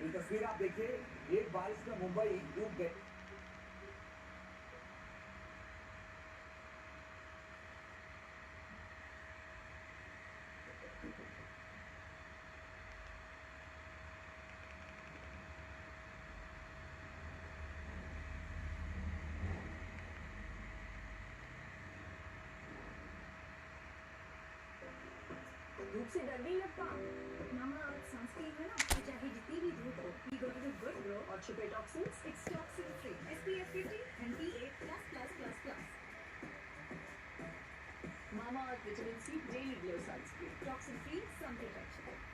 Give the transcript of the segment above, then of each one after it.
ये तस्वीर आप देखिए, एक बारिश में मुंबई डूब गई। धूप से डर नहीं लगता। मामा और सनस्क्रीन है ना, तो चाहे जितनी भी धूप हो, you go to the good bro और छुपे toxins, it's toxin free, SPF 50 and PA++++. Mama Earth Vitamin C Daily Glow Sunscreen, toxin free sun protection.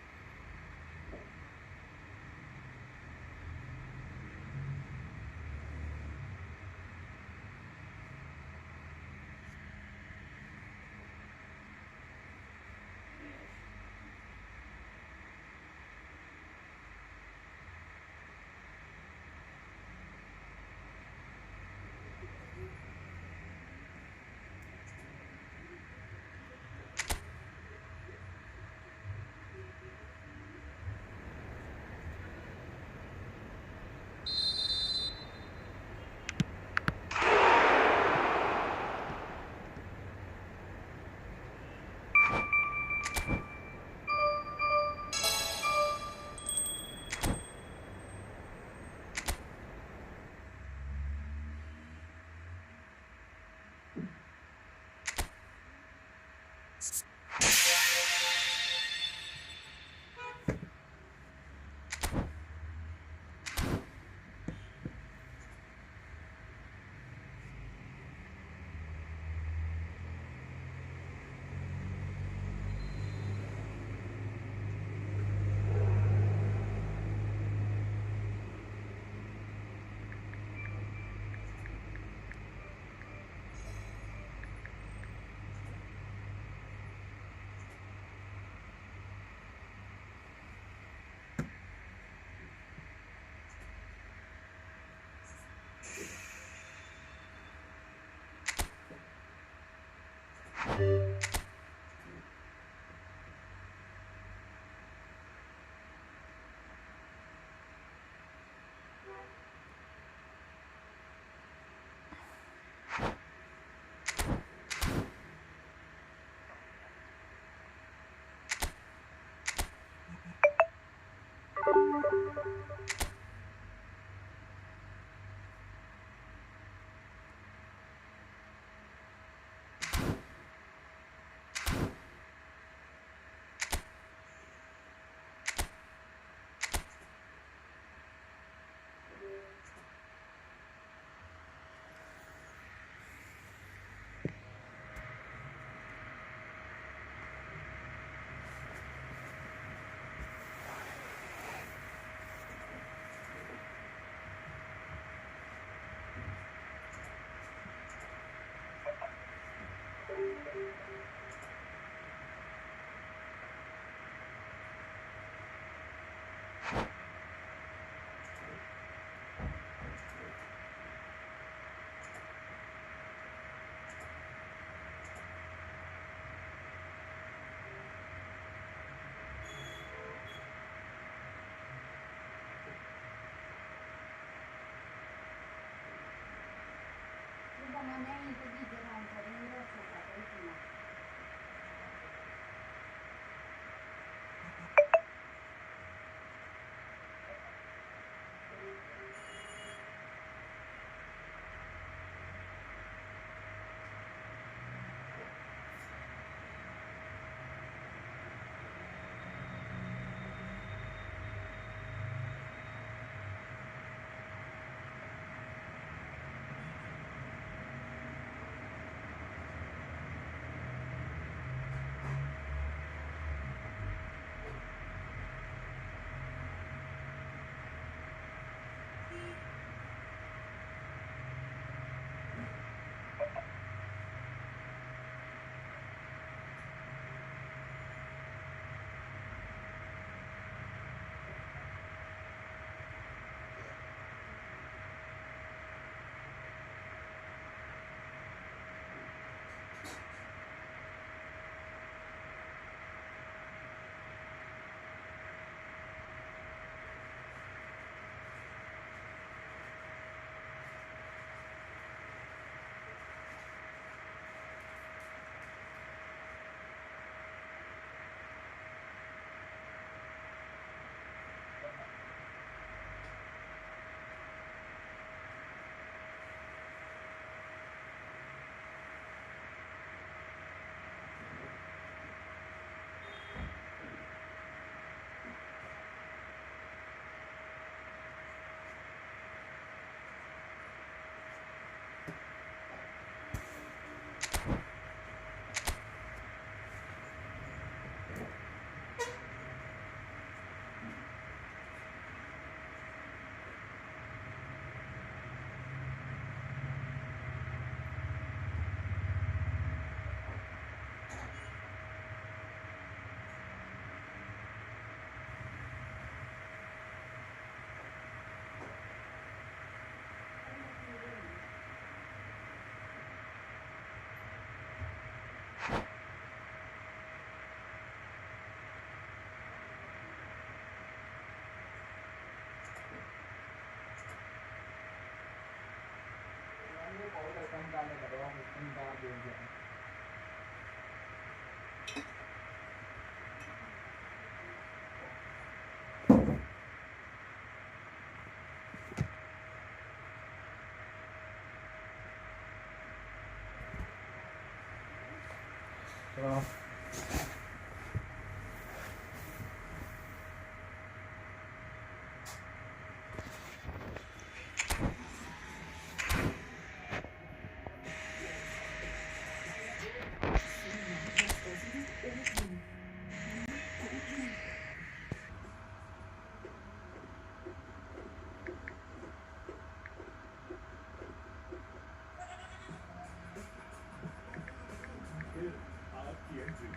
आपकी एंट्री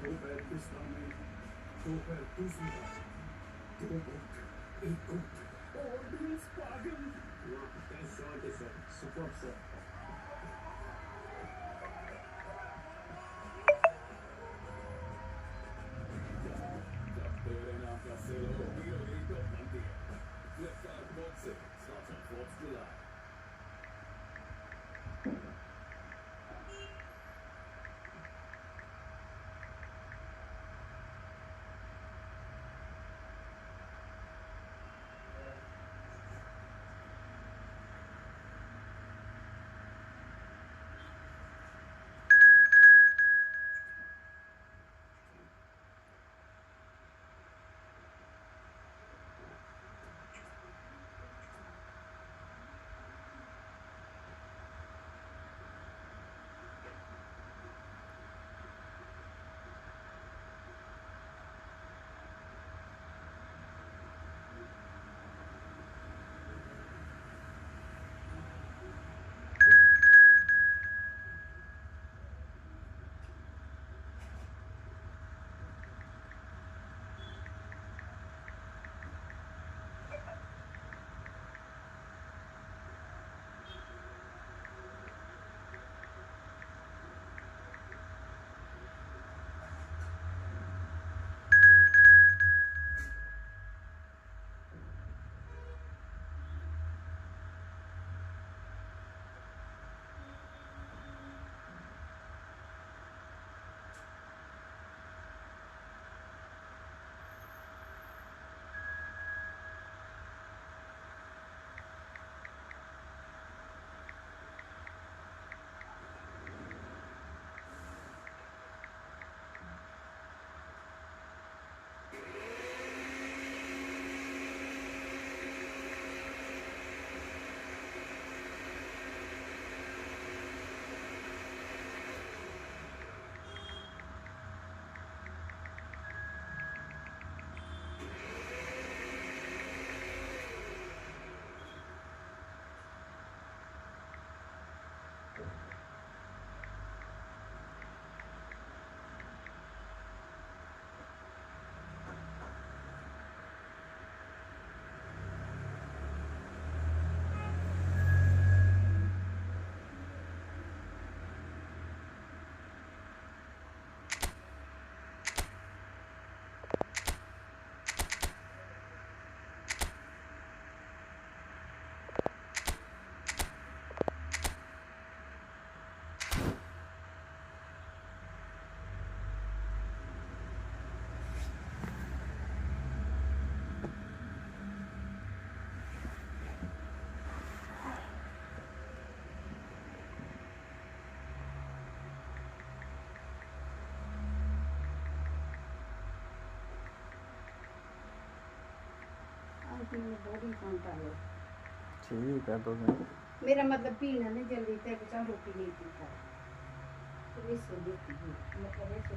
दोपहर बिस्तर में दोपहर दूसरी बार दो गुट एक गुट और भी पागल test shot sir super sir जब तेरे नाम का सेल हो हीरो एक तो बनती है फ्लिपकार्ट बॉक्स से starts on 4th July body कांटा है ठीक है तो फिर मेरा मतलब पीना नहीं जल्दी तक चाह रोटी नहीं पीता तो इससे देती हूँ मतलब ऐसे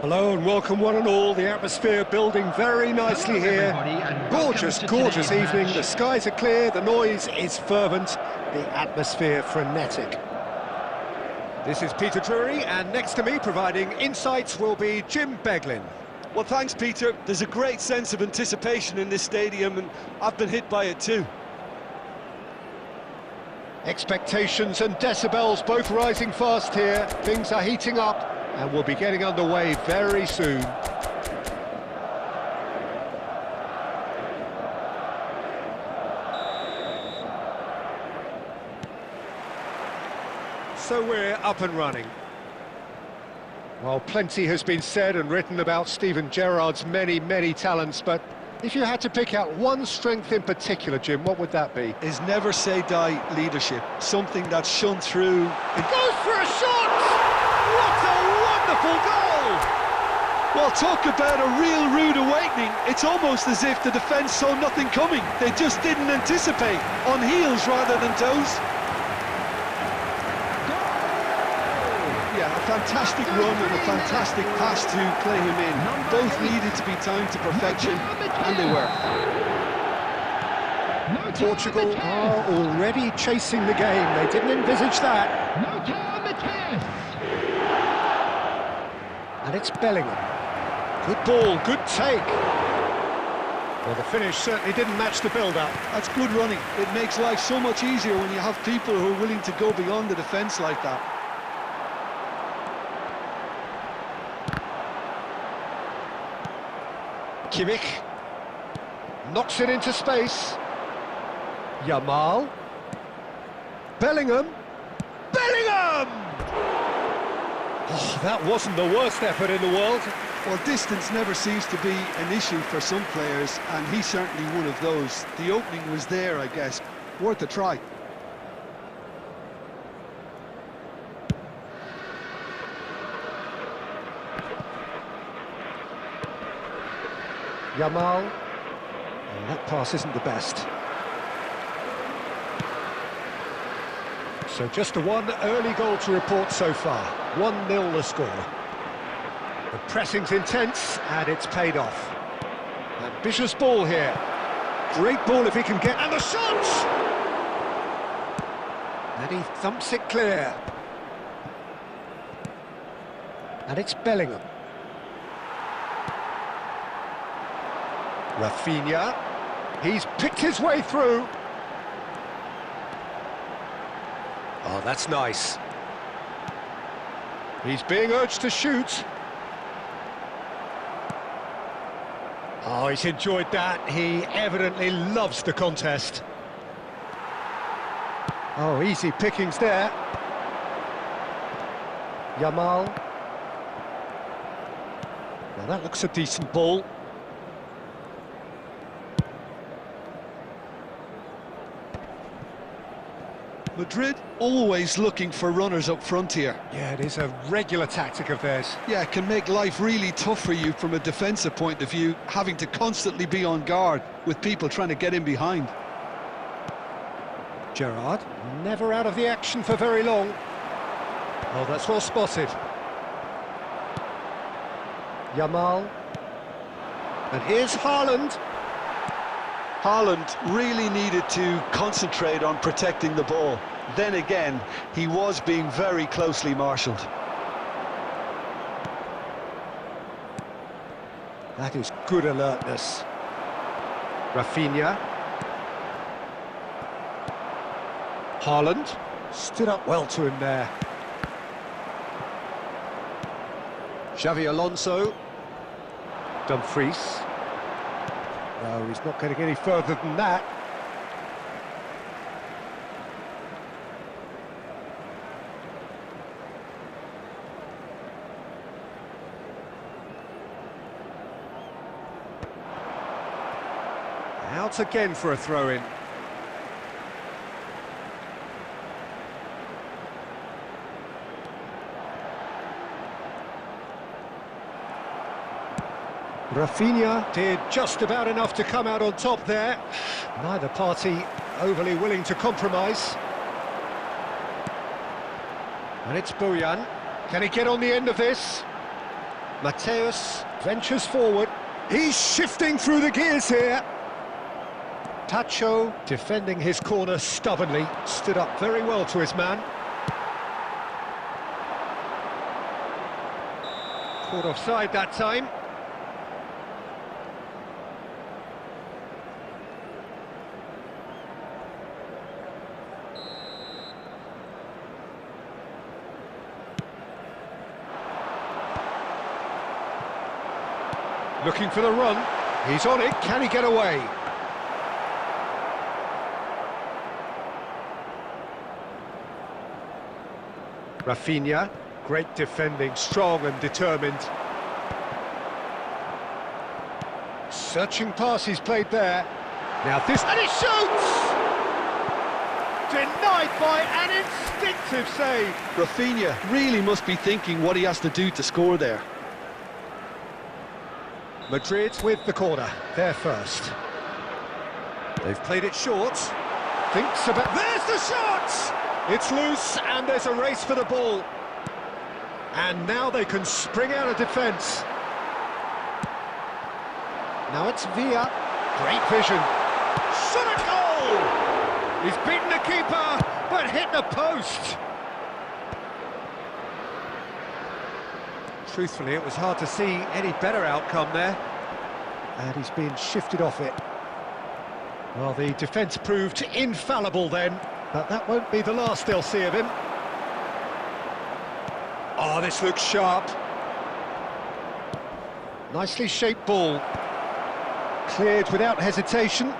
Hello and welcome one and all. The atmosphere building very nicely here. Gorgeous, gorgeous evening. The skies are clear, the noise is fervent, the atmosphere frenetic. This is Peter Drury, and next to me providing insights will be Jim Beglin. Well, thanks, Peter. There's a great sense of anticipation in this stadium, and I've been hit by it too. Expectations and decibels both rising fast here. Things are heating up, and we'll be getting underway very soon. So we're up and running. Well, plenty has been said and written about Steven Gerrard's many, many talents, but if you had to pick out one strength in particular, Jim, what would that be? His never-say-die leadership, something that's shone through. It goes for a shot! What a wonderful goal! Well, talk about a real rude awakening. It's almost as if the defence saw nothing coming. They just didn't anticipate, on heels rather than toes. Yeah, a fantastic run and a fantastic pass to play him in. Both needed to be timed to perfection, and they were. Portugal are already chasing the game. They didn't envisage that. And it's Bellingham. Good ball, good take. Well, the finish certainly didn't match the build-up. That's good running. It makes life so much easier when you have people who are willing to go beyond the defence like that. Kimmich knocks it into space. Yamal. Bellingham. Bellingham! Oh, that wasn't the worst effort in the world. Well, distance never seems to be an issue for some players, and he's certainly one of those. The opening was there, I guess. Worth a try. Yamal. Oh, that pass isn't the best. So just the one early goal to report so far. 1-0 the score. The pressing's intense, and it's paid off. Ambitious ball here. Great ball if he can get... And the shot! And he thumps it clear. And it's Bellingham. Rafinha, he's picked his way through. Oh, that's nice. He's being urged to shoot. Oh, he's enjoyed that. He evidently loves the contest. Oh, easy pickings there. Yamal. Well, that looks a decent ball. Madrid always looking for runners up front here. Yeah, it is a regular tactic of theirs. Yeah, it can make life really tough for you from a defensive point of view, having to constantly be on guard with people trying to get in behind. Gerrard, never out of the action for very long. Oh, that's well spotted. Yamal. And here's Haaland. Haaland really needed to concentrate on protecting the ball. Then again, he was being very closely marshalled. That is good alertness. Rafinha. Haaland stood up well to him there. Xavi Alonso. Dumfries. No, he's not going to get any further than that. Out again for a throw-in. Rafinha did just about enough to come out on top there. Neither party overly willing to compromise. And it's Bojan. Can he get on the end of this? Mateus ventures forward. He's shifting through the gears here. Tacho defending his corner stubbornly. Stood up very well to his man. Caught offside that time. Looking for the run. He's on it. Can he get away? Rafinha, great defending, strong and determined. Searching pass he's played there. Now this, and he shoots! Denied by an instinctive save. Rafinha really must be thinking what he has to do to score there. Madrid with the corner, they're first. They've played it short. Thinks about... There's the shot! It's loose and there's a race for the ball. And now they can spring out of defence. Now it's Villa. Great vision. Shot a goal! He's beaten the keeper, but hit the post. Truthfully, it was hard to see any better outcome there. And he's been shifted off it. Well, the defence proved infallible then, but that won't be the last they'll see of him. Oh, this looks sharp. Nicely shaped ball. Cleared without hesitation.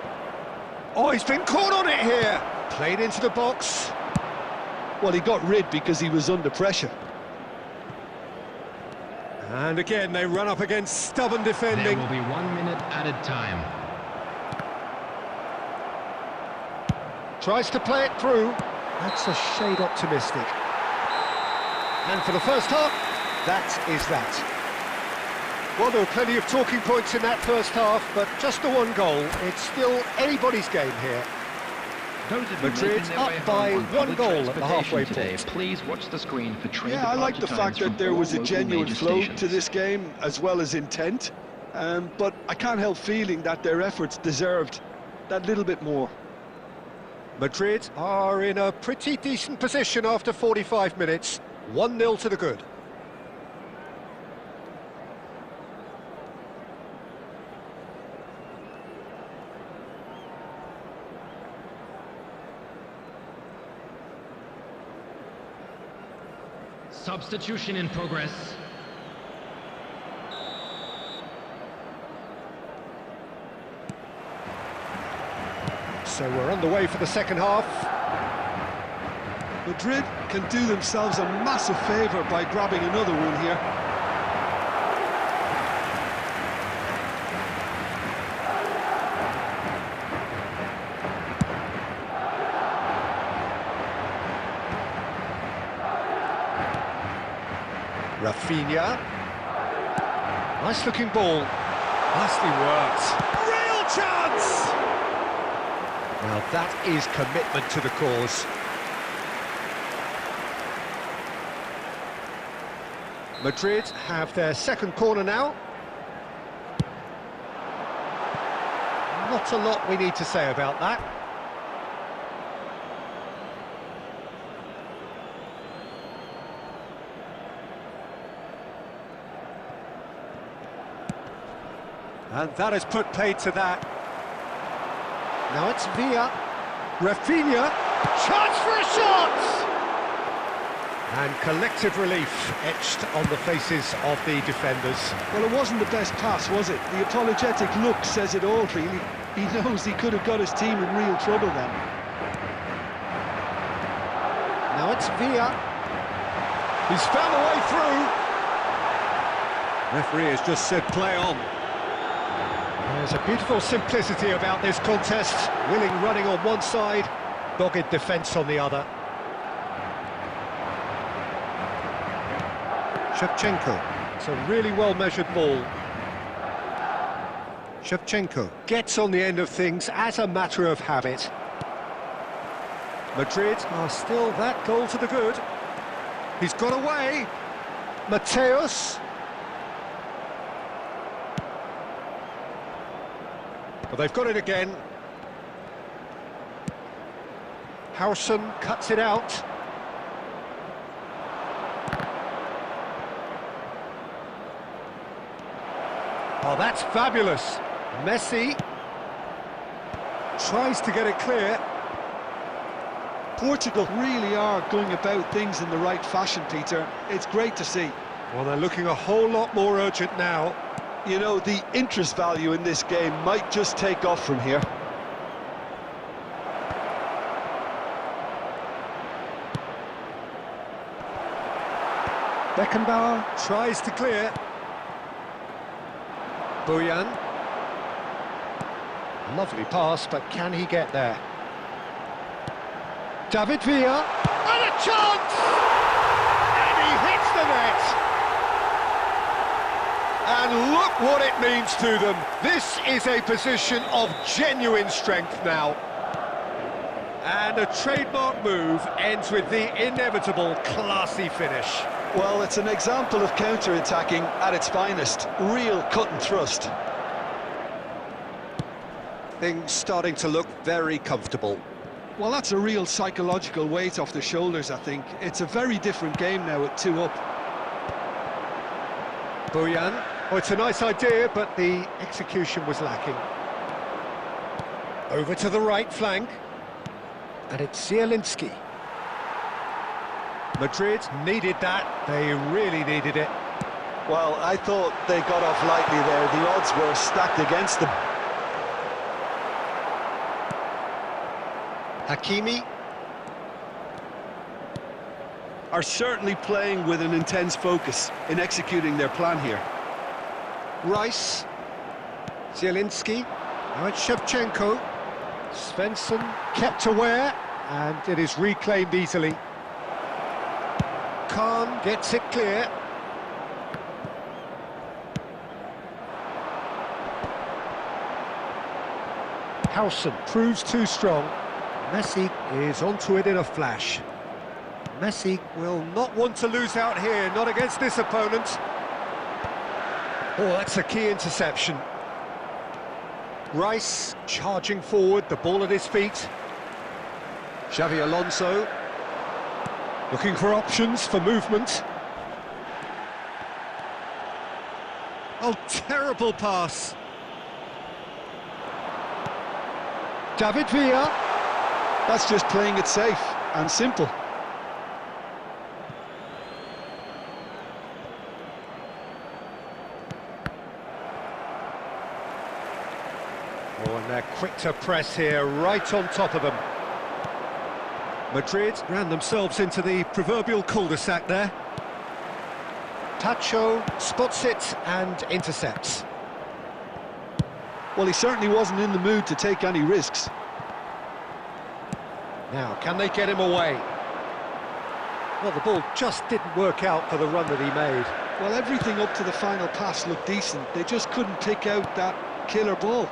Oh, he's been caught on it here. Played into the box. Well, he got rid because he was under pressure. And again, they run up against stubborn defending. There will be 1 minute added time. Tries to play it through. That's a shade optimistic. And for the first half, that is that. Well, there were plenty of talking points in that first half, but just the one goal. It's still anybody's game here. Madrid up by 1 goal at the halfway point. Please watch the screen for train. Yeah, I like the fact that there was a genuine flow to this game, as well as intent. But I can't help feeling that their efforts deserved that little bit more. Madrid are in a pretty decent position after 45 minutes. 1-0 to the good. Substitution in progress. So we're on the way for the second half. Madrid can do themselves a massive favour by grabbing another one here. Rafinha. Nice looking ball. Nicely worked. Real chance! Now that is commitment to the cause. Madrid have their second corner now. Not a lot we need to say about that. And that has put paid to that. Now it's Villa. Rafinha. Chance for a shot! And collective relief etched on the faces of the defenders. Well, it wasn't the best pass, was it? The apologetic look says it all, really. He knows he could have got his team in real trouble then. Now it's Villa. He's found a way through. Referee has just said play on. There's a beautiful simplicity about this contest. Willing running on one side, dogged defence on the other. Shevchenko. It's a really well-measured ball. Shevchenko gets on the end of things as a matter of habit. Madrid are still that goal to the good. He's got away. Mateus. But they've got it again. Howson cuts it out. Oh, that's fabulous. Messi tries to get it clear. Portugal really are going about things in the right fashion, Peter. It's great to see. Well, they're looking a whole lot more urgent now. You know, the interest value in this game might just take off from here. Beckenbauer tries to clear. Bojan. Lovely pass, but can he get there? David Villa, and a chance! And he hits the net! And look what it means to them. This is a position of genuine strength now. And a trademark move ends with the inevitable classy finish. Well, it's an example of counter-attacking at its finest. Real cut and thrust. Things starting to look very comfortable. Well, that's a real psychological weight off the shoulders, I think. It's a very different game now at 2 up. Bojan. Oh, it's a nice idea, but the execution was lacking. Over to the right flank. And it's Zielinski. Madrid needed that. They really needed it. Well, I thought they got off lightly there. The odds were stacked against them. Hakimi. Are certainly playing with an intense focus in executing their plan here. Rice. Zielinski. Now it's Shevchenko. Svensson kept aware, and it is reclaimed easily. Khan gets it clear. Howson proves too strong. Messi is onto it in a flash. Messi will not want to lose out here, not against this opponent. Oh, that's a key interception. Rice charging forward, the ball at his feet. Xavi Alonso looking for options for movement. Oh, terrible pass. David Villa. That's just playing it safe and simple. Oh, and they're quick to press here, right on top of them. Madrid ran themselves into the proverbial cul-de-sac there. Tacho spots it and intercepts. Well, he certainly wasn't in the mood to take any risks. Now, can they get him away? Well, the ball just didn't work out for the run that he made. Well, everything up to the final pass looked decent. They just couldn't pick out that killer ball.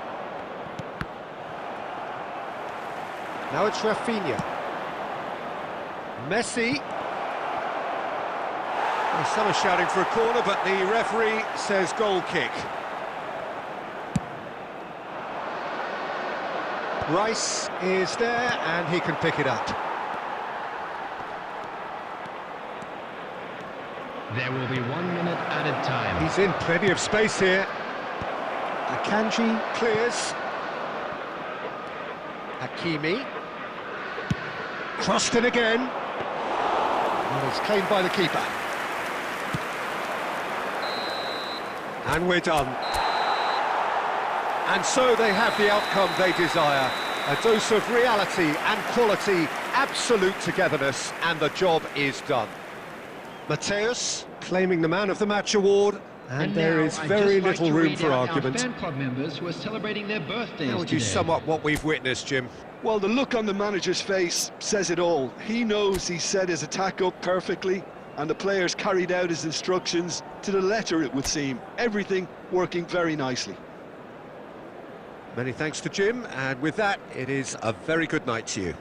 Now it's Rafinha. Messi. Well, some are shouting for a corner, but the referee says goal kick. Rice is there, and he can pick it up. There will be 1 minute added time. He's in plenty of space here. Akanji clears. Hakimi. Crossed in again. And it's claimed by the keeper. And we're done. And so they have the outcome they desire. A dose of reality and quality, absolute togetherness, and the job is done. Mateus claiming the Man of the Match award, and there now is I'd very just like little to room read for out argument. Our fan club members who are celebrating their birthdays How would you today. sum up what we've witnessed, Jim? Well, the look on the manager's face says it all. He knows he set his attack up perfectly, and the players carried out his instructions to the letter, it would seem. Everything working very nicely. Many thanks to Jim, and with that, it is a very good night to you.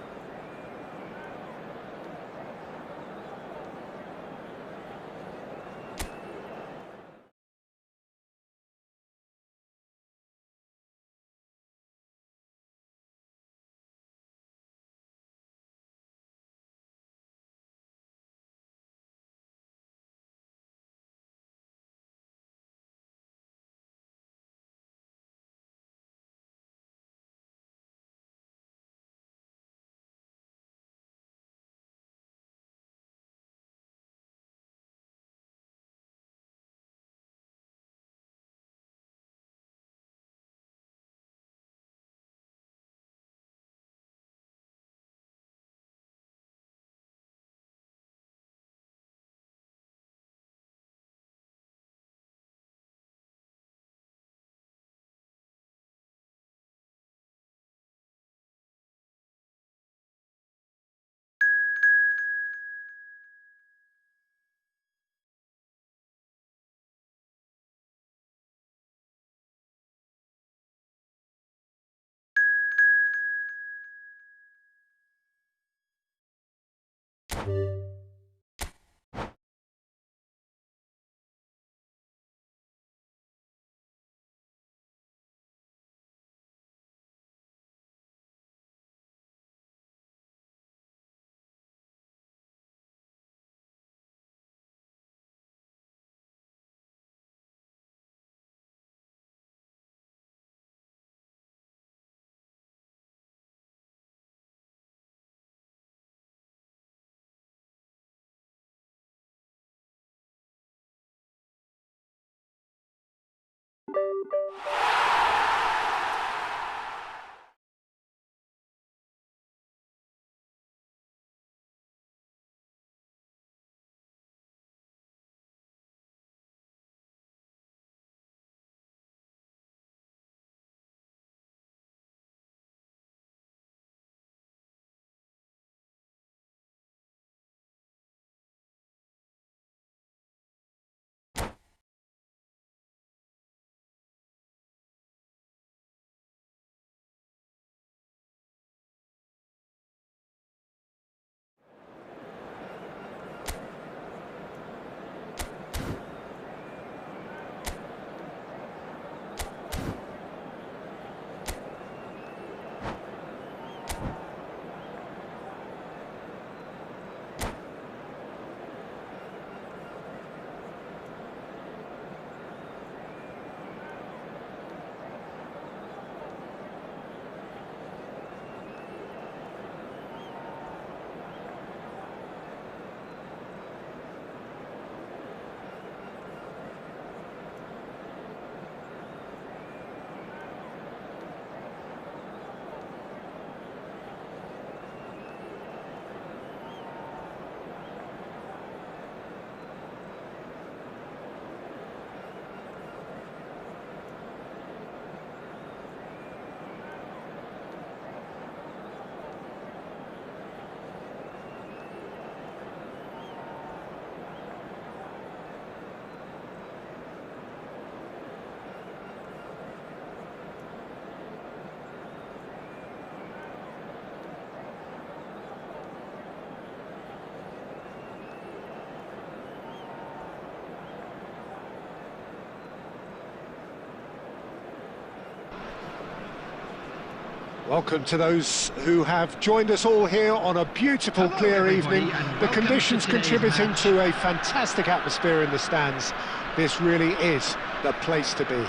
Welcome to those who have joined us all here on a beautiful, clear evening. The conditions contributing to a fantastic atmosphere in the stands. This really is the place to be.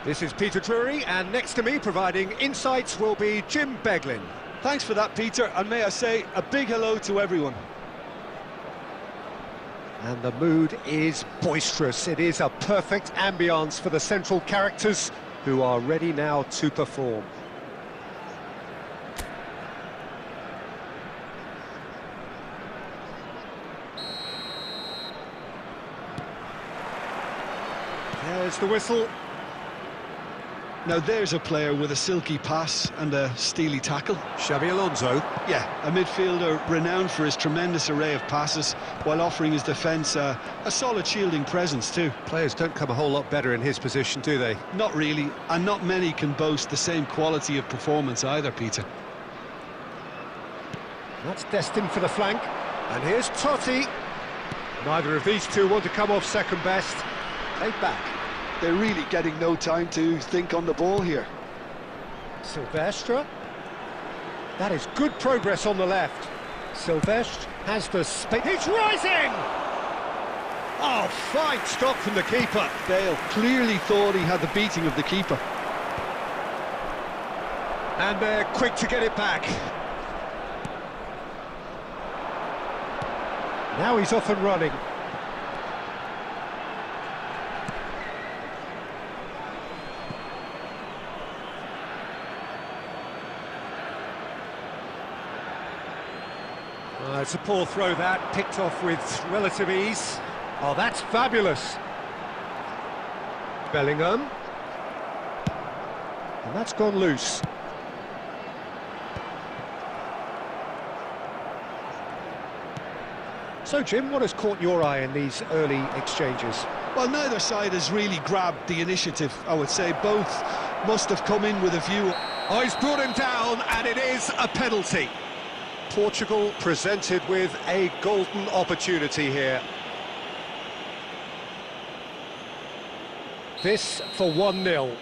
This is Peter Drury, and next to me, providing insights, will be Jim Beglin. Thanks for that, Peter, and may I say a big hello to everyone. And the mood is boisterous. It is a perfect ambience for the central characters who are ready now to perform. There's the whistle. Now there's a player with a silky pass and a steely tackle. Xabi Alonso. Yeah, a midfielder renowned for his tremendous array of passes while offering his defence a solid shielding presence too. Players don't come a whole lot better in his position, do they? Not really, and not many can boast the same quality of performance either, Peter. That's destined for the flank. And here's Totti. Neither of these two want to come off second best. Played back. They're really getting no time to think on the ball here. Silvestre. That is good progress on the left. Silvestre has the space. He's rising! Oh, fine stop from the keeper. Bale clearly thought he had the beating of the keeper. And they're quick to get it back. Now he's off and running. It's a poor throw that, picked off with relative ease. Oh, that's fabulous. Bellingham. And that's gone loose. So, Jim, what has caught your eye in these early exchanges? Well, neither side has really grabbed the initiative, I would say. Both must have come in with a view. Oh, he's brought him down, and it is a penalty. Portugal presented with a golden opportunity here. This for 1-0.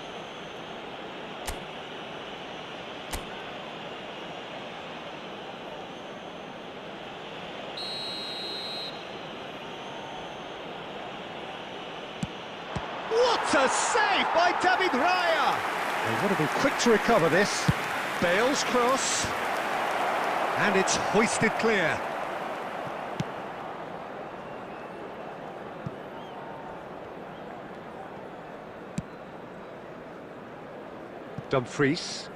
What a save by David Raya! They want to be quick to recover this. Bale's cross. And it's hoisted clear. Dumfries.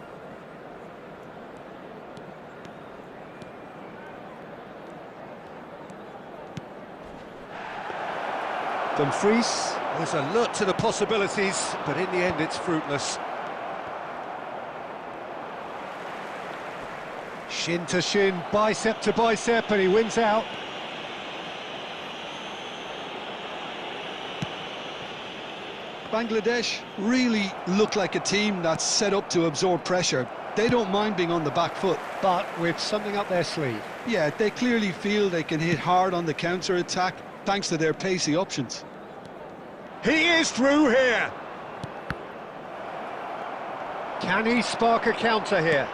Dumfries was alert to the possibilities, but in the end it's fruitless. Shin to shin, bicep to bicep, and he wins out. Bangladesh really look like a team that's set up to absorb pressure. They don't mind being on the back foot. But with something up their sleeve. Yeah, they clearly feel they can hit hard on the counter-attack thanks to their pacey options. He is through here. Can he spark a counter here?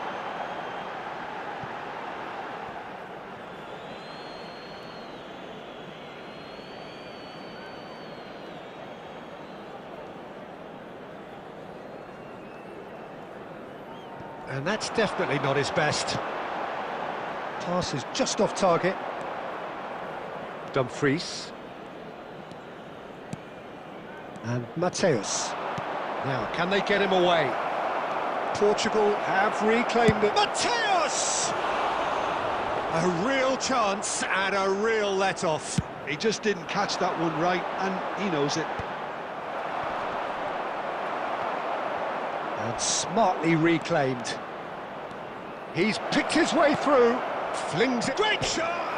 And that's definitely not his best. Pass is just off target. Dumfries. And Mateus. Now, can they get him away? Portugal have reclaimed it. Mateus! A real chance and a real let-off. He just didn't catch that one right, and he knows it. And smartly reclaimed. He's picked his way through, flings it. Great shot!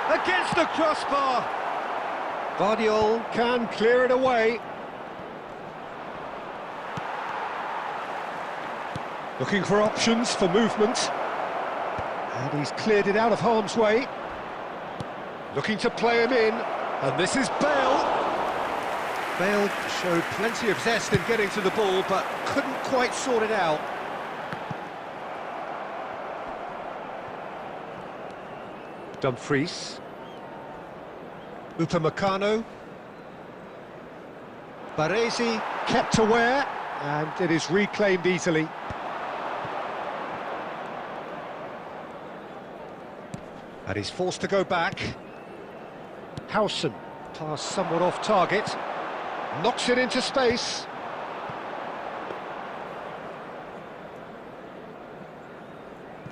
Against the crossbar. Guardiola can clear it away. Looking for options for movement. And he's cleared it out of harm's way. Looking to play him in. And this is Bale. Bale showed plenty of zest in getting to the ball, but couldn't quite sort it out. Dumfries. Upamecano. Baresi kept aware, and it is reclaimed easily. And he's forced to go back. Howson, pass somewhat off target. Knocks it into space.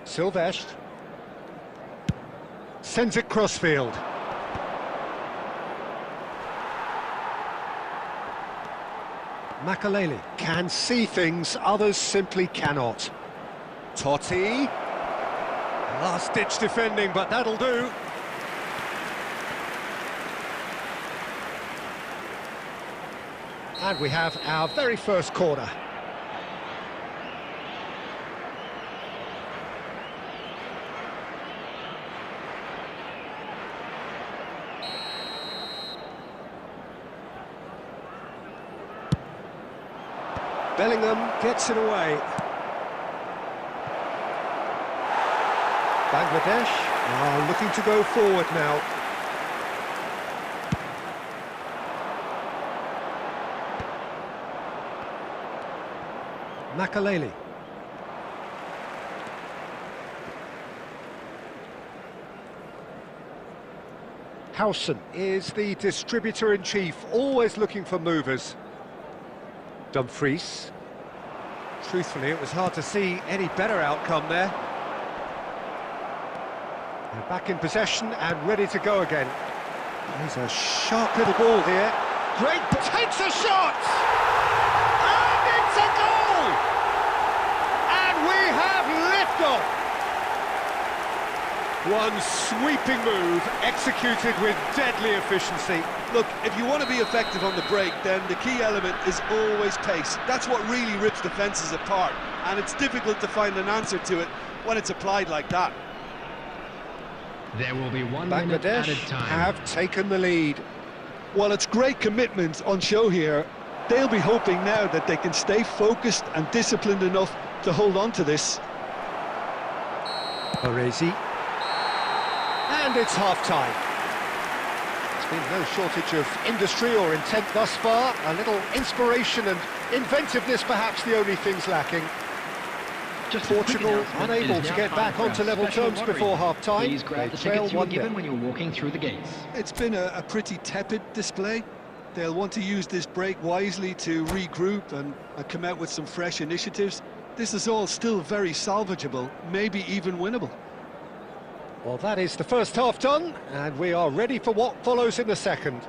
Silvestre. Sends it crossfield. Makaleli can see things others simply cannot. Totti. Last-ditch defending, but that'll do. And we have our very first corner. Bellingham gets it away. Bangladesh are looking to go forward now. Makaleli. Howson is the distributor-in-chief, always looking for movers. Dumfries. Truthfully, it was hard to see any better outcome there. They're back in possession and ready to go again. There's a sharp little ball here. Great, takes a shot! And it's a goal! And we have liftoff! One sweeping move, executed with deadly efficiency. Look, if you want to be effective on the break, then the key element is always pace. That's what really rips defences apart, and it's difficult to find an answer to it when it's applied like that. There will be 1 minute added Bangladesh time. have taken the lead. Well, it's great commitment on show here. They'll be hoping now that they can stay focused and disciplined enough to hold on to this. Baresi. And it's half-time. There's been no shortage of industry or intent thus far. A little inspiration and inventiveness, perhaps the only things lacking. Just a quick Portugal announcement, it unable is to now get time back for a onto level special terms lottery. before half-time. Please grab They the trail tickets you were 1-0. given when you were walking through the gates. It's been a pretty tepid display. They'll want to use this break wisely to regroup and come out with some fresh initiatives. This is all still very salvageable, maybe even winnable. Well, that is the first half done, and we are ready for what follows in the second.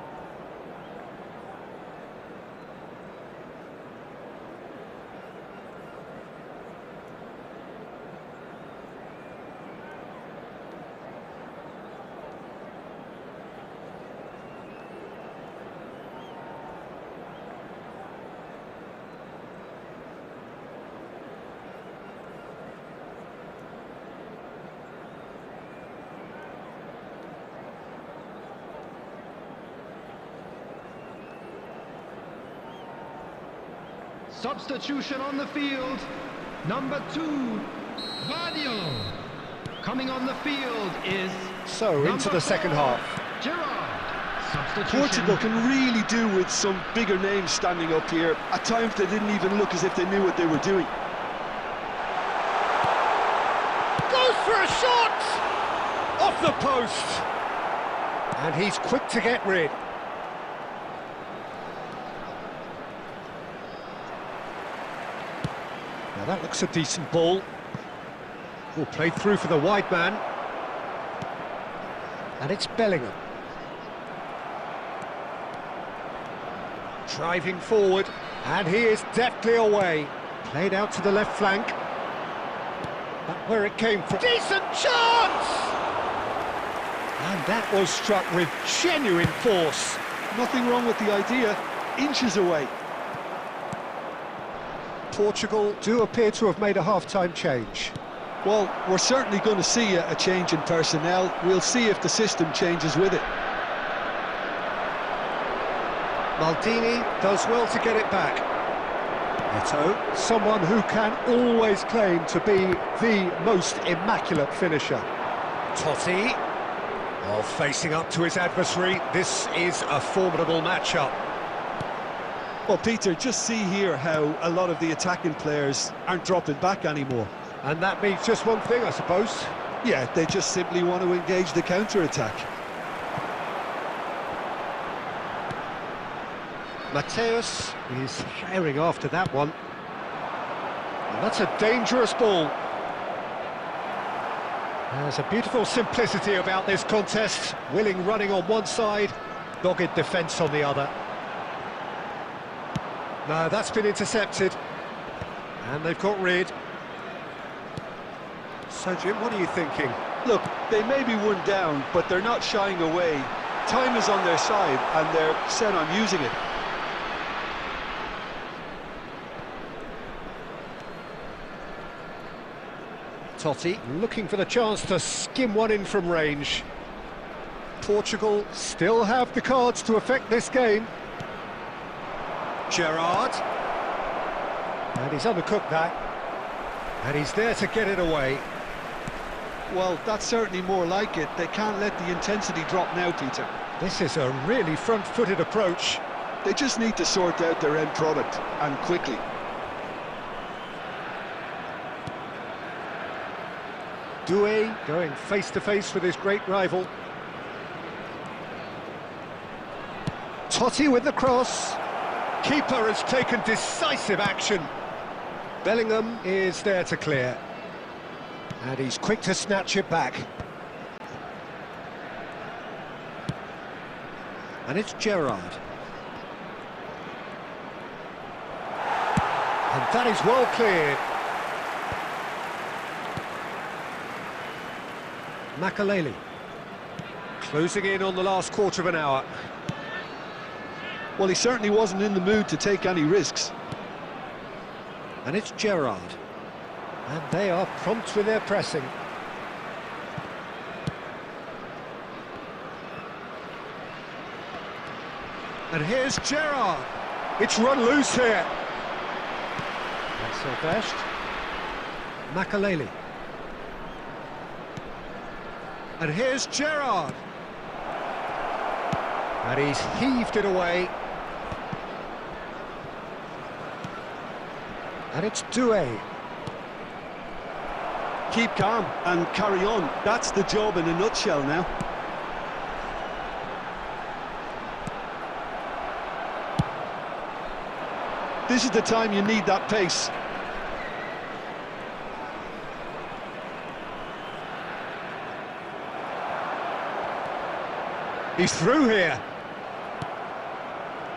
Substitution on the field. Number 2, Vadio. Coming on the field is So, into the second half. Gerrard. Substitution. Portugal can really do with some bigger names standing up here. At times they didn't even look as if they knew what they were doing. Goes for a shot! Off the post! And he's quick to get rid. Now that looks a decent ball. Will play through for the wide man. And it's Bellingham. Driving forward, and he is deftly away. Played out to the left flank. But where it came from... Decent chance! And that was struck with genuine force. Nothing wrong with the idea, inches away. Portugal do appear to have made a half-time change. Well, we're certainly going to see a change in personnel. We'll see if the system changes with it. Maldini does well to get it back. Eto'o, someone who can always claim to be the most immaculate finisher. Totti, facing up to his adversary. This is a formidable matchup. Well, Peter, just see here how a lot of the attacking players aren't dropping back anymore. And that means just one thing, I suppose. Yeah, they just simply want to engage the counter-attack. Mateus is firing after that one. And that's a dangerous ball. There's a beautiful simplicity about this contest. Willing running on one side, dogged defence on the other. No, that's been intercepted. And they've got rid. So, Jim, what are you thinking? Look, they may be one down, but they're not shying away. Time is on their side, and they're set on using it. Totti looking for the chance to skim one in from range. Portugal still have the cards to affect this game. Gerrard. And he's undercooked that. And he's there to get it away. Well, that's certainly more like it. They can't let the intensity drop now, Peter. This is a really front-footed approach. They just need to sort out their end product, and quickly. Doué going face-to-face with his great rival. Totti with the cross. Keeper has taken decisive action. Bellingham is there to clear. And he's quick to snatch it back. And it's Gerrard. And that is well cleared. Makaleli. Closing in on the last quarter of an hour. Well, he certainly wasn't in the mood to take any risks. And it's Gerrard. And they are prompt with their pressing. And here's Gerrard. It's run loose here. That's Sylvestre. Makaleli. And here's Gerrard. And he's heaved it away. And it's Doué. Keep calm and carry on. That's the job in a nutshell now. This is the time you need that pace. He's through here.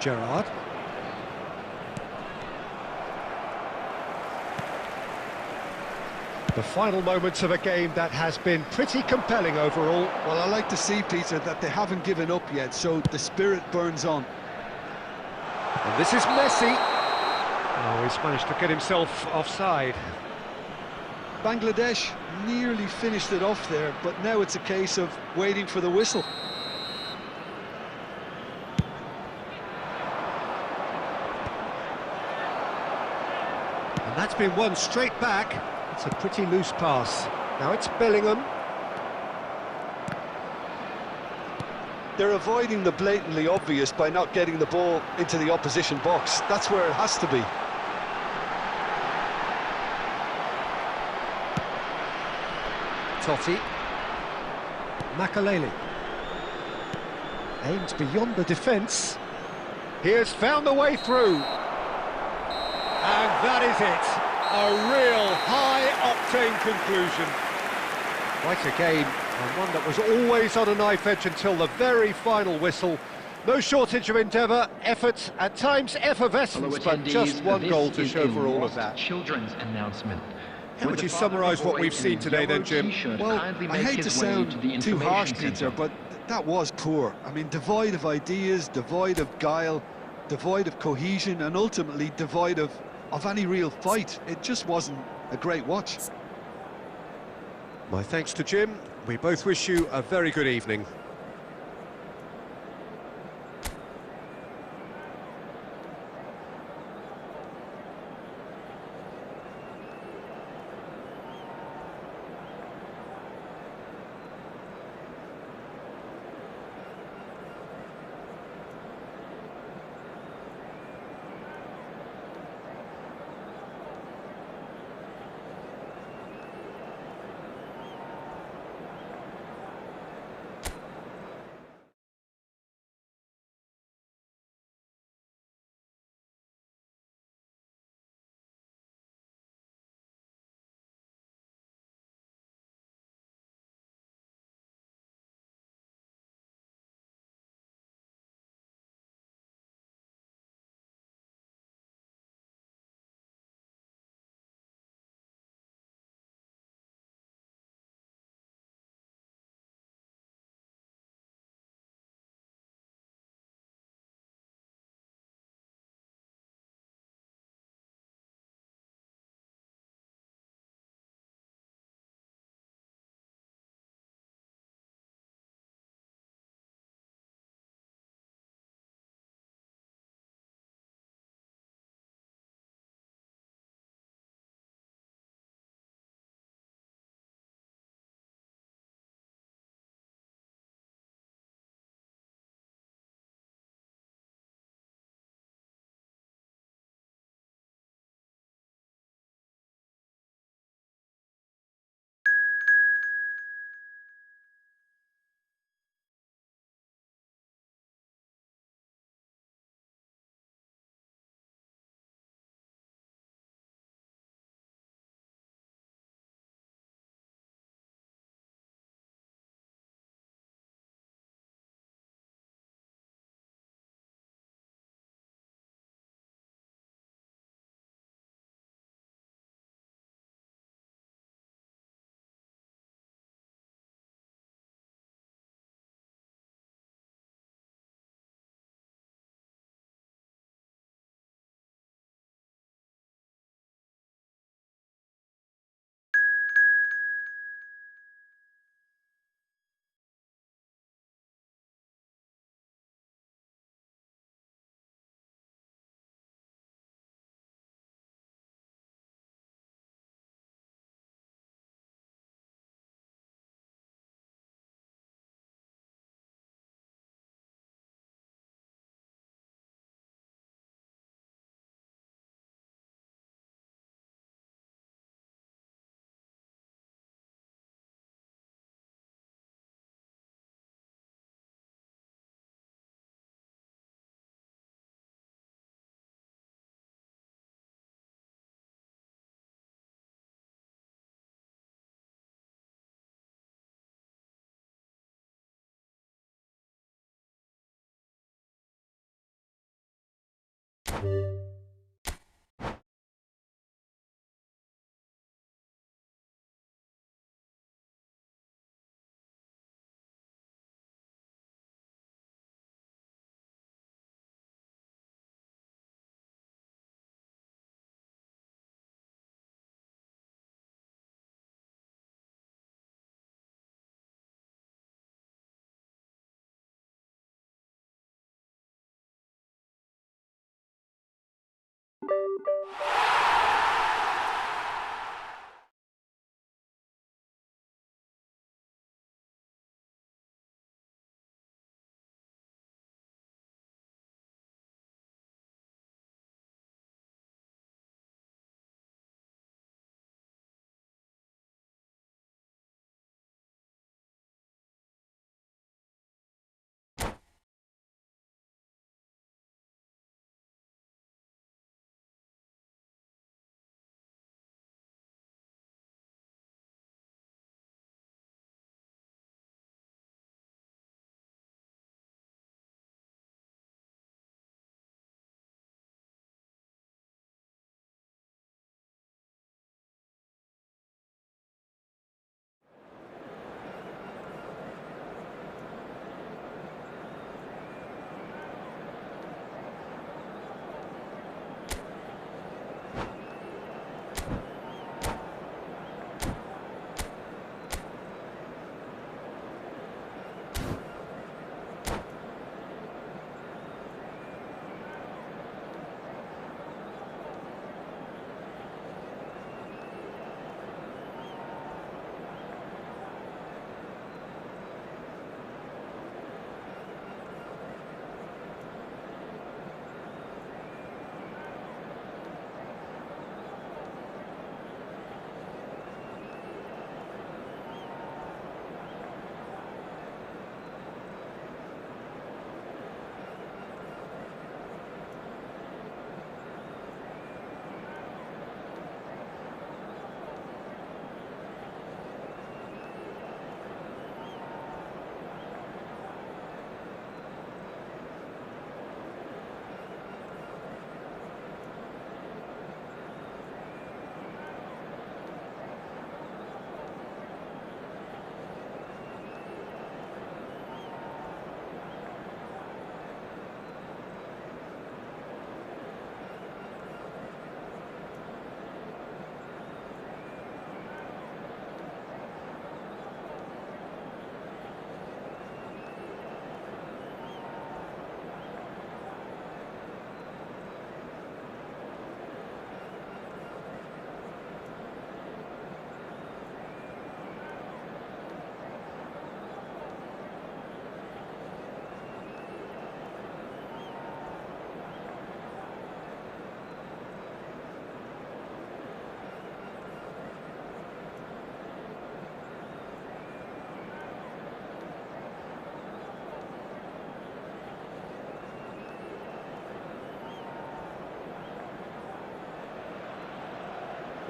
Gerrard. The final moments of a game that has been pretty compelling overall. Well, I like to see, Peter, that they haven't given up yet, so the spirit burns on. And this is Messi. Oh, he's managed to get himself offside. Bangladesh nearly finished it off there, but now it's a case of waiting for the whistle. And that's been won straight back. It's a pretty loose pass. Now it's Bellingham. They're avoiding the blatantly obvious by not getting the ball into the opposition box. That's where it has to be. Totti. Makaleli. Aims beyond the defence. He has found the way through. And that is it. A real high-octane conclusion. Quite a game, and one that was always on a knife edge until the very final whistle. No shortage of endeavour, effort, at times effervescence, but just one goal to show for all of that. Children's announcement. How would you summarise what we've seen today then, Jim? Well, I hate to sound too harsh, Peter, but that was poor. I mean, devoid of ideas, devoid of guile, devoid of cohesion, and ultimately devoid of any real fight. It just wasn't a great watch. My thanks to Jim. We both wish you a very good evening.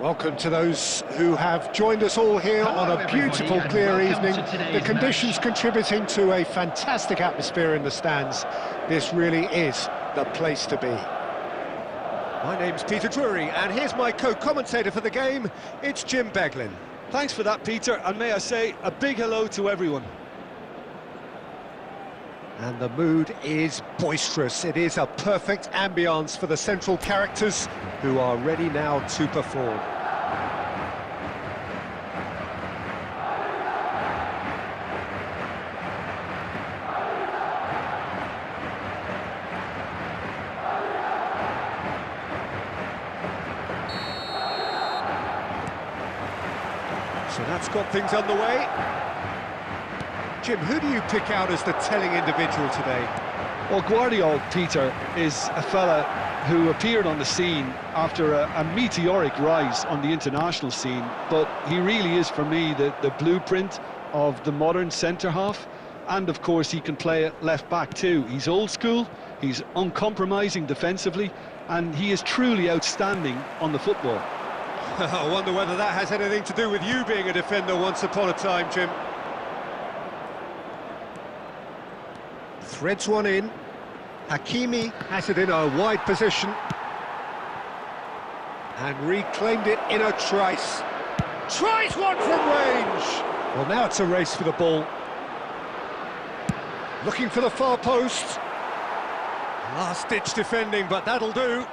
Welcome to those who have joined us all here on a beautiful, clear evening. The conditions contributing to a fantastic atmosphere in the stands. This really is the place to be. My name's Peter Drury, and here's my co-commentator for the game. It's Jim Beglin. Thanks for that, Peter, and may I say a big hello to everyone. And the mood is boisterous. It is a perfect ambience for the central characters who are ready now to perform. So that's got things underway. Jim, who do you pick out as the telling individual today? Well, Guardiola, Peter, is a fella who appeared on the scene after a meteoric rise on the international scene, but he really is, for me, the blueprint of the modern centre-half, and of course he can play at left-back too. He's old school, he's uncompromising defensively, and he is truly outstanding on the football. I wonder whether that has anything to do with you being a defender once upon a time, Jim. Threads one in. Hakimi has it in a wide position. And reclaimed it in a trice. Tries one from range! Well, now it's a race for the ball. Looking for the far post. Last-ditch defending, but that'll do.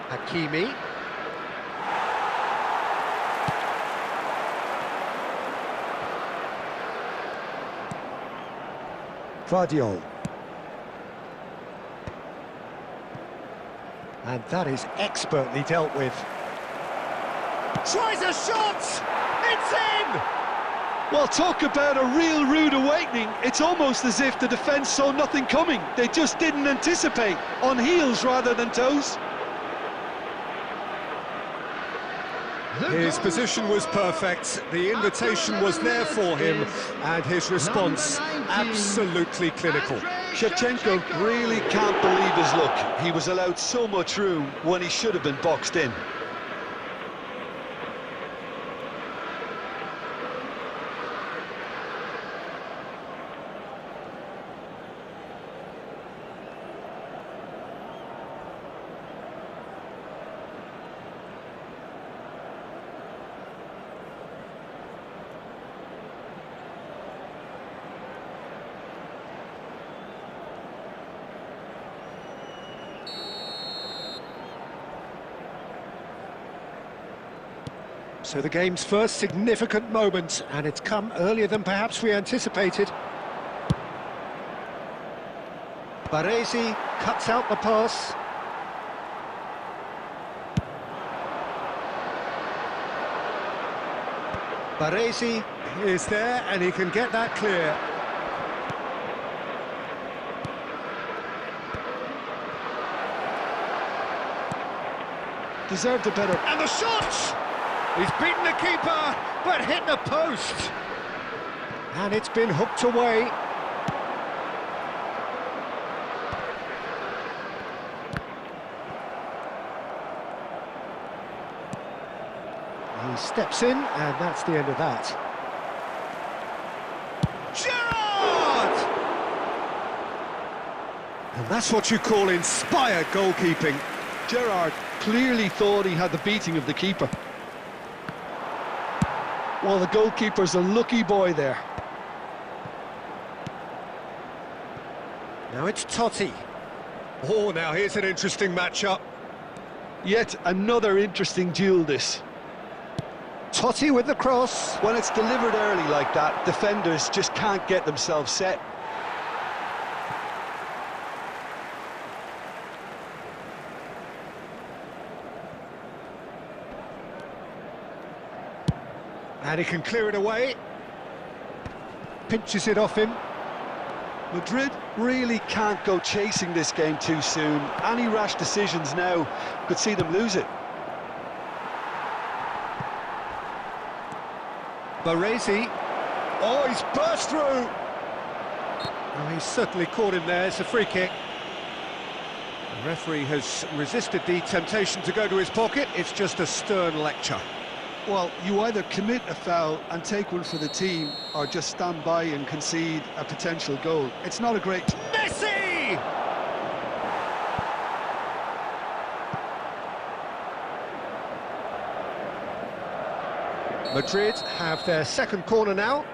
Hakimi. Guardiola. And that is expertly dealt with. Tries a shot! It's in! Well, talk about a real rude awakening. It's almost as if the defence saw nothing coming. They just didn't anticipate. On heels rather than toes. His position was perfect, the invitation was there for him, and his response absolutely clinical. Shevchenko really can't believe his luck. He was allowed so much room when he should have been boxed in. So the game's first significant moment, and it's come earlier than perhaps we anticipated. Baresi cuts out the pass. Baresi is there, and he can get that clear. Deserved a better... And the shot! He's beaten the keeper, but hit the post. And it's been hooked away. He steps in, and that's the end of that. Gerrard! And that's what you call inspired goalkeeping. Gerrard clearly thought he had the beating of the keeper. Well, the goalkeeper's a lucky boy there. Now it's Totti. Oh, now here's an interesting matchup. Yet another interesting duel, this. Totti with the cross. When it's delivered early like that, defenders just can't get themselves set. And he can clear it away. Pinches it off him. Madrid really can't go chasing this game too soon. Any rash decisions now could see them lose it. Baresi. Oh, he's burst through. Oh, he's certainly caught him there. It's a free kick. The referee has resisted the temptation to go to his pocket. It's just a stern lecture. Well, you either commit a foul and take one for the team, or just stand by and concede a potential goal. It's not a great... Messi! Madrid have their second corner now.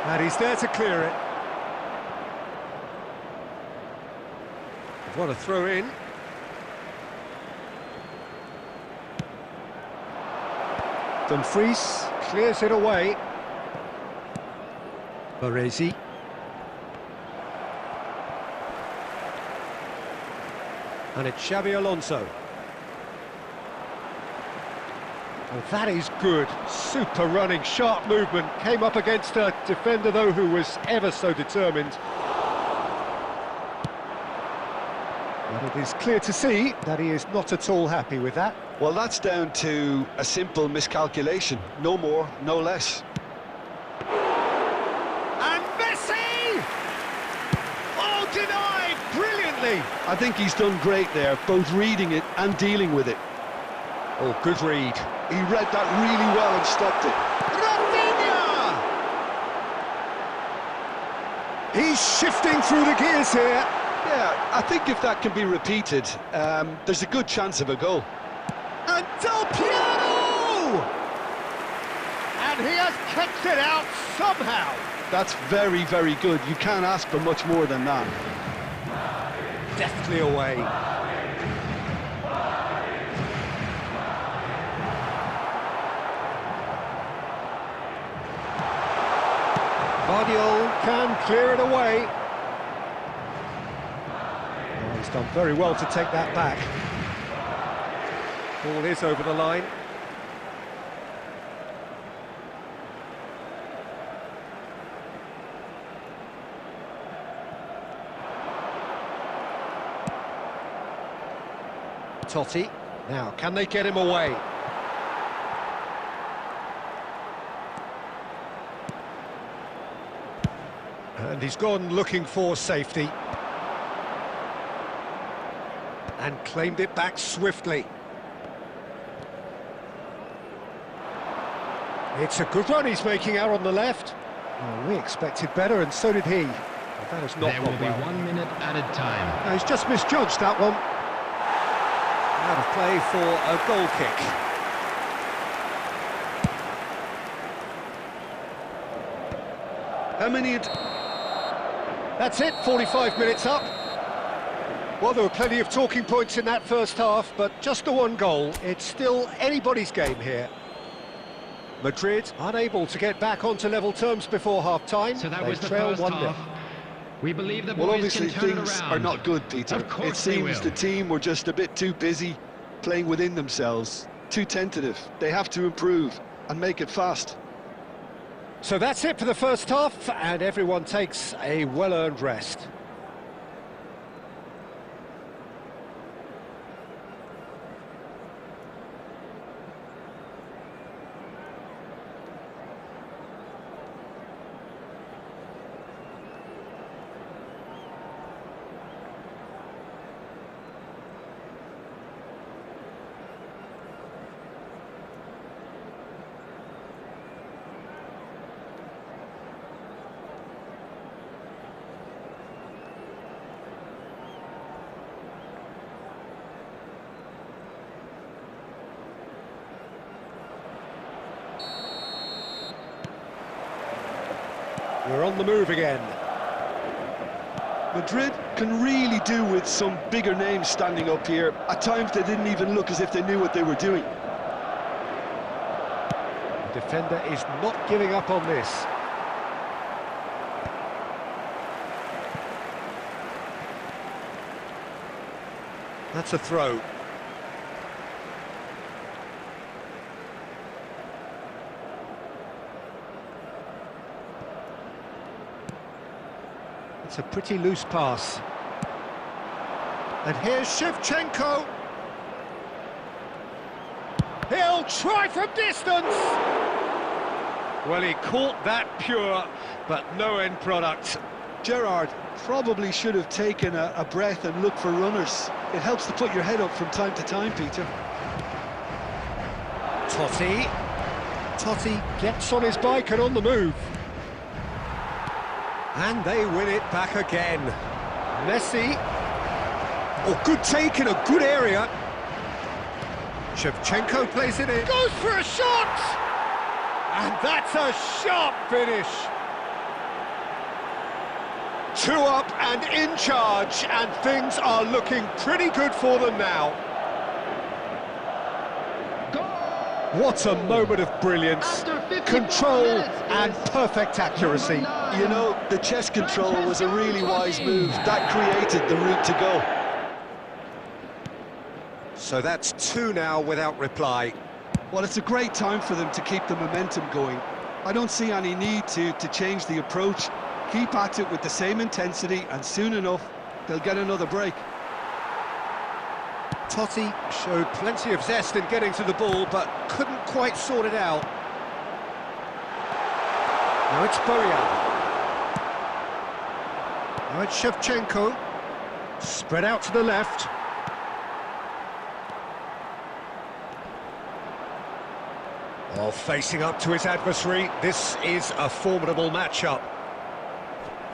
And he's there to clear it. What a throw in. Dumfries clears it away. Baresi. And it's Xabi Alonso. Well, that is good. Super running, sharp movement. Came up against a defender, though, who was ever so determined. But it is clear to see that he is not at all happy with that. Well, that's down to a simple miscalculation. No more, no less. And Messi! Oh, denied brilliantly! I think he's done great there, both reading it and dealing with it. Oh, good read. He read that really well and stopped it. He's shifting through the gears here. Yeah, I think if that can be repeated, there's a good chance of a goal. And Del Piero! And he has kicked it out somehow. That's very, very good. You can't ask for much more than that. Deftly away. Guardiola can clear it away. Oh, he's done very well to take that back. Ball is over the line. Totti. Now, can they get him away? And he's gone looking for safety. And claimed it back swiftly. It's a good run he's making out on the left. Oh, we expected better, and so did he. But that has not There will gone be well. 1 minute added time. No, he's just misjudged that one. Out of play for a goal kick. How many... That's it, 45 minutes up. Well, there were plenty of talking points in that first half, but just the one goal. It's still anybody's game here. Madrid unable to get back onto level terms before half-time. So that They was the trail first 1-0. half. We believe the Well, boys obviously can turn it things around. are not good, Peter. Of course It they seems will. the team were just a bit too busy playing within themselves, too tentative. They have to improve and make it fast. So that's it for the first half, and everyone takes a well-earned rest. We're on the move again. Madrid can really do with some bigger names standing up here. At times they didn't even look as if they knew what they were doing. The defender is not giving up on this. That's a throw. It's a pretty loose pass. And here's Shevchenko. He'll try from distance. Well, he caught that pure, but no end product. Gerrard probably should have taken a breath and looked for runners. It helps to put your head up from time to time, Peter. Totti. Totti gets on his bike and on the move. And they win it back again. Messi. Oh, good take in a good area. Shevchenko plays it in. Goes for a shot! And that's a sharp finish. 2 up and in charge, and things are looking pretty good for them now. What a moment of brilliance, control and perfect accuracy. You know, the chest control was a really wise move. That created the route to go. So that's 2 now without reply. Well, it's a great time for them to keep the momentum going. I don't see any need to change the approach. Keep at it with the same intensity, and soon enough, they'll get another break. Totti showed plenty of zest in getting to the ball, but couldn't quite sort it out. Now it's Bojan. Now it's Shevchenko. Spread out to the left. Well, facing up to his adversary, this is a formidable matchup.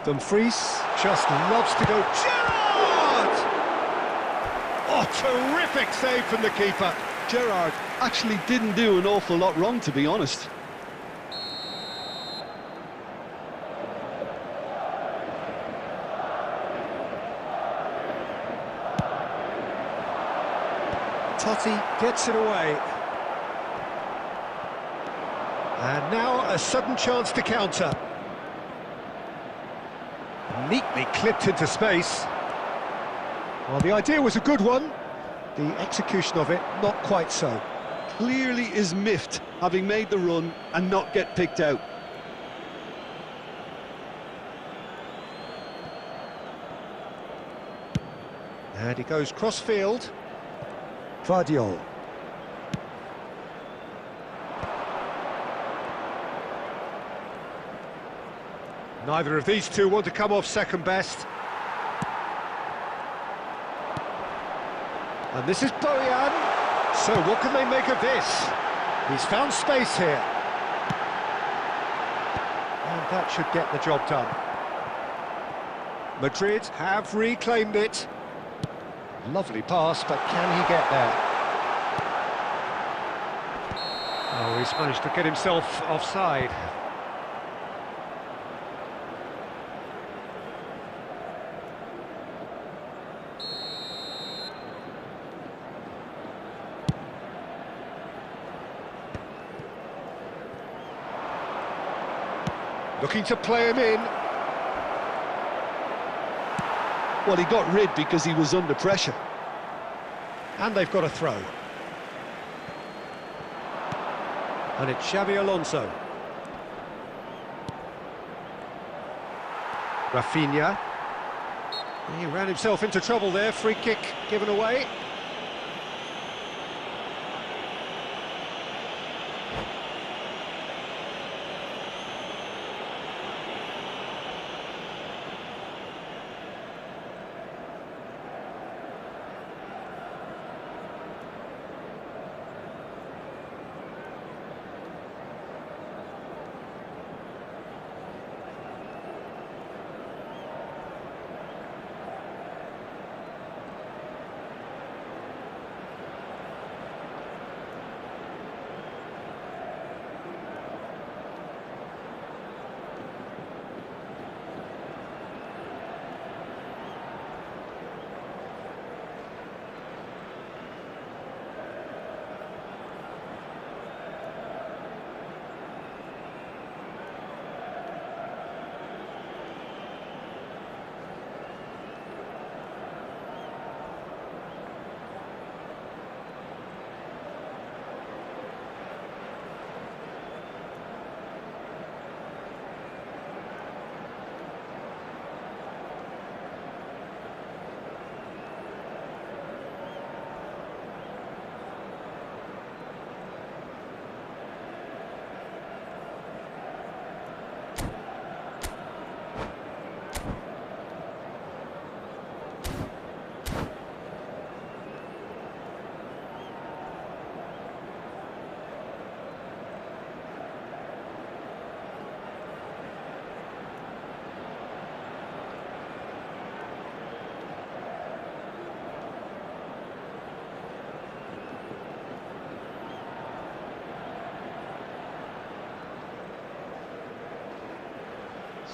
Dumfries just loves to go. Gerrard! Oh, terrific save from the keeper. Gerrard actually didn't do an awful lot wrong, to be honest. Totti gets it away. And now a sudden chance to counter. Neatly clipped into space. Well, the idea was a good one. The execution of it, not quite so. Clearly is miffed, having made the run and not get picked out. And he goes cross-field. Vardiol. Neither of these two want to come off second best. And this is Bojan. So what can they make of this? He's found space here. And that should get the job done. Madrid have reclaimed it. Lovely pass, but can he get there? Oh, he's managed to get himself offside. Looking to play him in. Well, he got rid because he was under pressure. And they've got a throw. And it's Xabi Alonso. Rafinha. He ran himself into trouble there. Free kick given away.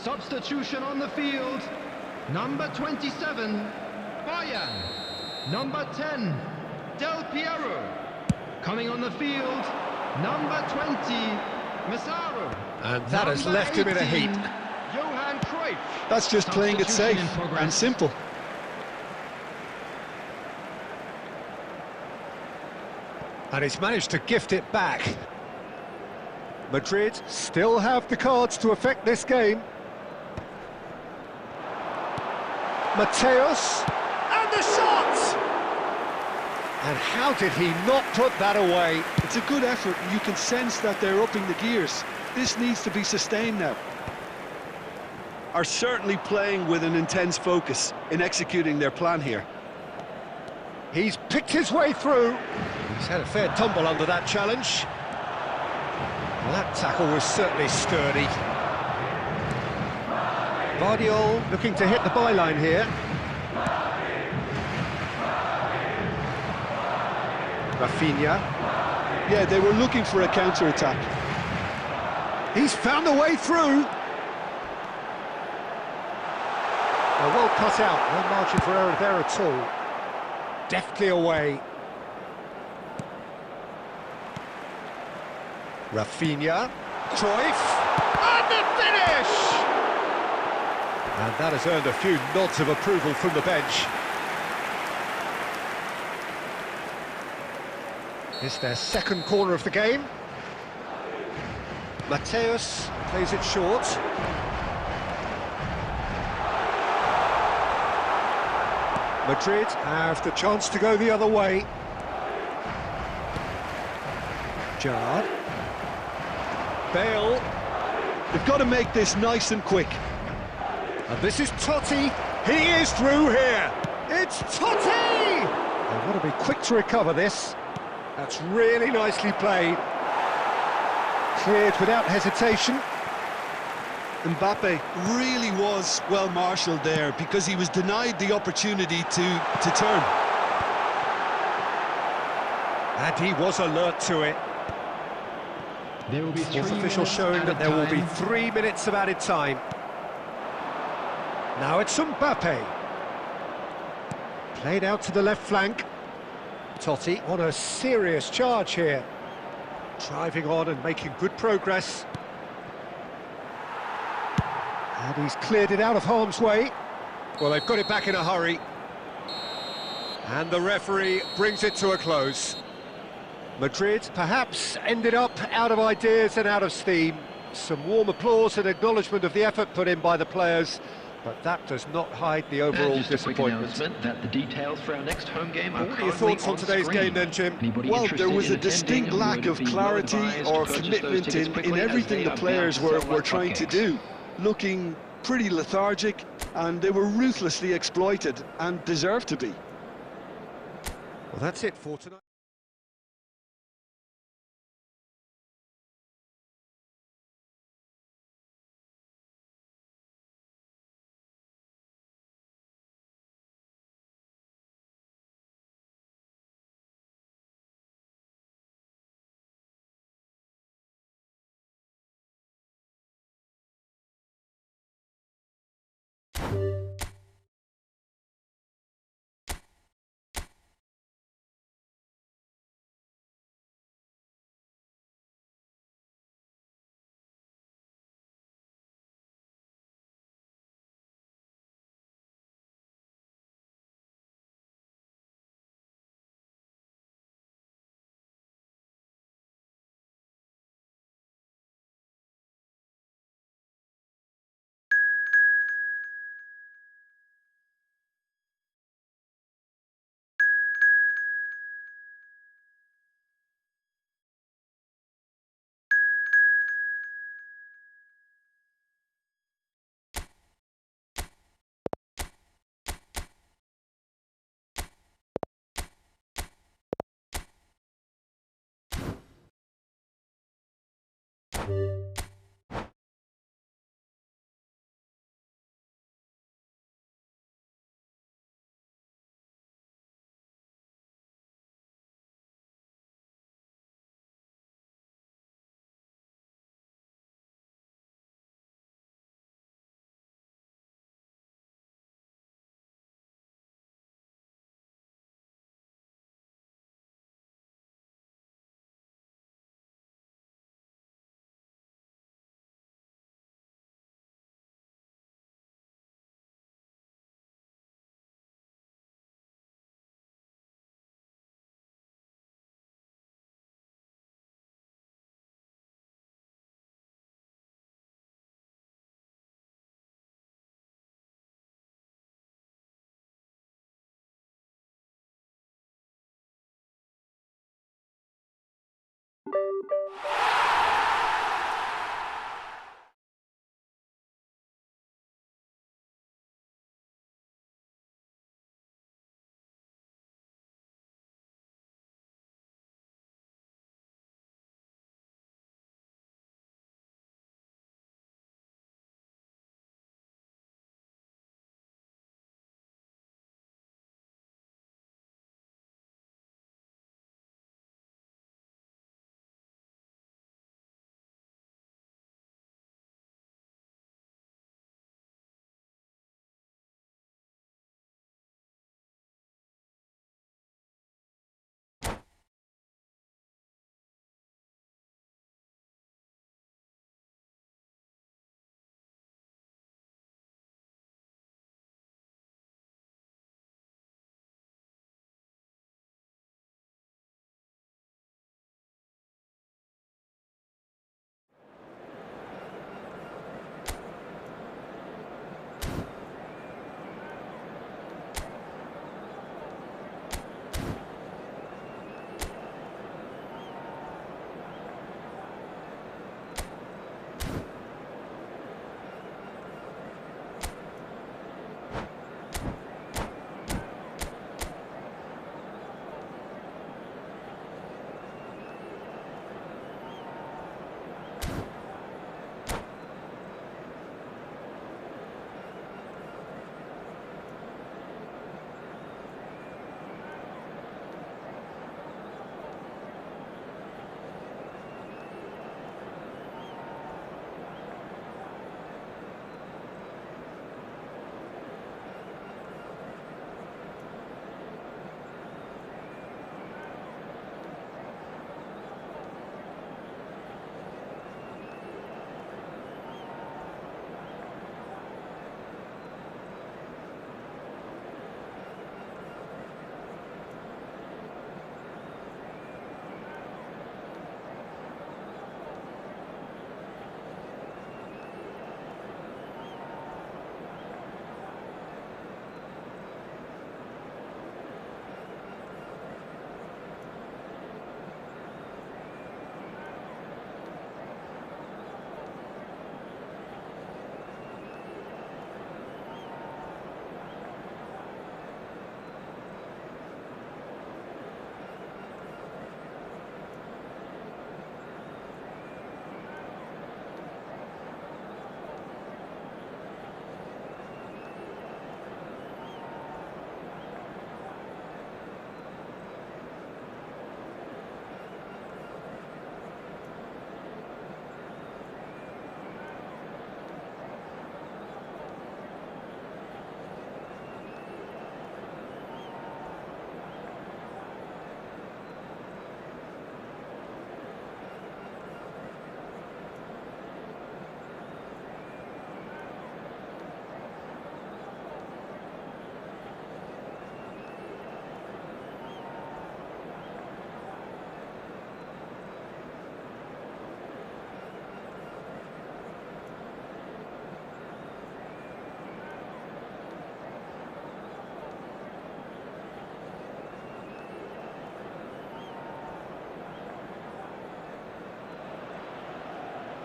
Substitution on the field. Number 27, Bojan. Number 10, Del Piero. Coming on the field, number 20, Massaro. And that has left him in a heap. Johan Cruyff. That's just playing it safe Substitution in progress. and simple. And he's managed to gift it back. Madrid still have the cards to affect this game. Mateus, and the shot! And how did he not put that away? It's a good effort, and you can sense that they're upping the gears. This needs to be sustained now. Are certainly playing with an intense focus in executing their plan here. He's picked his way through. He's had a fair tumble under that challenge. Well, that tackle was certainly sturdy. Guardiola looking to hit the byline here. Rafinha. Yeah, they were looking for a counter-attack. He's found a way through. Well cut out, no margin for error there at all. Deftly away. Rafinha. Cruyff. And the finish! And that has earned a few nods of approval from the bench. It's their second corner of the game. Mateus plays it short. Madrid have the chance to go the other way. Gerrard. Bale. They've got to make this nice and quick. And this is Totti. He is through here. It's Totti! They want to be quick to recover this. That's really nicely played. Cleared without hesitation. Mbappe really was well marshalled there because he was denied the opportunity to turn. And he was alert to it. There will be Fourth 3 official minutes showing that added there will be time. 3 minutes of added time. Now it's Mbappe. Played out to the left flank. Totti on a serious charge here. Driving on and making good progress. And he's cleared it out of harm's way. Well, they've got it back in a hurry. And the referee brings it to a close. Madrid perhaps ended up out of ideas and out of steam. Some warm applause and acknowledgement of the effort put in by the players, but that does not hide the overall And just a quick disappointment. announcement that the details for our next home game are What are your currently thoughts on today's screen. game then, Jim? Anybody Well, interested there was in a distinct attending lack would of be well clarity advised or to purchase those commitment tickets in quickly, as everything they the are players bound to were sell like trying to hotcakes. do. Looking pretty lethargic, and they were ruthlessly exploited and deserved to be. Well, that's it for tonight.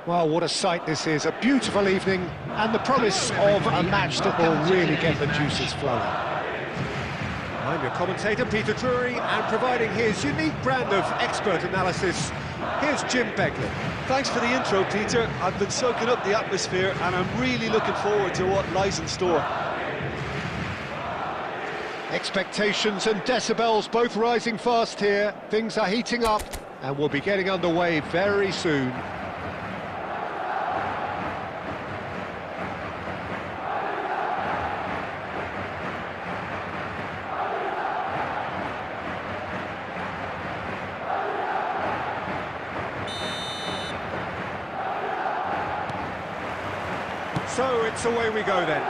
Well, what a sight this is, a beautiful evening, and the promise of a match that will really get the juices flowing. I'm your commentator, Peter Drury, and providing his unique brand of expert analysis, here's Jim Begley. Thanks for the intro, Peter. I've been soaking up the atmosphere, and I'm really looking forward to what lies in store. Expectations and decibels both rising fast here. Things are heating up, and we'll be getting underway very soon. So it's away we go then.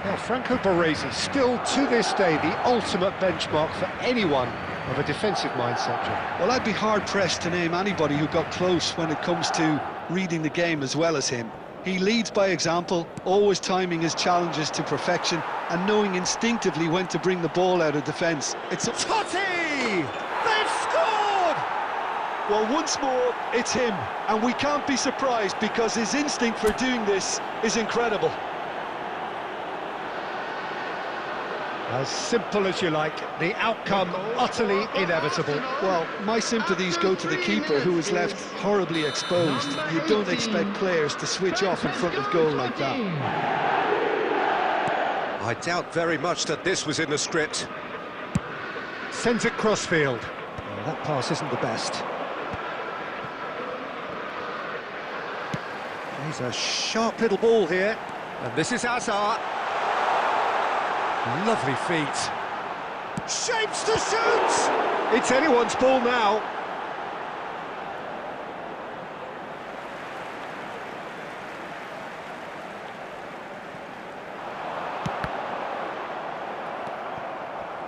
Now, Franco Baresi, still to this day the ultimate benchmark for anyone of a defensive mindset, John. Well, I'd be hard-pressed to name anybody who got close when it comes to reading the game as well as him. He leads by example, always timing his challenges to perfection and knowing instinctively when to bring the ball out of defence. It's Totti! They've scored! Well, once more, it's him, and we can't be surprised because his instinct for doing this is incredible. As simple as you like, the outcome utterly inevitable. Well, my sympathies go to the keeper, who was left horribly exposed. You don't expect players to switch off in front of goal like that. I doubt very much that this was in the script. Sends it crossfield. Oh, that pass isn't the best. He's a sharp little ball here. And this is Hazard. Lovely feet. Shapes to shoot! It's anyone's ball now.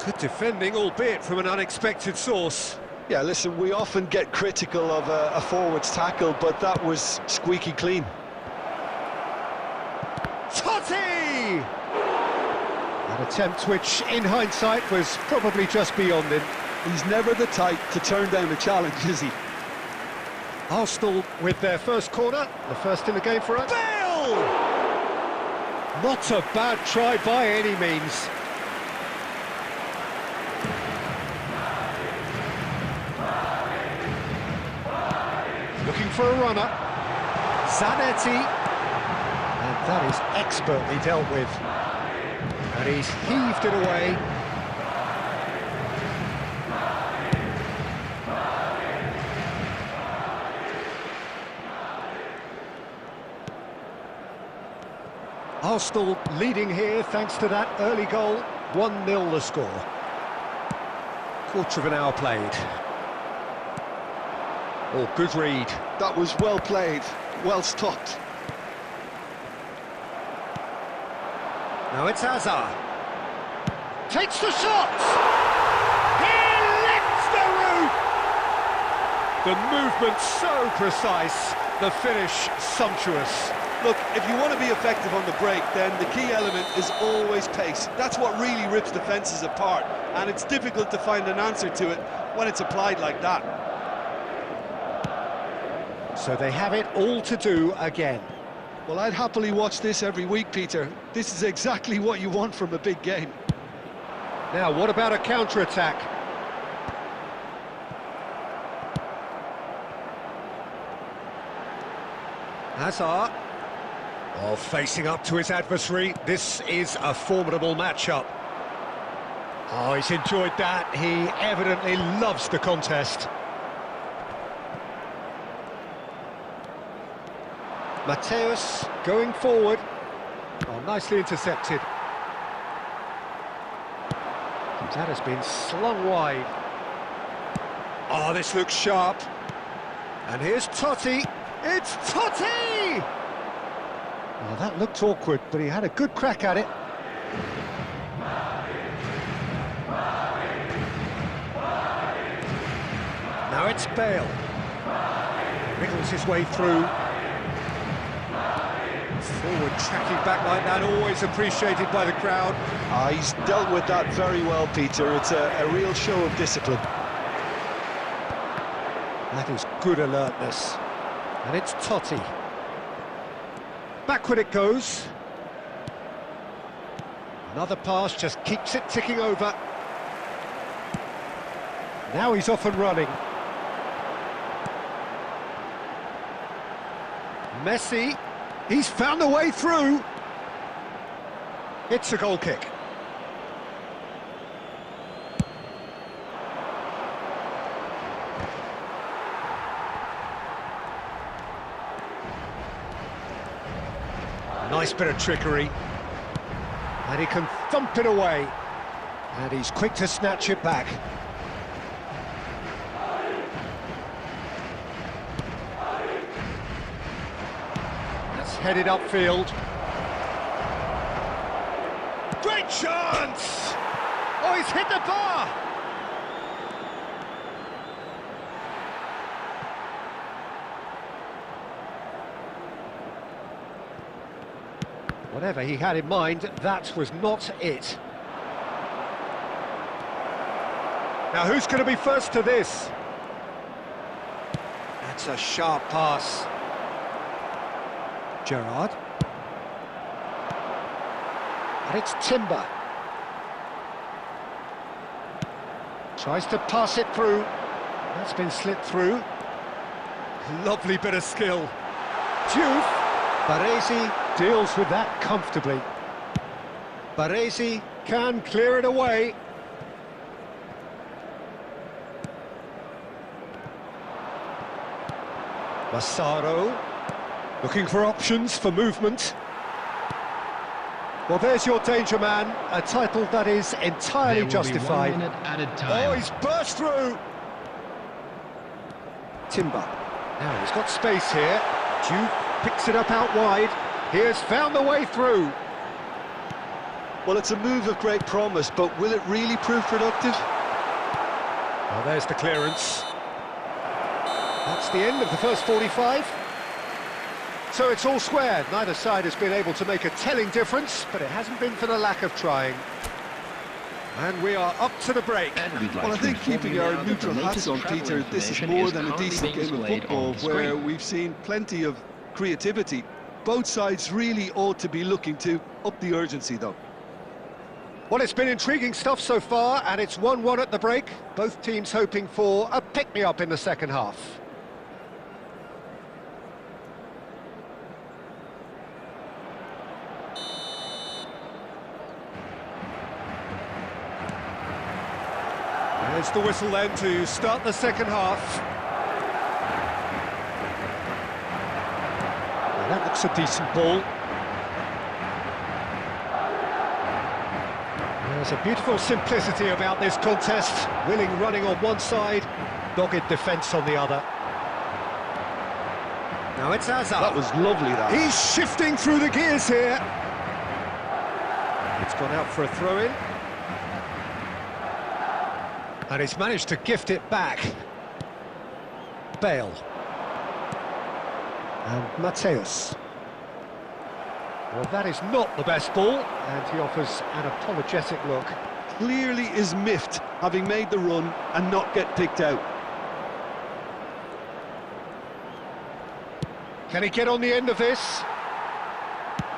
Good defending, albeit from an unexpected source. Yeah, listen, we often get critical of a forward's tackle, but that was squeaky clean. Totti! An attempt which, in hindsight, was probably just beyond him. He's never the type to turn down a challenge, is he? Arsenal with their first corner, the first in the game for us. Bale! Not a bad try by any means. Looking for a runner. Zanetti. And that is expertly dealt with. And he's heaved it away. Arsenal leading here thanks to that early goal. 1-0 the score. Quarter of an hour played. Oh, good read. That was well played, well stopped. Now it's Hazard. Takes the shot! He lifts the roof! The movement so precise, the finish sumptuous. Look, if you want to be effective on the break, then the key element is always pace. That's what really rips defences apart, and it's difficult to find an answer to it when it's applied like that. So they have it all to do again. Well, I'd happily watch this every week, Peter. This is exactly what you want from a big game. Now, what about a counter-attack? Hazard. Oh, facing up to his adversary. This is a formidable matchup. Oh, he's enjoyed that. He evidently loves the contest. Mateus going forward. Oh, nicely intercepted. That has been slung wide. Oh, this looks sharp. And here's Totti. It's Totti! Oh, that looked awkward, but he had a good crack at it. Now it's Bale. Wriggles his way through. Forward tracking back like that, always appreciated by the crowd. He's dealt with that very well, Peter. It's a real show of discipline. That is good alertness. And it's Totti. Backward it goes. Another pass just keeps it ticking over. Now he's off and running. Messi, he's found a way through. It's a goal kick. Nice bit of trickery. And he can thump it away. And he's quick to snatch it back. That's headed upfield. Great chance! Oh, he's hit the bar! Whatever he had in mind, that was not it. Now who's going to be first to this? That's a sharp pass. Gerrard. And it's Timber. Tries to pass it through. That's been slipped through. Lovely bit of skill. Diouf. Baresi deals with that comfortably. Baresi can clear it away. Massaro looking for options for movement. Well, there's your danger man, a title that is entirely justified. 1 minute added time. Oh, he's burst through. Timber. Now he's got space here. Diouf picks it up out wide. He has found the way through. Well, it's a move of great promise, but will it really prove productive? Well, there's the clearance. That's the end of the first 45. So it's all square. Neither side has been able to make a telling difference, but it hasn't been for the lack of trying. And we are up to the break. Well, I think keeping our neutral hats on, Peter, this is more than a decent game of football where we've seen plenty of creativity. Both sides really ought to be looking to up the urgency, though. Well, it's been intriguing stuff so far, and it's 1-1 at the break. Both teams hoping for a pick-me-up in the second half. There's the whistle then to start the second half. Well, that looks a decent ball. There's a beautiful simplicity about this contest. Willing running on one side, dogged defence on the other. Now it's Hazard. That was lovely, that. He's shifting through the gears here. It's gone out for a throw-in. And he's managed to gift it back. Bale. And Mateus. Well, that is not the best ball, and he offers an apologetic look. Clearly is miffed, having made the run and not get picked out. Can he get on the end of this?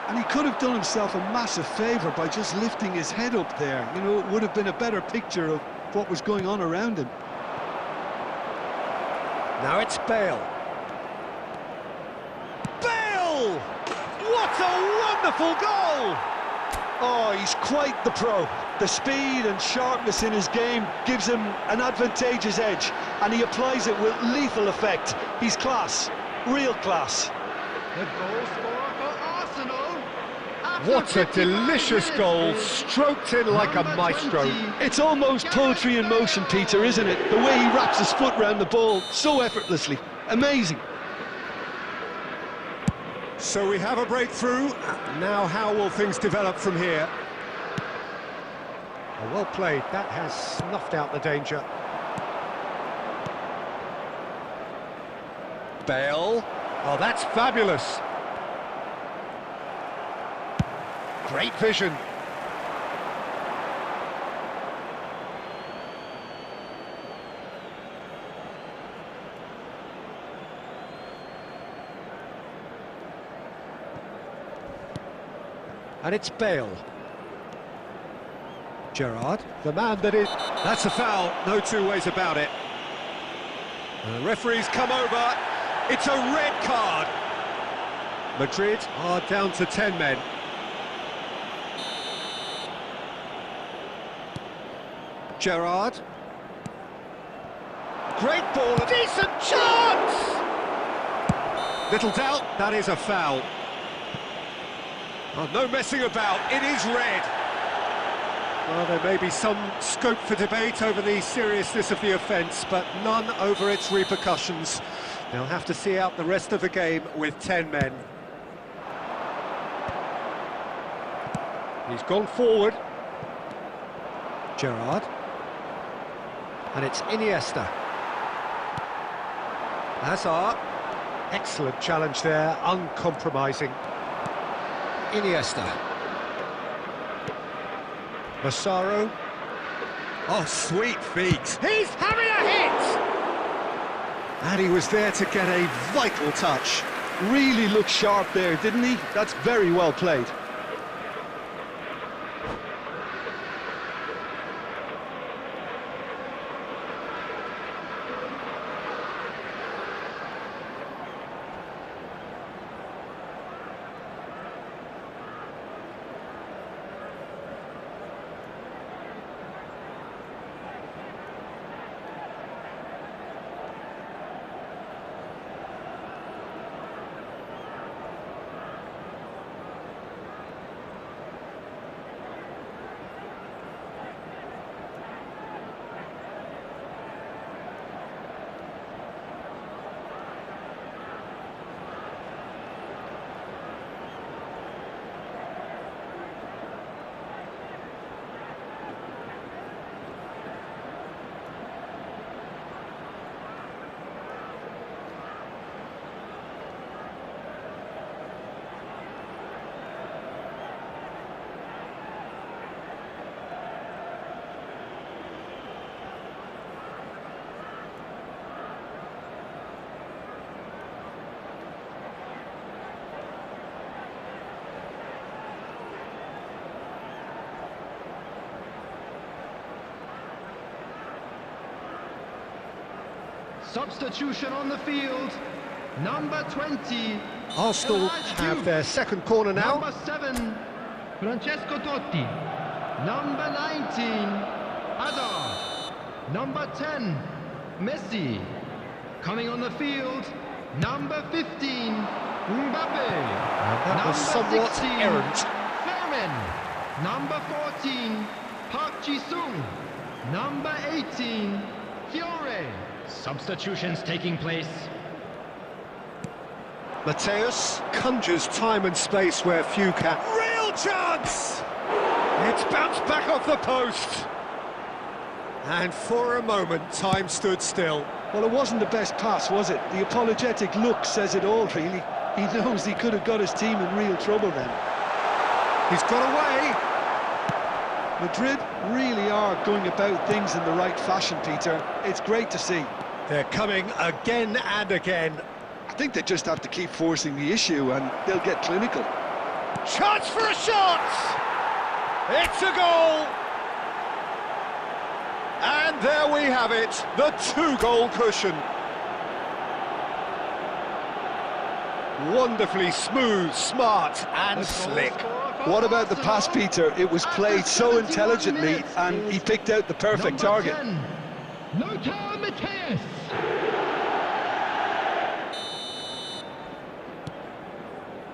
And he could have done himself a massive favour by just lifting his head up there. You know, it would have been a better picture of what was going on around him. Now it's Bale. Bale! What a wonderful goal! Oh, he's quite the pro. The speed and sharpness in his game gives him an advantageous edge, and he applies it with lethal effect. He's class, real class. The goal scorer for Arsenal. What a delicious goal, stroked in like a maestro. It's almost poetry in motion, Peter, isn't it? The way he wraps his foot round the ball so effortlessly. Amazing. So we have a breakthrough. Now how will things develop from here? Oh, well played. That has snuffed out the danger. Bale. Oh, that's fabulous. Great vision. And it's Bale. Gerrard, the man that is... That's a foul, no two ways about it. And the referee's come over. It's a red card. Madrid are down to 10 men. Gerrard. Great ball, a decent chance! Little doubt, that is a foul. Oh, no messing about, it is red. Well, there may be some scope for debate over the seriousness of the offence, but none over its repercussions. They'll have to see out the rest of the game with 10 men. He's gone forward. Gerrard. And it's Iniesta. Hazard. Excellent challenge there, uncompromising. Iniesta. Massaro. Oh, sweet feet. He's having a hit! And he was there to get a vital touch. Really looked sharp there, didn't he? That's very well played. Substitution on the field, number 20. Arsenal have their second corner now. Number 7, Francesco Totti. Number 19, Hazard. Number 10, Messi. Coming on the field, number 15, Mbappe. That was somewhat 16, errant. Fermin. Number 14, Park Ji-sung. Number 18, Fiore. Substitutions taking place. Mateus conjures time and space where few can. Real chance! It's bounced back off the post. And for a moment, time stood still. Well, it wasn't the best pass, was it? The apologetic look says it all, really. He knows he could have got his team in real trouble then. He's got away. Madrid really are going about things in the right fashion, Peter. It's great to see. They're coming again and again. I think they just have to keep forcing the issue and they'll get clinical. Chance for a shot! It's a goal! And there we have it, the two-goal cushion. Wonderfully smooth, smart and slick. What about the pass, Peter? It was played so intelligently and he picked out the perfect target. Lothar Matthäus.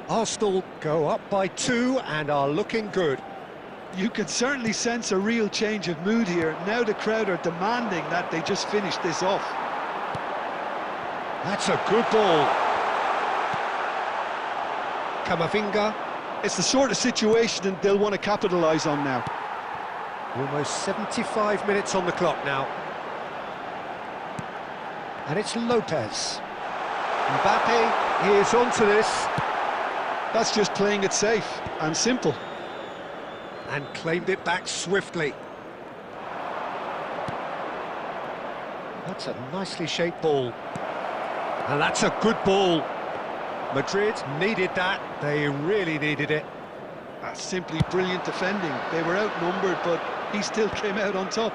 Arsenal go up by 2 and are looking good. You can certainly sense a real change of mood here. Now the crowd are demanding that they just finish this off. That's a good ball. Camavinga. It's the sort of situation they'll want to capitalise on now. Almost 75 minutes on the clock now. And it's Lopez. Mbappe is onto this. That's just playing it safe and simple. And claimed it back swiftly. That's a nicely shaped ball. And that's a good ball. Madrid needed that, they really needed it. Simply brilliant defending. They were outnumbered, but he still came out on top.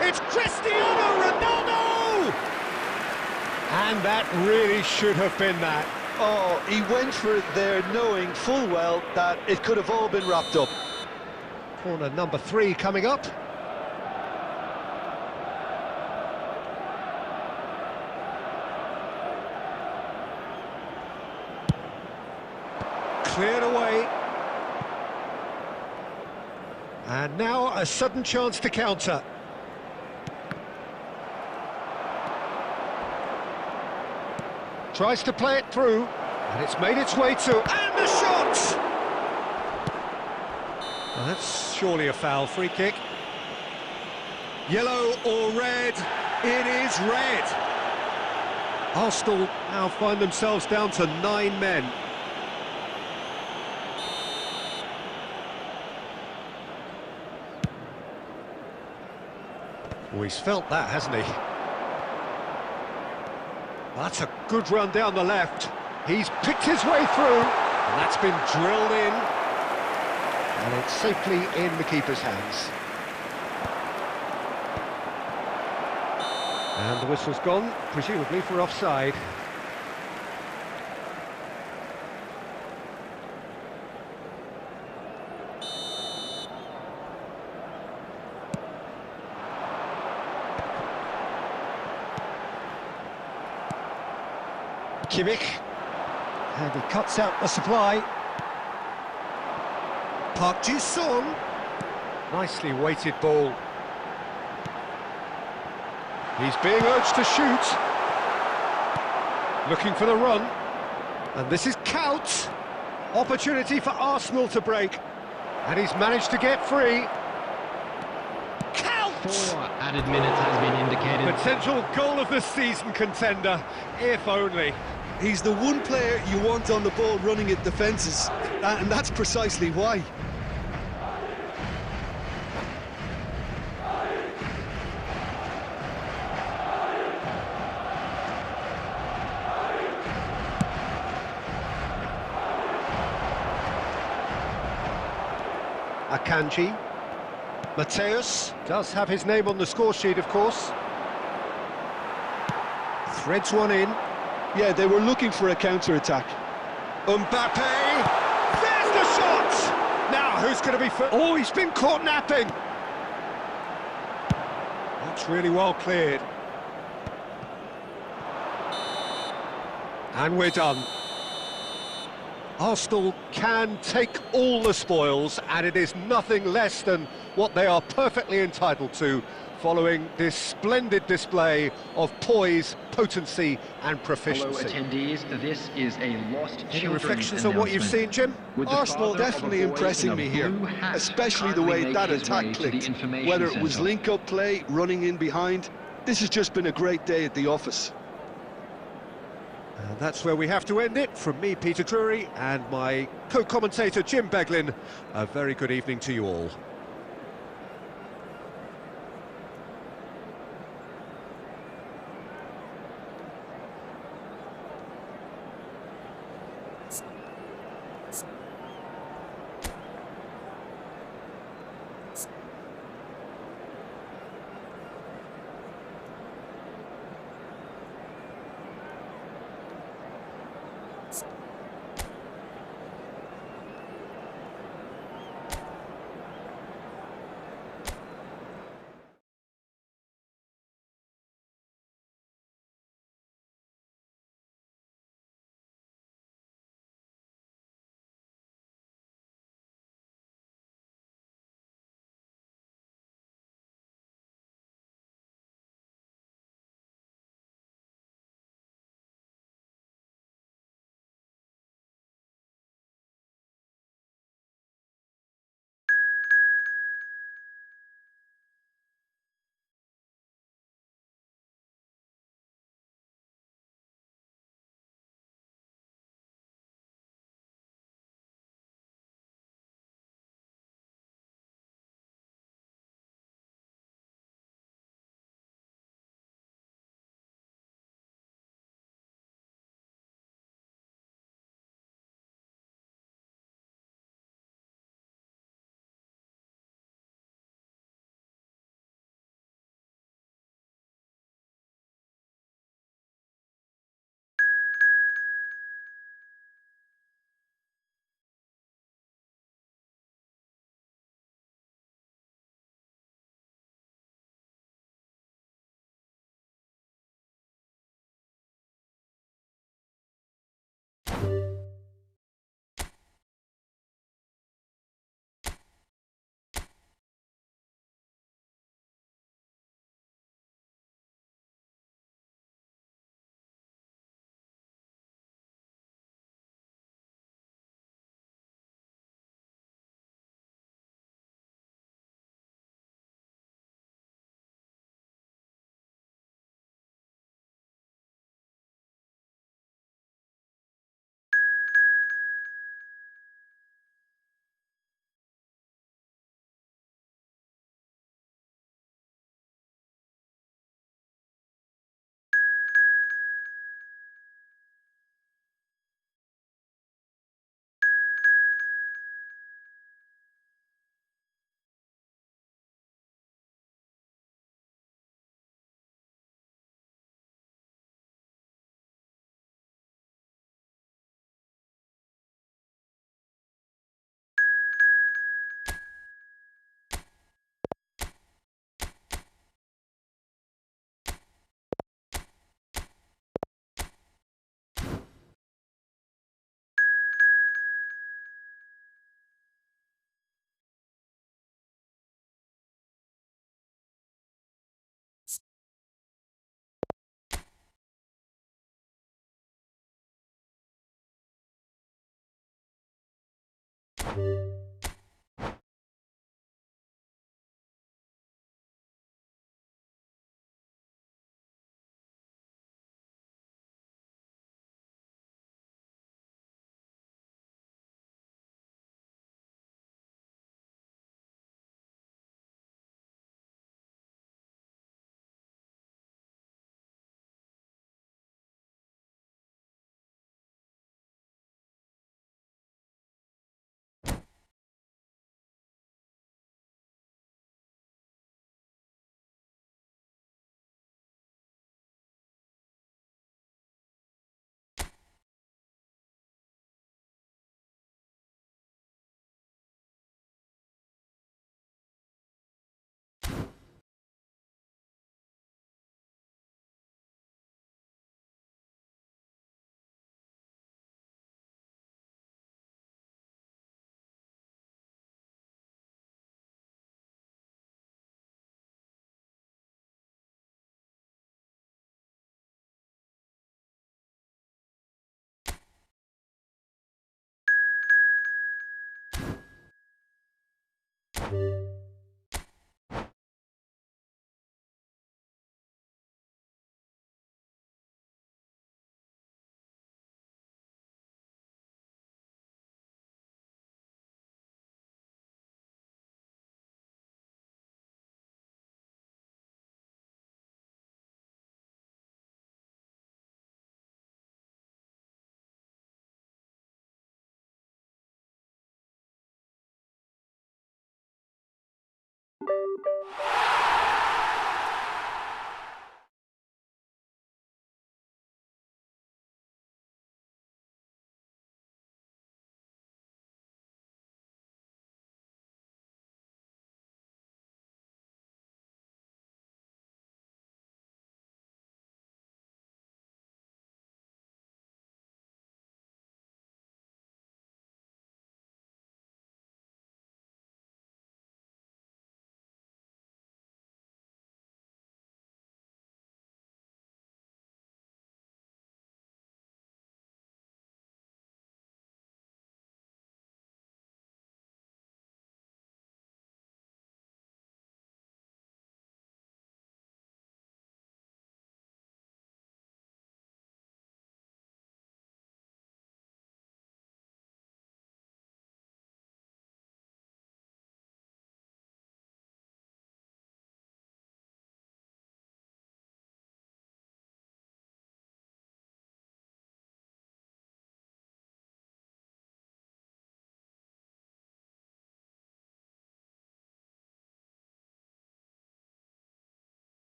It's Cristiano Ronaldo! And that really should have been that. Oh, he went for it there, knowing full well that it could have all been wrapped up. Corner number 3 coming up. Cleared away. And now a sudden chance to counter. Tries to play it through, and it's made its way to... And the shot! Well, that's surely a foul. Free kick. Yellow or red? It is red. Arsenal now find themselves down to 9 men. Oh, he's felt that, hasn't he? That's a good run down the left. He's picked his way through, and that's been drilled in. And it's safely in the keeper's hands. And the whistle's gone, presumably for offside. Kimmich, and he cuts out the supply. Park Ji-sung, nicely weighted ball. He's being urged to shoot. Looking for the run, and this is Kaut. Opportunity for Arsenal to break, and he's managed to get free. Kaut! 4 added minutes has been indicated. Potential goal of the season contender, if only. He's the one player you want on the ball running at defences, and that's precisely why. Akanji. Mateus does have his name on the score sheet, of course. Threads one in. Yeah, they were looking for a counter-attack. Mbappe! There's the shot! Now, who's going to be... Oh, he's been caught napping! That's really well cleared. And we're done. Arsenal can take all the spoils, and it is nothing less than what they are perfectly entitled to, following this splendid display of poise, potency and proficiency. Hello attendees, this is a lost Any children's reflections on what you've seen, Jim? Arsenal definitely impressing me here, especially the way that attack clicked. Whether it was link-up play, running in behind, this has just been a great day at the office. And that's where we have to end it. From me, Peter Drury, and my co-commentator, Jim Beglin, a very good evening to you all.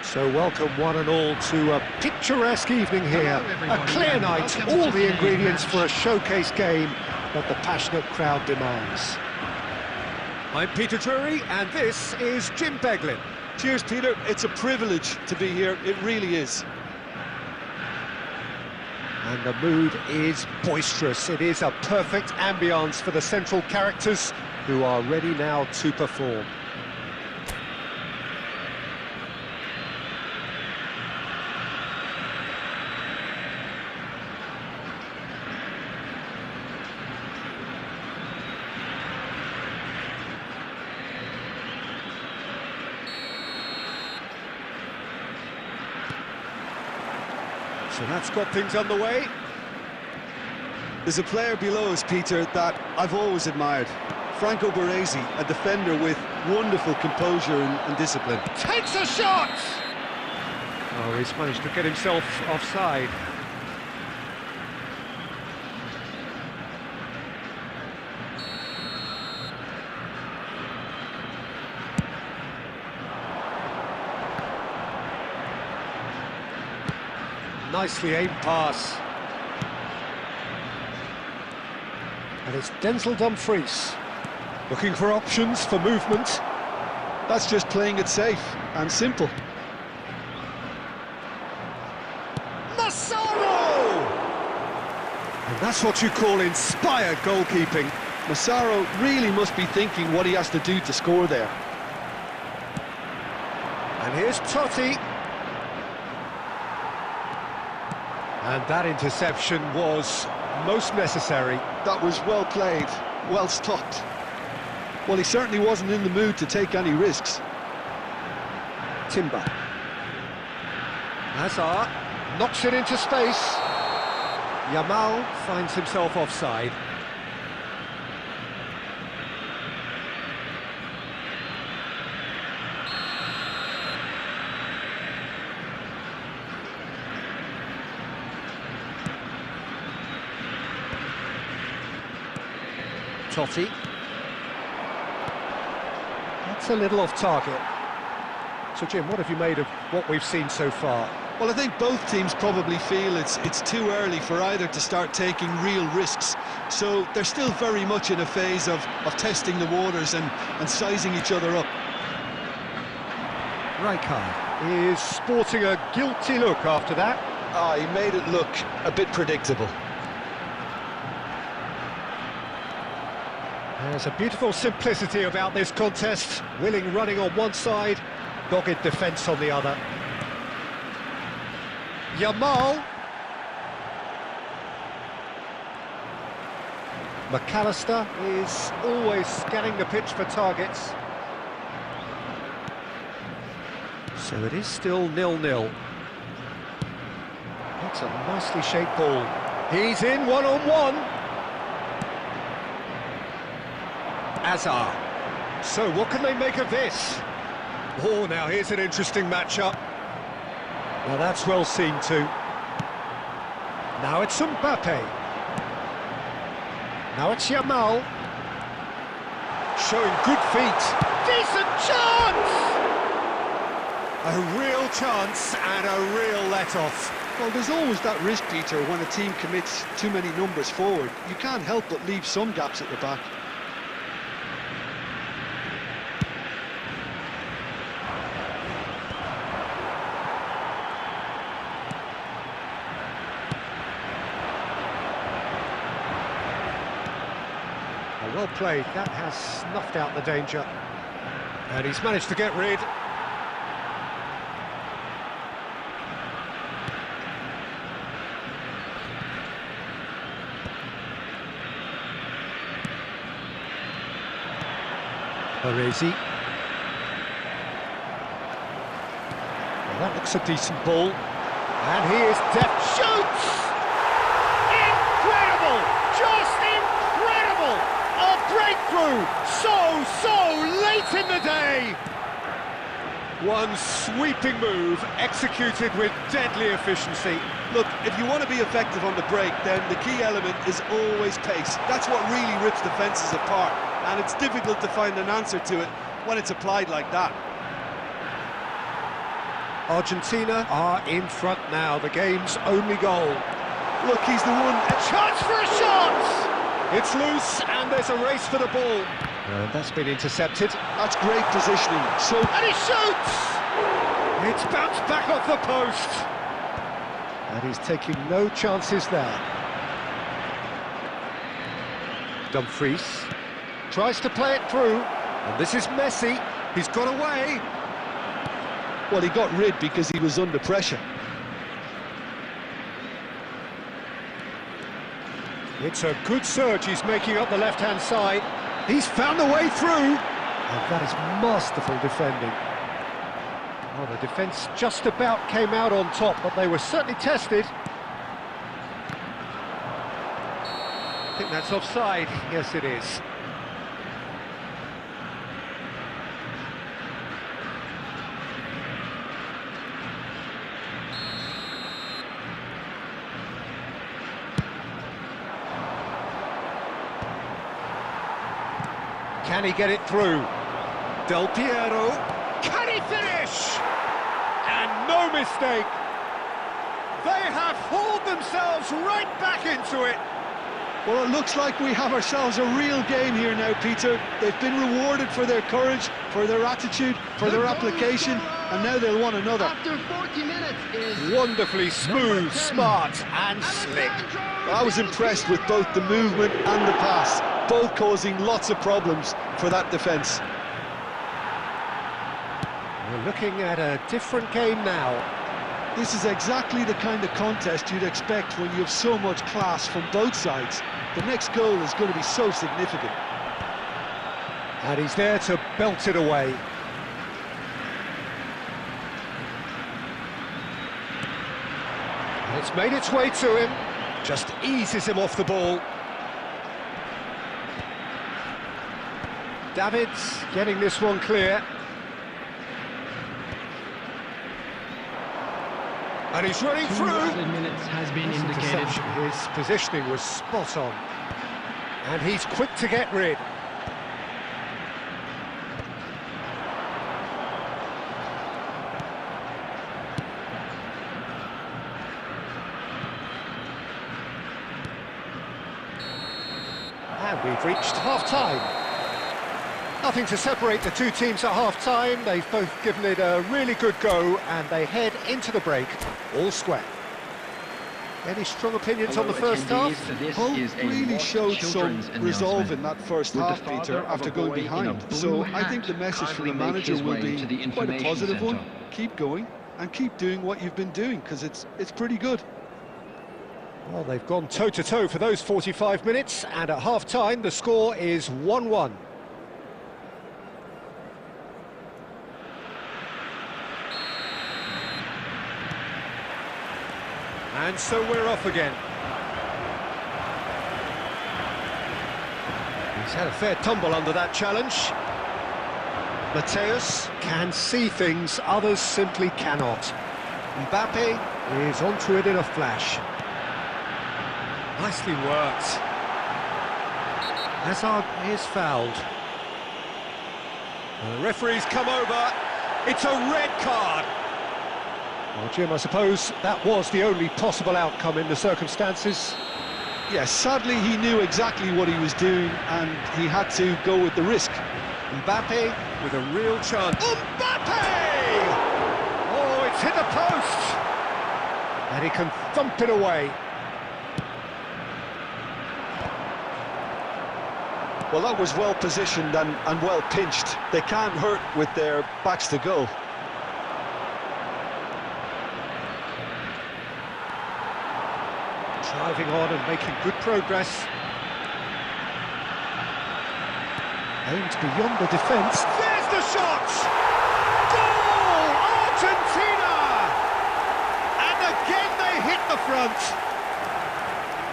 So welcome one and all to a picturesque evening here. A clear night, all the ingredients for a showcase game that the passionate crowd demands. I'm Peter Drury, and this is Jim Beglin. Cheers, Peter. It's a privilege to be here. It really is. And the mood is boisterous. It is a perfect ambience for the central characters who are ready now to perform. So that's got things underway. There's a player below us, Peter, that I've always admired. Franco Baresi, a defender with wonderful composure and discipline. Takes a shot! Oh, he's managed to get himself offside. Nicely aimed pass. And it's Denzel Dumfries looking for options for movement. That's just playing it safe and simple. Massaro! And that's what you call inspired goalkeeping. Massaro really must be thinking what he has to do to score there. And here's Totti. And that interception was most necessary. That was well played, well stopped. Well, he certainly wasn't in the mood to take any risks. Timber. Hazard knocks it into space. Yamal finds himself offside. Totti. That's a little off target. So Jim, what have you made of what we've seen so far? Well, I think both teams probably feel it's too early for either to start taking real risks. So they're still very much in a phase of testing the waters and sizing each other up. Rijkaard is sporting a guilty look after that. He made it look a bit predictable. There's a beautiful simplicity about this contest. Willing running on one side, dogged defence on the other. Yamal. McAllister is always scanning the pitch for targets. So it is still 0-0. That's a nicely shaped ball. He's in one-on-one. Hazard. So what can they make of this? Oh, now here's an interesting matchup. Now that's well seen too. Now it's Mbappe. Now it's Yamal. Showing good feet. Decent chance! A real chance and a real let-off. Well, there's always that risk, Peter, when a team commits too many numbers forward. You can't help but leave some gaps at the back. Well played, that has snuffed out the danger. And he's managed to get rid. Baresi. Well, that looks a decent ball. And he is deft. Shoots! Incredible! Just incredible! A breakthrough! So late in the day! One sweeping move executed with deadly efficiency. Look, if you want to be effective on the break, then the key element is always pace. That's what really rips defences apart, and it's difficult to find an answer to it when it's applied like that. Argentina are in front now, the game's only goal. Look, he's the one. A chance for a shot! It's loose and there's a race for the ball. That's been intercepted. That's great positioning. And he shoots! It's bounced back off the post. And he's taking no chances there. Dumfries tries to play it through. And this is Messi. He's got away. Well, he got rid because he was under pressure. It's a good surge he's making up the left-hand side. He's found a way through. And that is masterful defending. Well, the defence just about came out on top, but they were certainly tested. I think that's offside. Yes, it is. Can he get it through? Del Piero. Can he finish? And no mistake. They have hauled themselves right back into it. Well, it looks like we have ourselves a real game here now, Peter. They've been rewarded for their courage, for their attitude, for their application, and now they'll want another. After 40 minutes is Wonderfully smooth, smart and slick. I was impressed with both the movement and the pass, both causing lots of problems for that defence. We're looking at a different game now. This is exactly the kind of contest you'd expect when you have so much class from both sides. The next goal is going to be so significant. And he's there to belt it away. And it's made its way to him. Just eases him off the ball. Davids getting this one clear. And he's running through. 2 minutes has been indicated. His positioning was spot on. And he's quick to get rid. And we've reached half-time. Nothing to separate the two teams at half-time. They've both given it a really good go, and they head into the break all square. Any strong opinions on the first half? Both really showed some resolve in that first half, Peter, after going behind. So I think the message from the manager will be quite a positive one. Keep going and keep doing what you've been doing, because it's pretty good. Well, they've gone toe-to-toe for those 45 minutes, and at half-time the score is 1-1. And so we're off again. He's had a fair tumble under that challenge. Mateus can see things others simply cannot. Mbappe is onto it in a flash. Nicely worked. Hazard is fouled. And the referee's come over. It's a red card. Well, Jim, I suppose that was the only possible outcome in the circumstances. Yes, sadly he knew exactly what he was doing and he had to go with the risk. Mbappe with a real chance. Mbappe! Oh, it's hit the post! And he can thump it away. Well, that was well positioned and well pinched. They can't hurt with their backs to goal. Driving on and making good progress. Aimed beyond the defence. There's the shot! Goal! Argentina! And again they hit the front.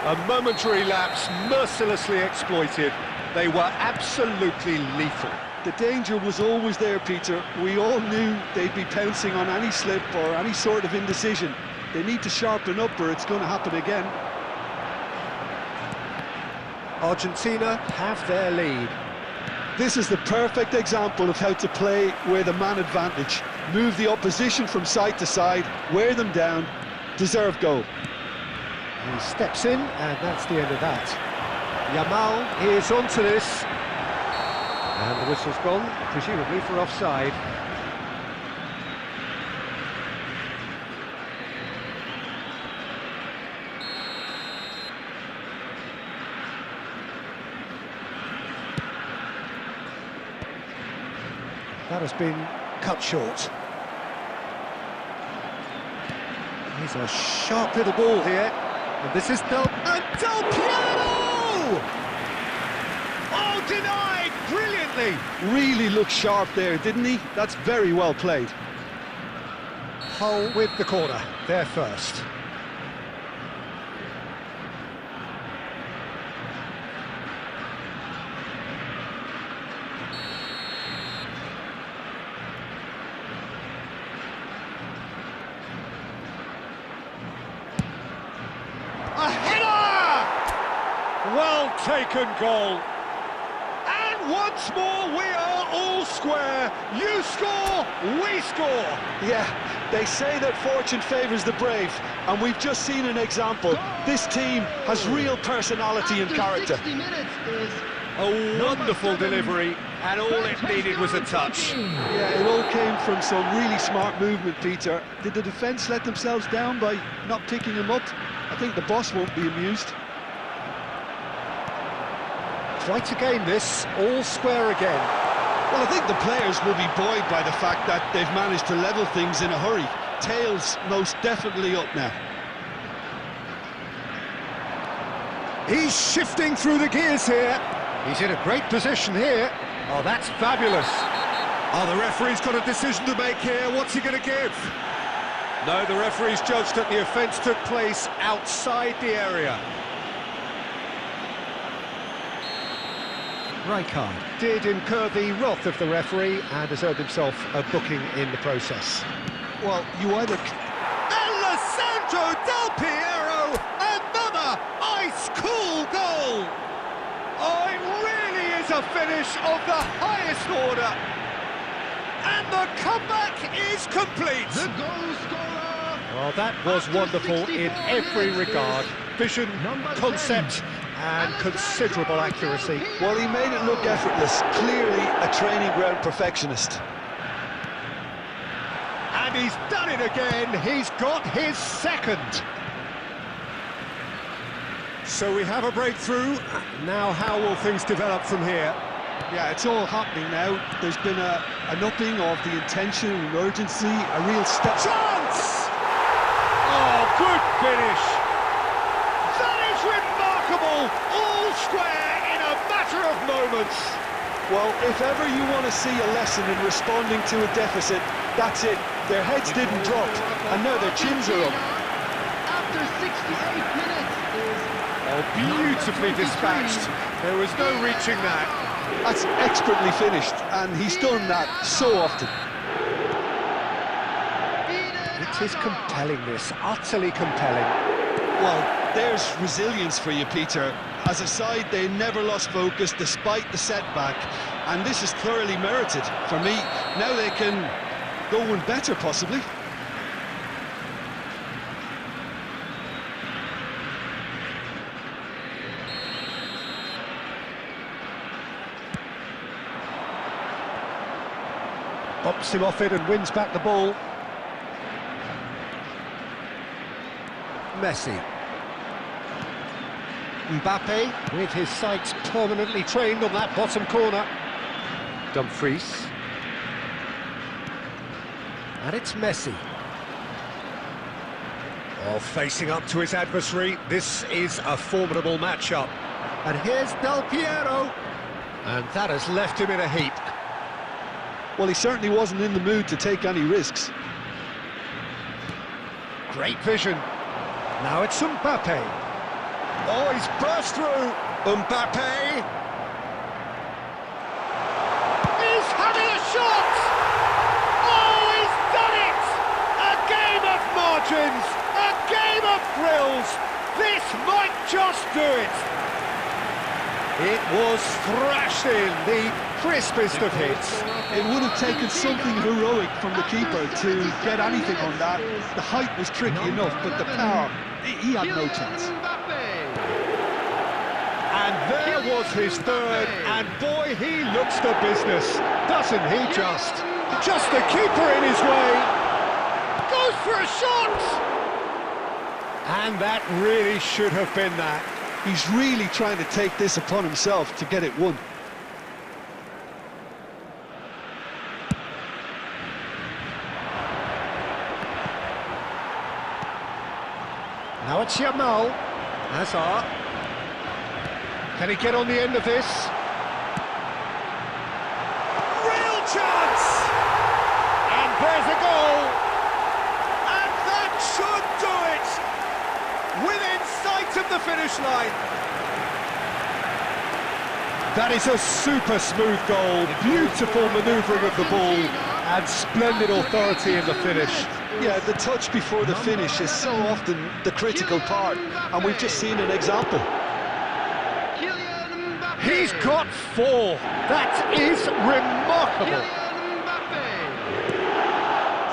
A momentary lapse mercilessly exploited. They were absolutely lethal. The danger was always there, Peter. We all knew they'd be pouncing on any slip or any sort of indecision. They need to sharpen up or it's going to happen again. Argentina have their lead. This is the perfect example of how to play with a man advantage. move the opposition from side to side, wear them down, deserve goal. He steps in, and that's the end of that. Yamal is onto this. And the whistle's gone, presumably for offside. That has been cut short. Here's a sharp little ball here. And this is Del Piero! Oh, denied brilliantly! Really looked sharp there, didn't he? That's very well played. Hull with the corner, there first. A header! Well taken goal. And once more we are all square. You score, we score. Yeah, they say that fortune favours the brave, and we've just seen an example. This team has real personality and character. 60 minutes is A wonderful delivery, and all it needed was a touch. Yeah, it all came from some really smart movement, Peter. Did the defence let themselves down by not picking him up? I think the boss won't be amused. Quite a game this, all square again. Well, I think the players will be buoyed by the fact that they've managed to level things in a hurry. Tails most definitely up now. He's shifting through the gears here. He's in a great position here. Oh, that's fabulous. Oh, the referee's got a decision to make here. What's he going to give? No, the referee's judged that the offence took place outside the area. Rijkaard did incur the wrath of the referee and has earned himself a booking in the process. Well, you either... Alessandro Del Piero, another ice-cool goal! Oh, it really is a finish of the highest order. And the comeback is complete. the goal scorer. Well, that was wonderful in every regard. Vision, concept, and considerable accuracy. Well, he made it look effortless. Clearly a training ground perfectionist. And he's done it again. He's got his second. So we have a breakthrough. Now how will things develop from here? Yeah, it's all happening now. There's been an upping of the intention and urgency, a real step... Chance! Oh, good finish. That is remarkable. All square in a matter of moments. Well, if ever you want to see a lesson in responding to a deficit, that's it. Their heads didn't drop, and now their chins are up. After 68 minutes is Oh, beautifully dispatched. There was no reaching that. That's expertly finished, and he's done that so often. It is compelling, this, utterly compelling. Well, there's resilience for you, Peter. As a side, they never lost focus despite the setback, and this is thoroughly merited. For me, now they can go one better, possibly. Bumps him off it and wins back the ball. Messi. Mbappe, with his sights permanently trained on that bottom corner. Dumfries. And it's Messi. Oh, facing up to his adversary. This is a formidable matchup. And here's Del Piero. And that has left him in a heap. Well, he certainly wasn't in the mood to take any risks. Great vision. Now it's Mbappe. Oh, he's burst through. Mbappe. He's having a shot. Oh, he's done it. A game of margins. A game of thrills. This might just do it. It was thrashed in, the crispest of hits. It would have taken something heroic from the keeper to get anything on that. The height was tricky enough, but the power, he had no chance. And there was his third, and boy, he looks the business, doesn't he just? Just the keeper in his way. Goes for a shot! And that really should have been that. He's really trying to take this upon himself to get it won. Now it's Yamal. Hazard. Can he get on the end of this? Real chance! And there's a goal! And that should do it! Within sight of the finish line. That is a super smooth goal, beautiful manoeuvring of the ball, and splendid authority in the finish. Yeah, the touch before the finish is so often the critical part, and we've just seen an example. He's got 4. That is remarkable.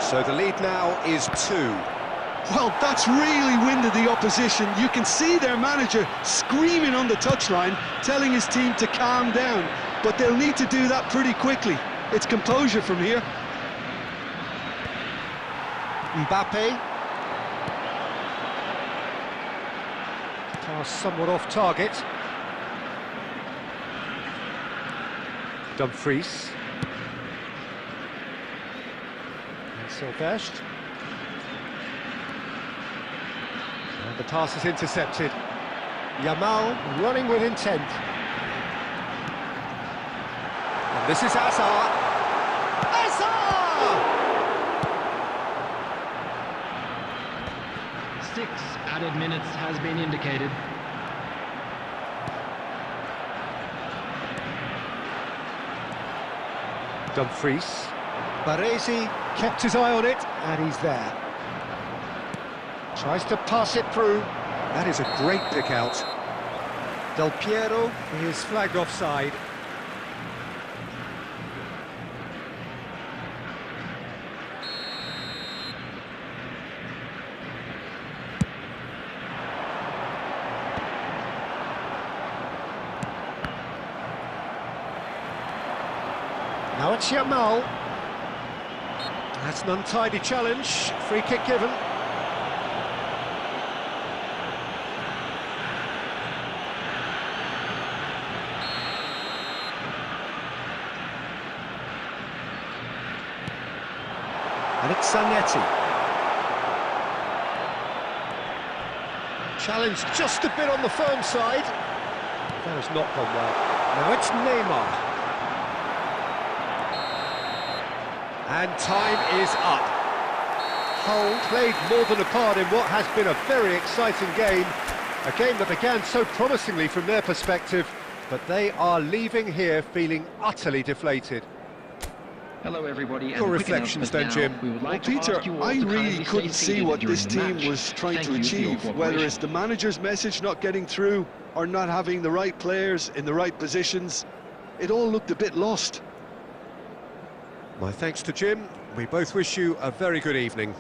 So the lead now is 2. Well, that's really winded the opposition. You can see their manager screaming on the touchline, telling his team to calm down. But they'll need to do that pretty quickly. It's composure from here. Mbappe. Pass somewhat off target. Dumfries. And Silvestre. And the pass is intercepted. Yamal running with intent. And this is Hazard. Hazard! 6 added minutes has been indicated. Dumfries. Baresi kept his eye on it, and he's there. Tries to pass it through. That is a great pick out. Del Piero is flagged offside. Now it's Yamal. That's an untidy challenge. Free kick given. And it's Zanetti. Challenge just a bit on the firm side. That has not gone well. Now it's Neymar. And time is up. Hull played more than a part in what has been a very exciting game. A game that began so promisingly from their perspective, but they are leaving here feeling utterly deflated. Hello everybody. Your reflections then, Jim? Well, Peter, I really couldn't see what this team was trying to achieve, whether it's the manager's message not getting through or not having the right players in the right positions. It all looked a bit lost. My thanks to Jim. We both wish you a very good evening.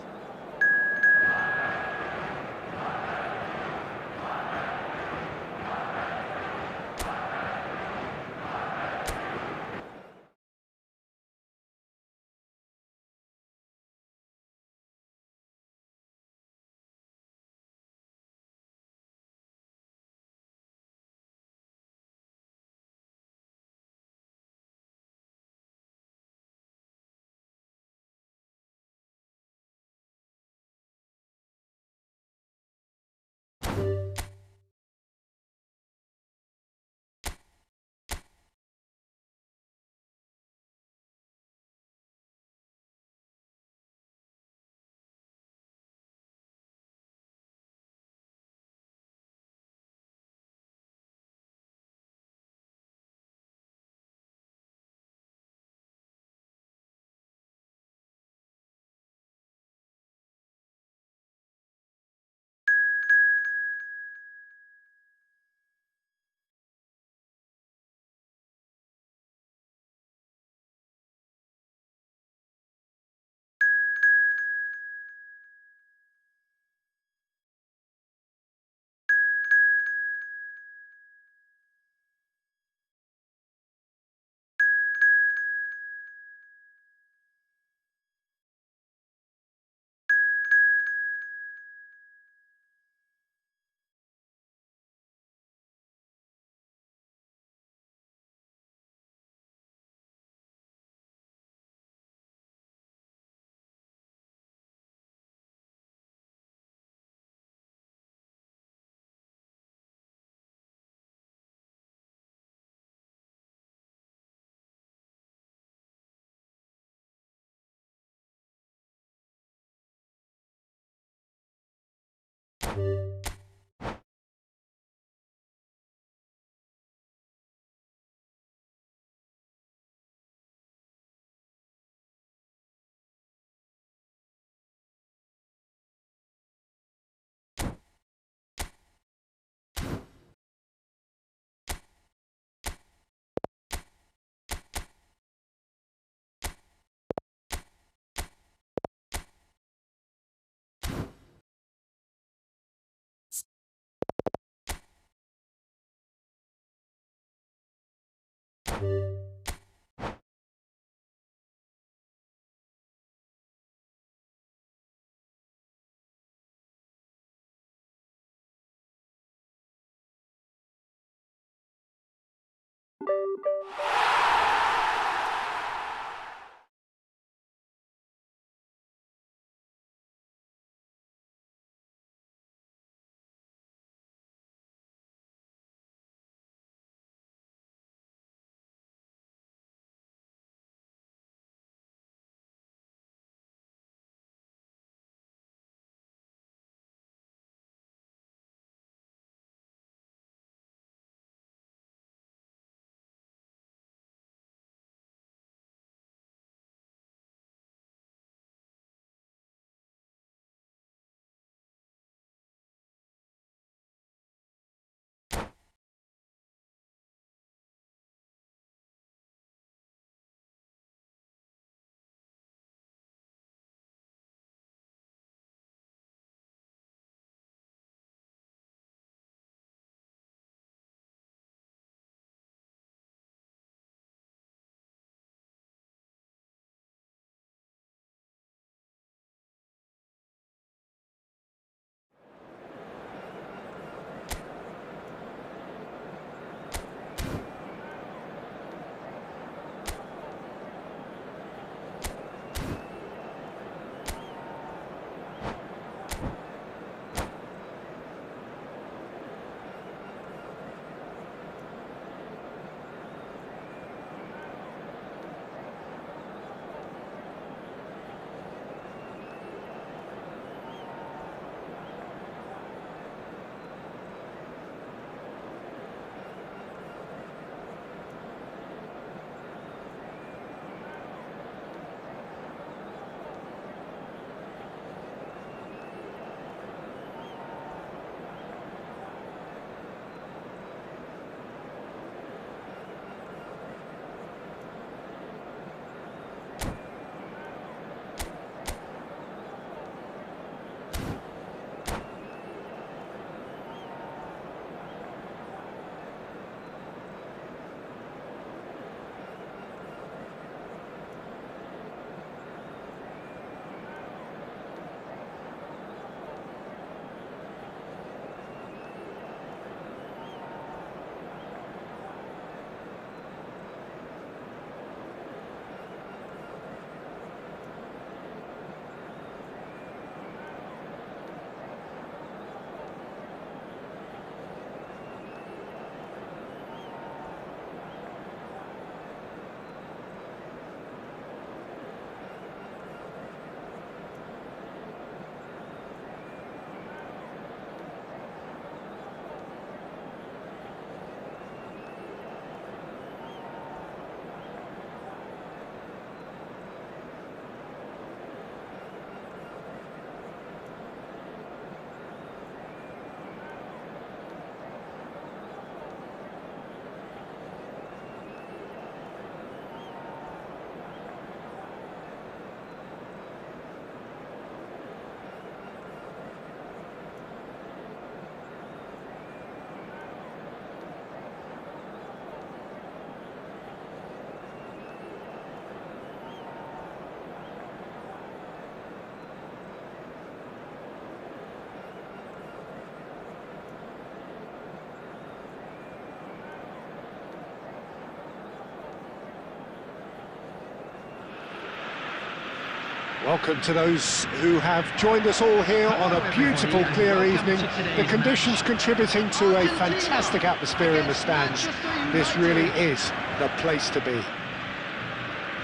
Welcome to those who have joined us all here on a beautiful, clear evening. The conditions contributing to a fantastic atmosphere in the stands. This really is the place to be.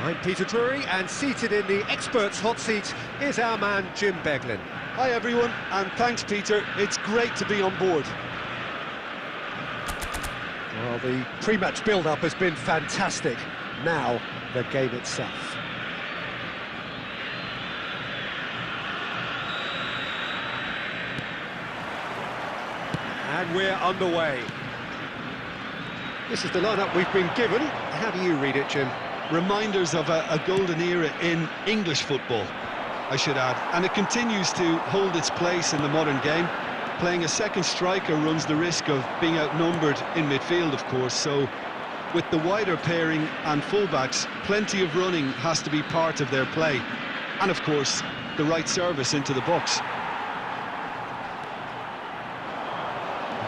I'm Peter Drury, and seated in the experts' hot seat is our man Jim Beglin. Hi everyone, and thanks Peter, it's great to be on board. Well, the pre-match build-up has been fantastic. Now, the game itself. And we're underway. This is the lineup we've been given. How do you read it, Jim? Reminders of a golden era in English football, I should add. And it continues to hold its place in the modern game. Playing a second striker runs the risk of being outnumbered in midfield, of course, so with the wider pairing and fullbacks, plenty of running has to be part of their play. And of course, the right service into the box.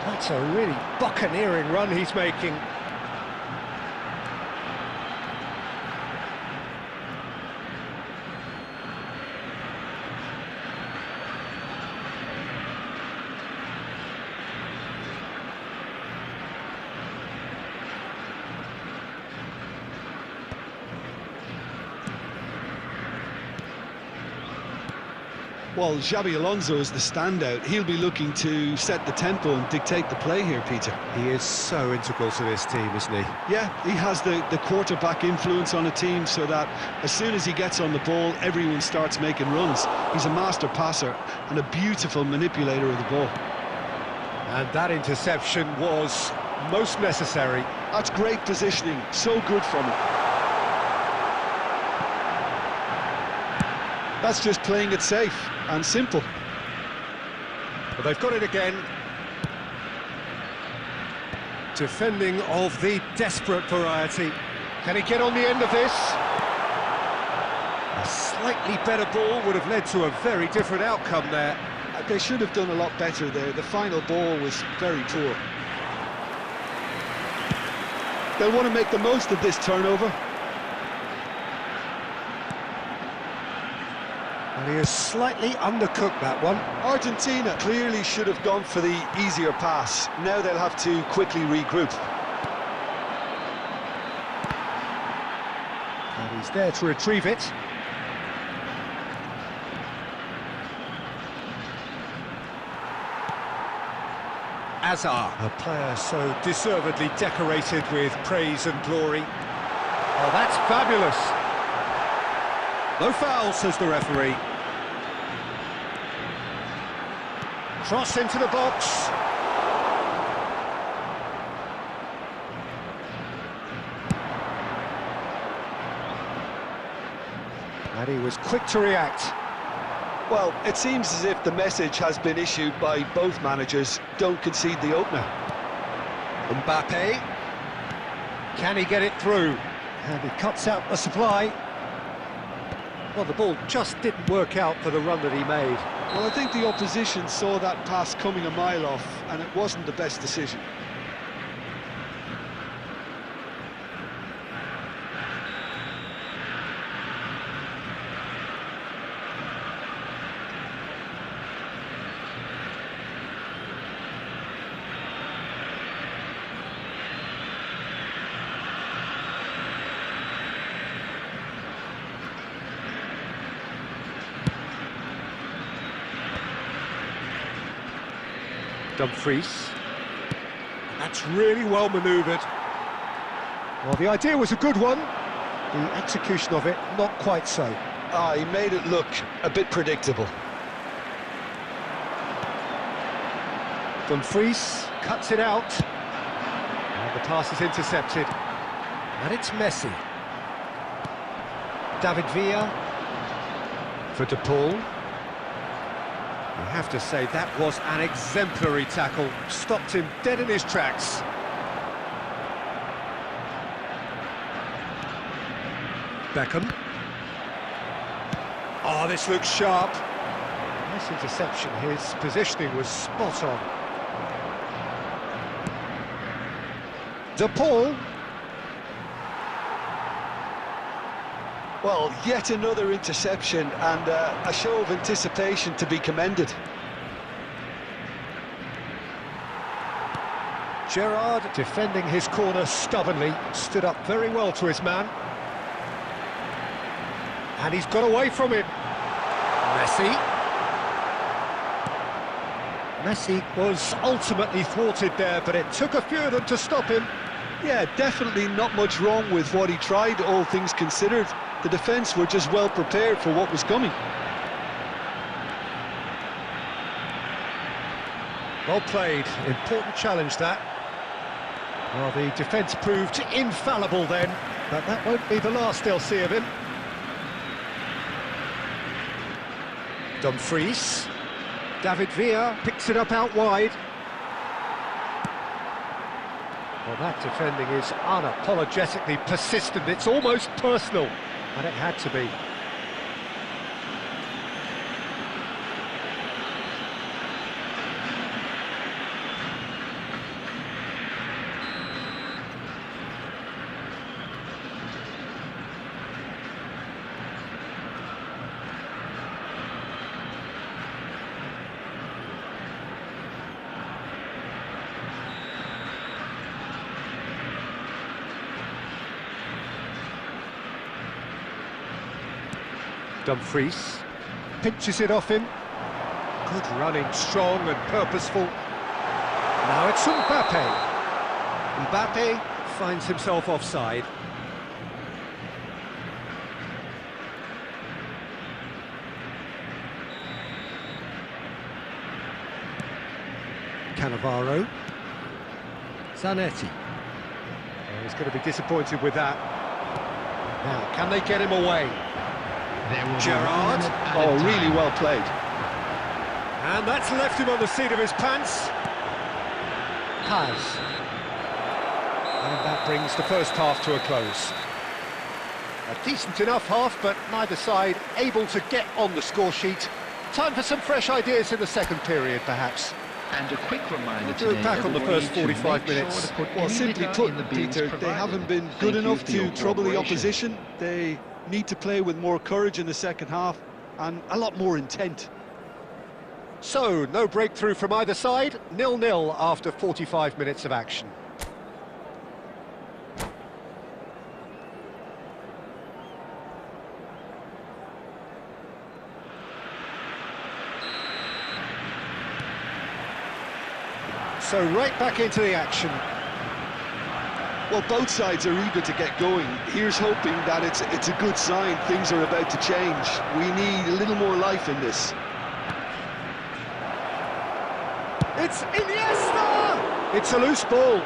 That's a really buccaneering run he's making. Well, Xabi Alonso is the standout. He'll be looking to set the tempo and dictate the play here, Peter. He is so integral to this team, isn't he? Yeah, he has the quarterback influence on a team so that as soon as he gets on the ball, everyone starts making runs. He's a master passer and a beautiful manipulator of the ball. And that interception was most necessary. That's great positioning, so good from him. That's just playing it safe and simple. But they've got it again. Defending of the desperate variety. Can he get on the end of this? A slightly better ball would have led to a very different outcome there. They should have done a lot better there. The final ball was very poor. They'll want to make the most of this turnover. And he has slightly undercooked that one. Argentina clearly should have gone for the easier pass. Now they'll have to quickly regroup. And he's there to retrieve it. Azar, a player so deservedly decorated with praise and glory. Oh, that's fabulous. No foul, says the referee. Cross into the box. And he was quick to react. Well, it seems as if the message has been issued by both managers. Don't concede the opener. Mbappe. Can he get it through? And he cuts out the supply. Well, the ball just didn't work out for the run that he made. Well, I think the opposition saw that pass coming a mile off, and it wasn't the best decision. Dumfries. That's really well manoeuvred. Well, the idea was a good one. The execution of it, not quite so. He made it look a bit predictable. Dumfries cuts it out. And the pass is intercepted. And it's Messi. David Villa for De Paul. I have to say, that was an exemplary tackle. Stopped him dead in his tracks. Beckham. Oh, this looks sharp. Nice interception. His positioning was spot on. De Paul. Well, yet another interception and a show of anticipation to be commended. Gerrard defending his corner stubbornly, stood up very well to his man. And he's got away from it. Messi. Messi was ultimately thwarted there, but it took a few of them to stop him. Yeah, definitely not much wrong with what he tried, all things considered. The defence were just well prepared for what was coming. Well played, important challenge that. Well, the defence proved infallible then, but that won't be the last they'll see of him. Dumfries. David Villa picks it up out wide. Well, that defending is unapologetically persistent. It's almost personal, and it had to be. Dumfries pinches it off him. Good running, strong and purposeful. Now it's Mbappe. Mbappe finds himself offside. Cannavaro. Zanetti. Oh, he's going to be disappointed with that. Now, can they get him away? Gerrard. Oh, really well played. And that's left him on the seat of his pants. Paz. And that brings the first half to a close. A decent enough half, but neither side able to get on the score sheet. Time for some fresh ideas in the second period, perhaps. And a quick reminder We'll do it back on the first 45 minutes. Well, simply put, Peter, they haven't been good enough to trouble the opposition. They need to play with more courage in the second half and a lot more intent. So, no breakthrough from either side, 0-0 after 45 minutes of action. So, right back into the action. Well, both sides are eager to get going. Here's hoping that it's a good sign. Things are about to change. We need a little more life in this. It's Iniesta! It's a loose ball.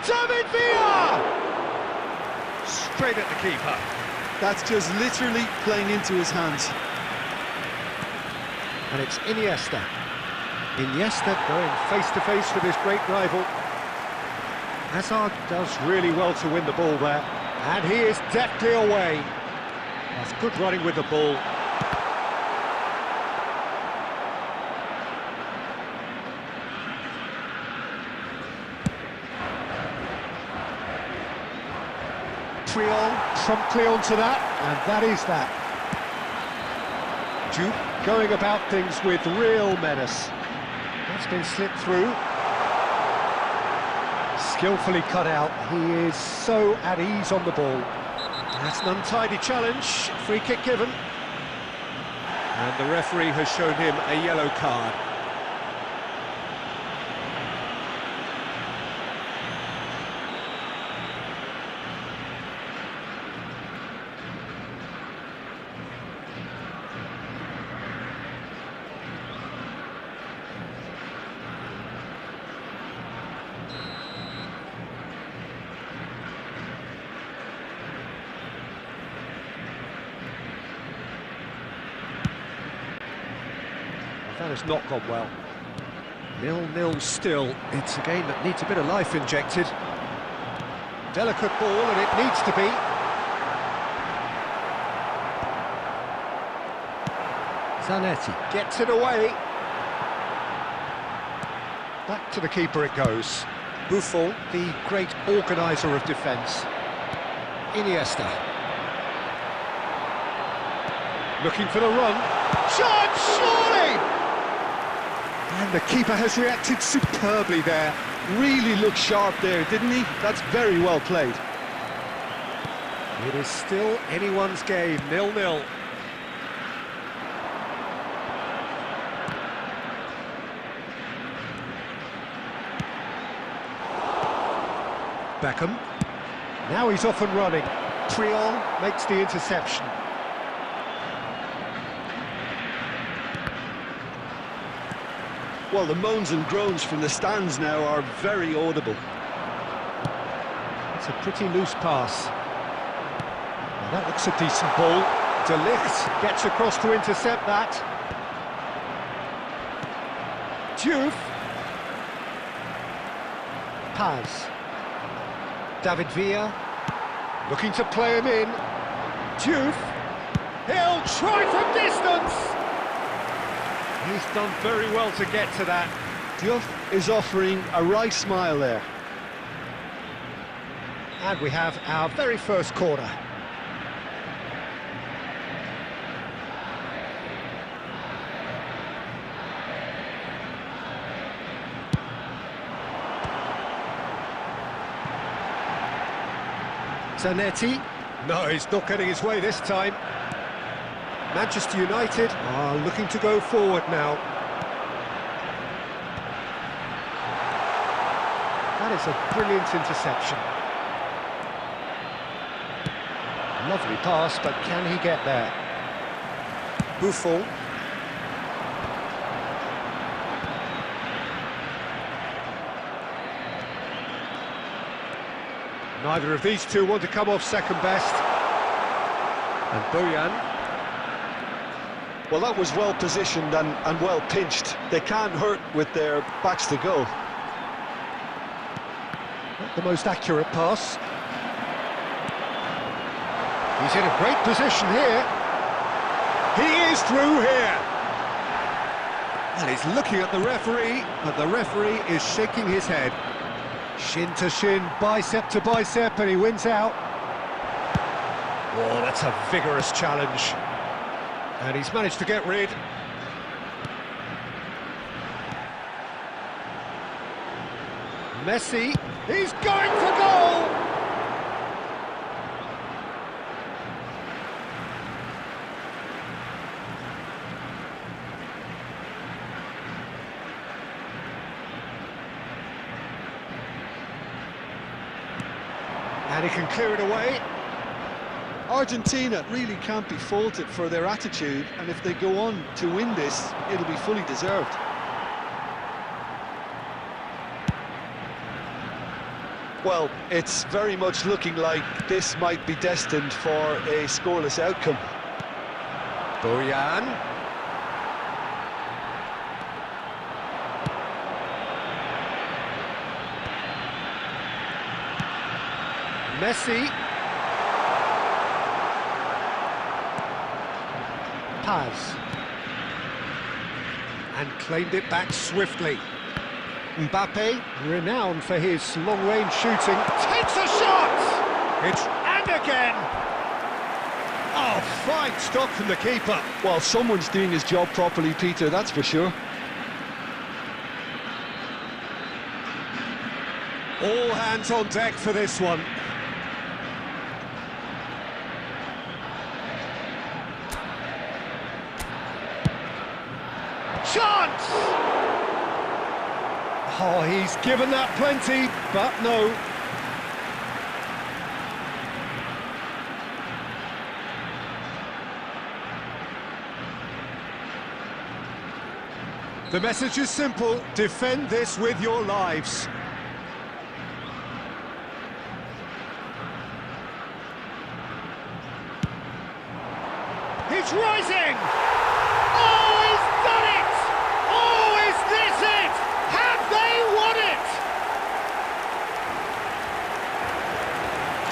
David Villa! Straight at the keeper. That's just literally playing into his hands. And it's Iniesta. Iniesta going face-to-face with his great rival. Hazard does really well to win the ball there, and he is deftly away. That's good running with the ball. Triol promptly onto that, and that is that. Duke going about things with real menace. That's been slipped through. Skillfully cut out. He is so at ease on the ball. That's an untidy challenge. Free kick given. And the referee has shown him a yellow card. That has not gone well. 0-0 still. It's a game that needs a bit of life injected. Delicate ball, and it needs to be. Zanetti gets it away. Back to the keeper it goes. Buffon, the great organiser of defence. Iniesta. Looking for the run. Shot, surely! And the keeper has reacted superbly there. Really looked sharp there, didn't he? That's very well played. It is still anyone's game, 0-0. Beckham. Now he's off and running. Triol makes the interception. Well, the moans and groans from the stands now are very audible. It's a pretty loose pass. Now that looks a decent ball. De Ligt gets across to intercept that. Diouf. Paz. David Villa. Looking to play him in. Diouf. He'll try from distance. He's done very well to get to that. Diouf is offering a wry smile there. And we have our very first corner. Zanetti. No, he's not getting his way this time. Manchester United are looking to go forward now. That is a brilliant interception. Lovely pass, but can he get there? Buffon. Neither of these two want to come off second best. And Bojan. Well, that was well positioned and well pinched. They can't hurt with their backs to goal. Not the most accurate pass. He's in a great position here. He is through here. And he's looking at the referee, but the referee is shaking his head. Shin to shin, bicep to bicep, and he wins out. Oh, that's a vigorous challenge. And he's managed to get rid. Messi, he's going for goal! And he can clear it away. Argentina really can't be faulted for their attitude, and if they go on to win this, it'll be fully deserved. Well, it's very much looking like this might be destined for a scoreless outcome. Bojan. Messi. Paz. And claimed it back swiftly. Mbappe, renowned for his long-range shooting, takes a shot! And again! Oh, fine stop from the keeper. Well, someone's doing his job properly, Peter, that's for sure. All hands on deck for this one. Chance! Oh, he's given that plenty, but no. The message is simple: defend this with your lives. He's rising! Oh, he's done it! Oh, is this it? Have they won it?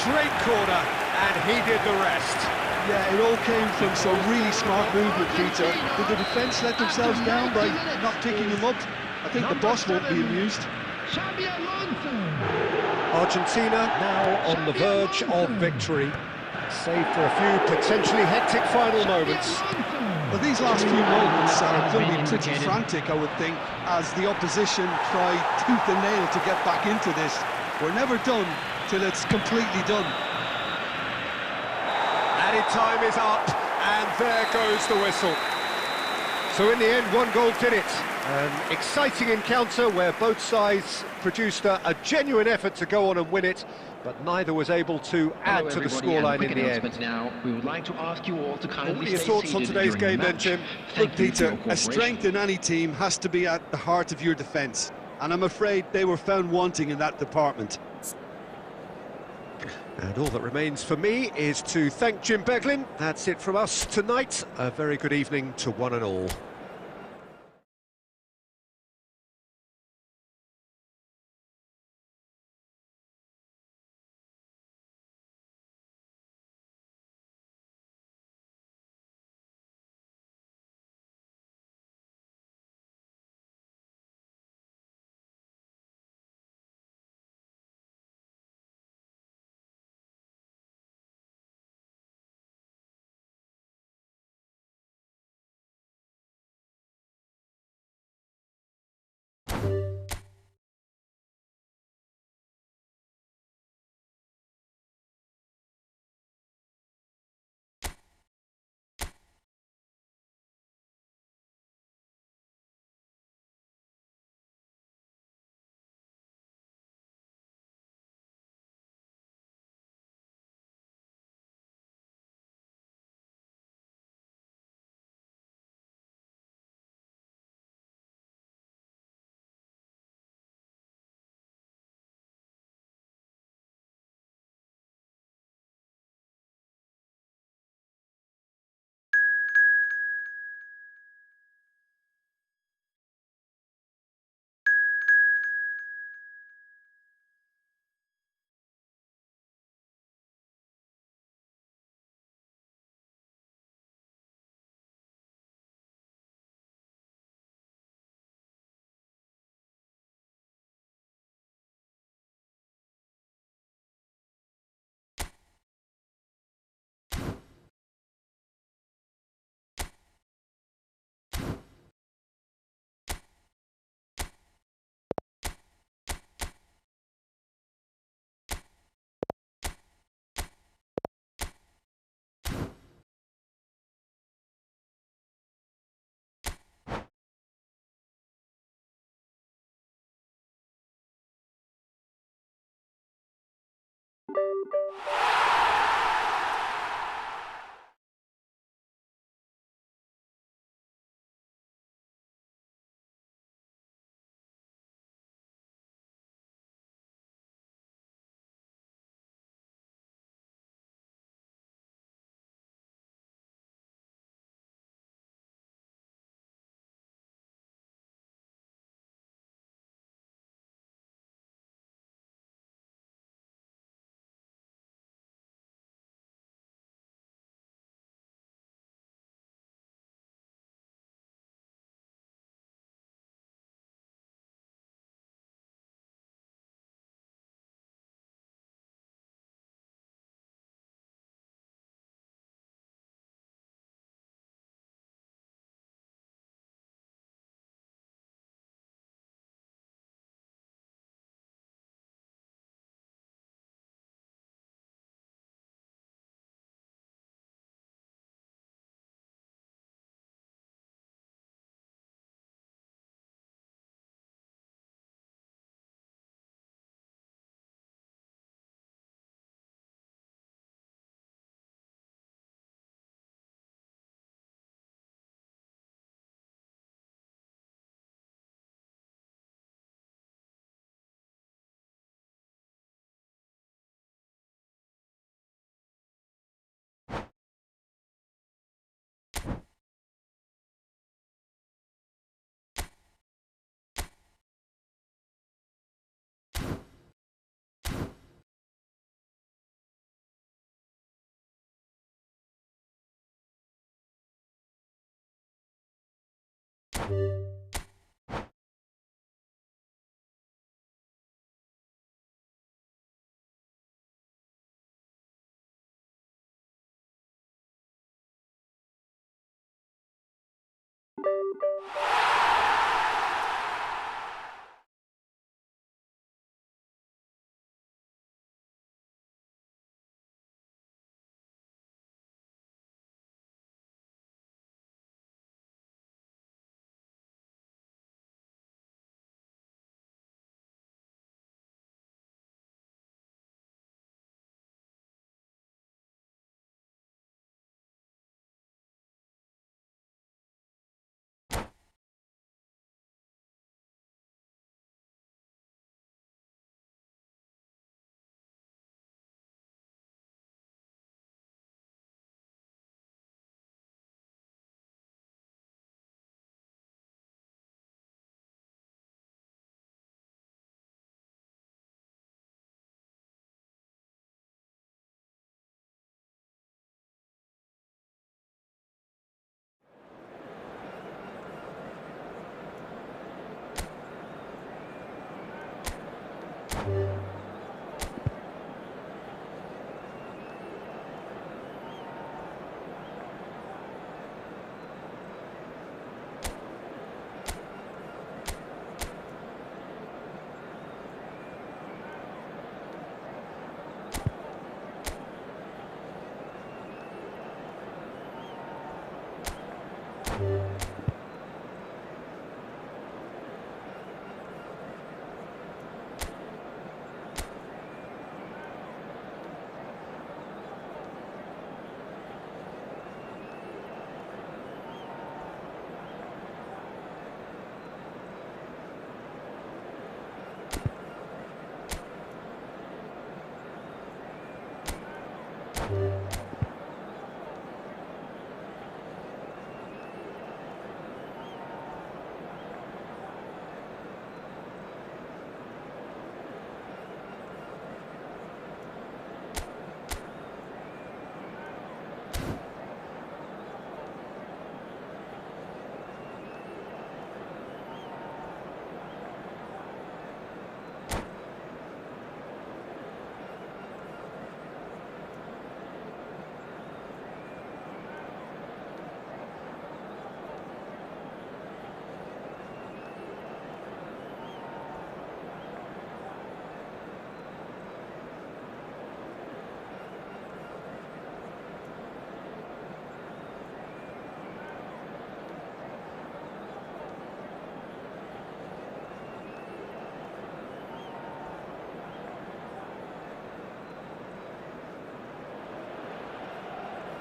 Great corner, and he did the rest. Yeah, it all came from some really smart movement, Peter. Did the defence let themselves down by not picking them up? I think the boss won't be amused. Argentina now on the verge of victory, save for a few potentially hectic final moments. Well, these last few moments are going to be pretty frantic, I would think, as the opposition try tooth and nail to get back into this. We're never done till it's completely done. Added time is up, and there goes the whistle. So in the end, one goal did it. An exciting encounter where both sides produced a genuine effort to go on and win it, but neither was able to add to the scoreline in the end. Now, we would like to ask you all to kindly What are your stay thoughts on seated today's during game the then, match. Jim? Thank Look, you for your Peter, a cooperation. strength in any team has to be at the heart of your defence, and I'm afraid they were found wanting in that department. And all that remains for me is to thank Jim Beglin. That's it from us tonight. A very good evening to one and all.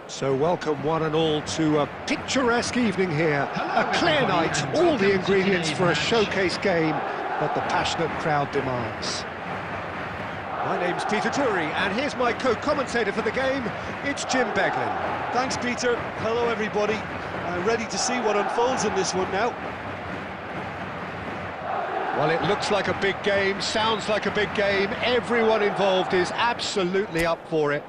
So welcome one and all to a picturesque evening here. A clear night, all the ingredients for a showcase game that the passionate crowd demands. My name's Peter Drury, and here's my co-commentator for the game, it's Jim Beglin. Thanks, Peter. Hello, everybody. Ready to see what unfolds in this one now. Well, it looks like a big game, sounds like a big game. Everyone involved is absolutely up for it.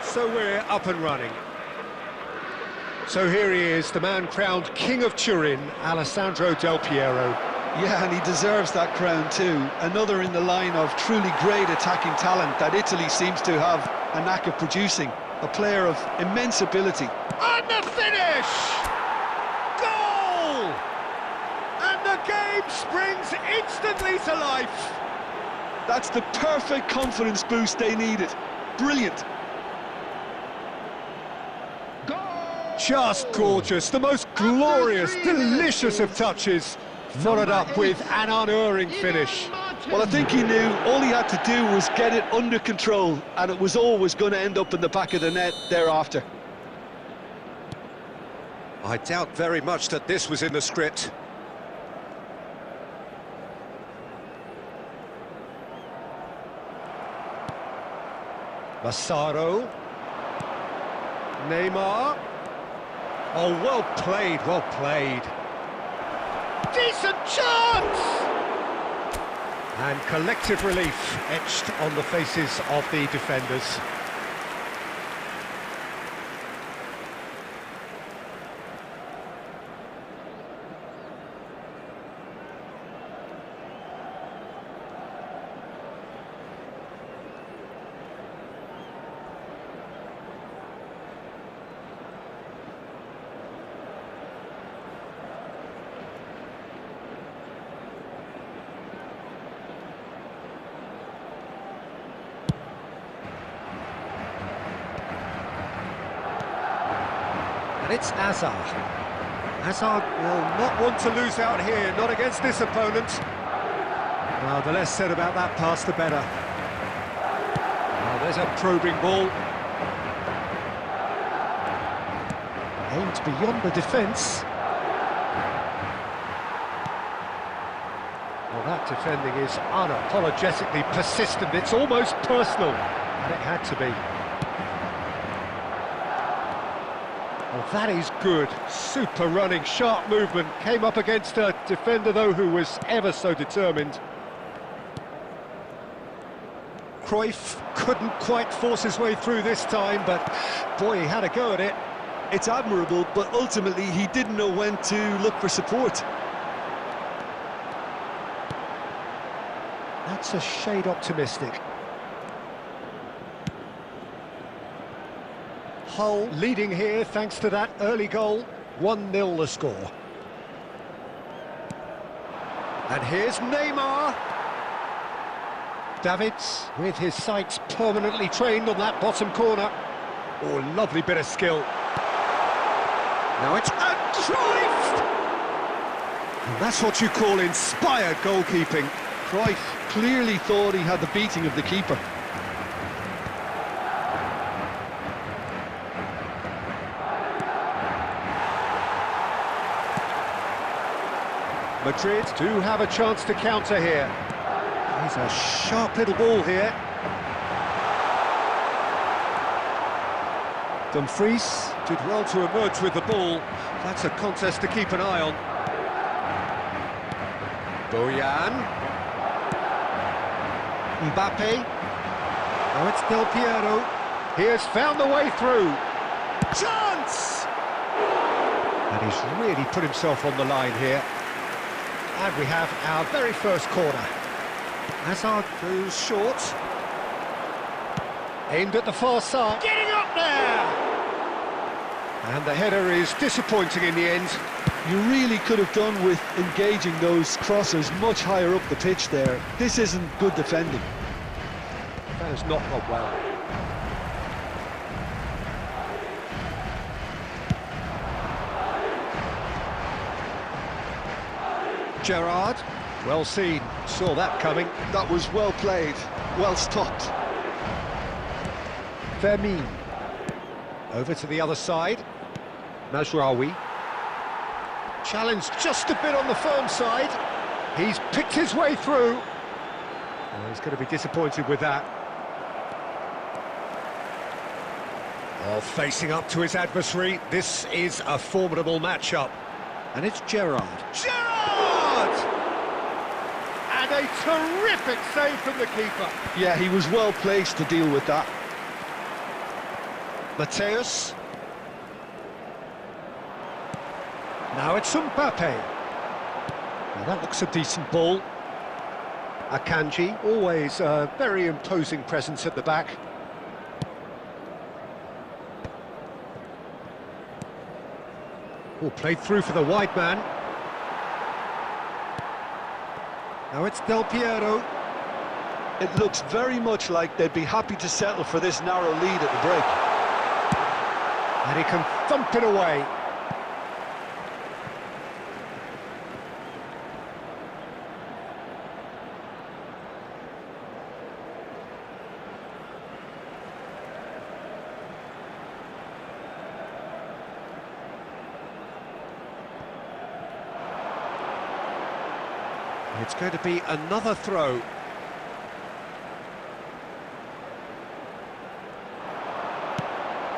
So we're up and running. So here he is, the man crowned King of Turin, Alessandro Del Piero. Yeah, and he deserves that crown too. Another in the line of truly great attacking talent that Italy seems to have a knack of producing. A player of immense ability. And the finish! Goal! And the game springs instantly to life. That's the perfect confidence boost they needed. Brilliant. Just gorgeous, the most glorious, delicious of touches, followed up with an unerring finish. Well, I think he knew all he had to do was get it under control, and it was always going to end up in the back of the net thereafter. I doubt very much that this was in the script. Massaro. Neymar. Oh, well played, well played. Decent chance! And collective relief etched on the faces of the defenders. And it's Hazard. Hazard will not want to lose out here, not against this opponent. Well, the less said about that pass, the better. Well, there's a probing ball. Aimed beyond the defence. Well, that defending is unapologetically persistent. It's almost personal, and it had to be. Well, that is good. Super running, sharp movement. Came up against a defender, though, who was ever so determined. Cruyff couldn't quite force his way through this time, but boy, he had a go at it. It's admirable, but ultimately he didn't know when to look for support. That's a shade optimistic. Hull leading here thanks to that early goal. 1-0 the score. And here's Neymar. Davids with his sights permanently trained on that bottom corner. Oh, lovely bit of skill. Now it's Cruyff! And that's what you call inspired goalkeeping. Cruyff clearly thought he had the beating of the keeper. Madrid do have a chance to counter here. He's a sharp little ball here. Dumfries did well to emerge with the ball. That's a contest to keep an eye on. Bojan. Mbappe. Now it's Del Piero. He has found the way through. Chance! And he's really put himself on the line here. And we have our very first corner. Hazard goes short. Aimed at the far side. Getting up there! And the header is disappointing in the end. You really could have done with engaging those crossers much higher up the pitch there. This isn't good defending. That has not gone well. Gerrard, well seen, saw that coming. That was well played, well stopped. Fermin, over to the other side. Mazraoui, challenged just a bit on the firm side. He's picked his way through. Oh, he's going to be disappointed with that. Oh, facing up to his adversary, this is a formidable matchup. And it's Gerrard. Gerrard! And a terrific save from the keeper. Yeah, he was well placed to deal with that. Mateus. Now it's Mbappe. Now that looks a decent ball. Akanji, always a very imposing presence at the back. Oh, played through for the wide man. Now it's Del Piero. It looks very much like they'd be happy to settle for this narrow lead at the break. And he can thump it away. It's going to be another throw.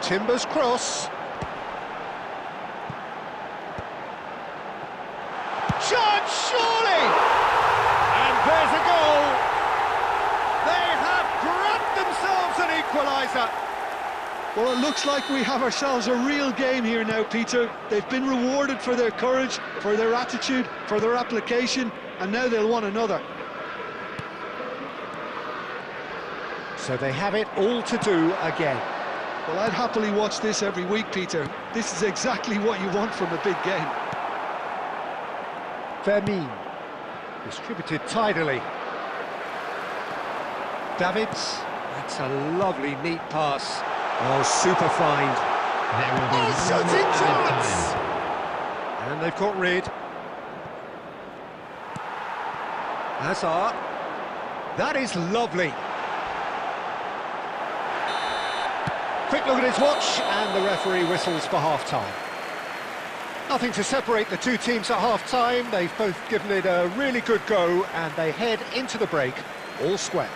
Timber's cross. Chance, surely! And there's a goal! They have grabbed themselves an equaliser. Well, it looks like we have ourselves a real game here now, Peter. They've been rewarded for their courage, for their attitude, for their application, and now they'll want another. So they have it all to do again. Well, I'd happily watch this every week, Peter. This is exactly what you want from a big game. Fermin, distributed tidily. Davids, that's a lovely, neat pass. Oh, super find. There will be Oh, one shooting more chance! time. And they've got rid. Hazard. That is lovely. Quick look at his watch, and the referee whistles for half-time. Nothing to separate the two teams at half-time. They've both given it a really good go, and they head into the break all square.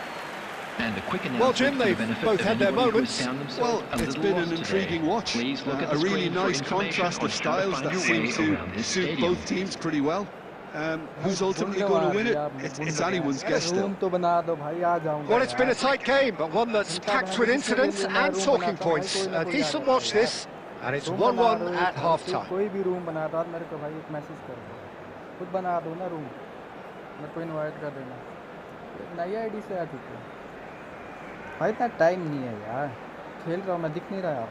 And a quick Well, Jim, they've both had their moments. Well, it's been an intriguing watch. A really nice contrast of styles that seems to suit both teams pretty well. Who's ultimately going to win it? It's anyone's guess still. Well, it's been a tight game, but one that's packed with incidents and talking points. A decent watch this, and it's 1-1 at half-time. कोई भी room बना दो मेरे को भाई एक message कर दो, खुद बना दो ना रूम, मेरे को इनवाइट कर देना। नई आईडी से आ चुके हैं भाई, इतना टाइम नहीं है यार, खेल रहा हूँ मैं, दिख नहीं रहा यार।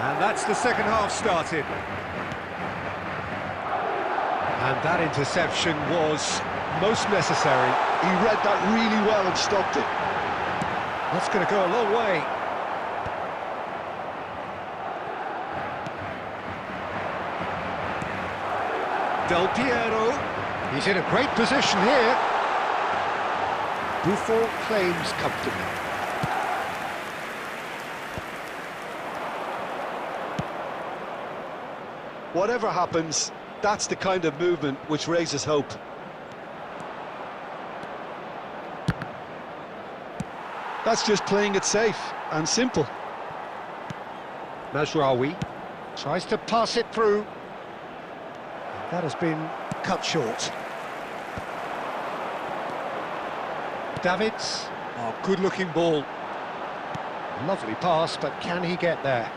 And that's the second half started. And that interception was most necessary. He read that really well and stopped it. That's going to go a long way. Del Piero. He's in a great position here. Buffon claims comfortably. Whatever happens, that's the kind of movement which raises hope. That's just playing it safe and simple. Mazraoui tries to pass it through. That has been cut short. Davids, oh, good-looking ball. Lovely pass, but can he get there?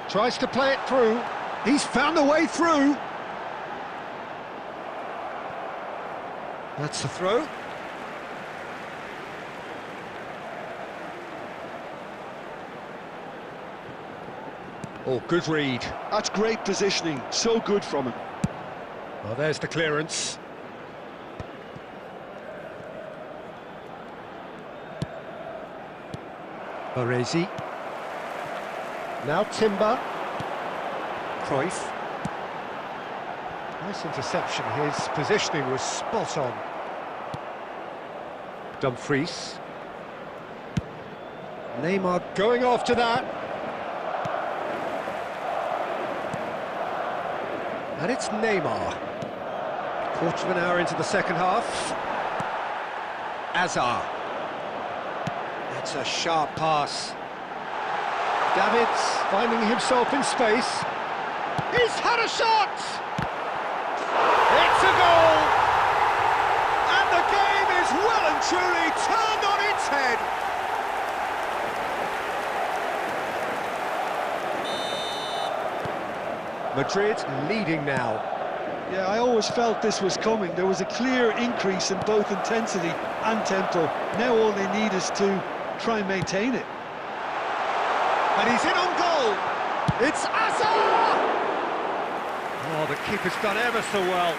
Tries to play it through. He's found a way through. That's the throw. Oh, good read. That's great positioning, so good from him. Well, there's the clearance. Baresi. Now Timber. Cruyff. Nice interception. His positioning was spot on. Dumfries. Neymar going after that. And it's Neymar. Quarter of an hour into the second half. Hazard. That's a sharp pass. Davids finding himself in space. He's had a shot! It's a goal! And the game is well and truly turned on its head. Madrid leading now. Yeah, I always felt this was coming. There was a clear increase in both intensity and tempo. Now all they need is to try and maintain it. And he's in on goal. It's Hazard! Oh, the keeper's done ever so well.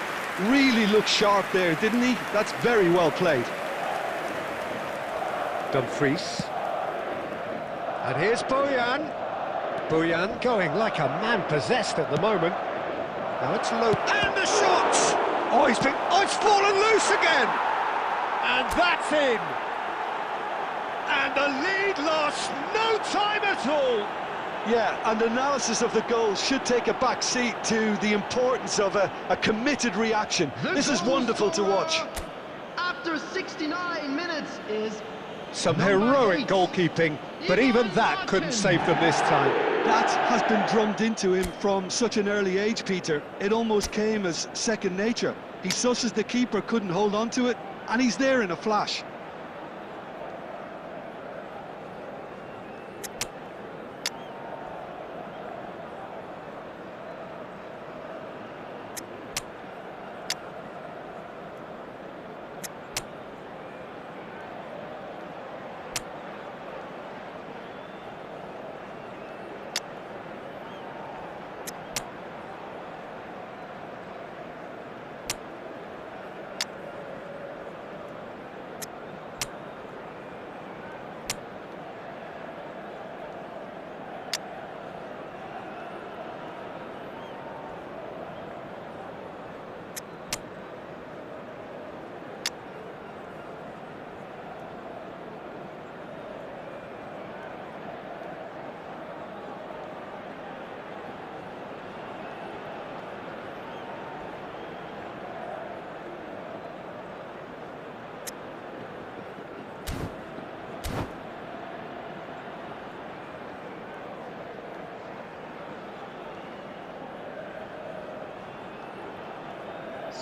Really looked sharp there, didn't he? That's very well played. Dumfries. And here's Bojan. Bojan going like a man possessed at the moment. Now it's low. And the shot! Oh, it's fallen loose again! And that's in! And the lead lost no time at all! Yeah, and analysis of the goal should take a back seat to the importance of a committed reaction. This is wonderful to watch. After 69 minutes is Some heroic goalkeeping, but even that couldn't save them this time. That has been drummed into him from such an early age, Peter. It almost came as second nature. He susses the keeper couldn't hold on to it, and he's there in a flash.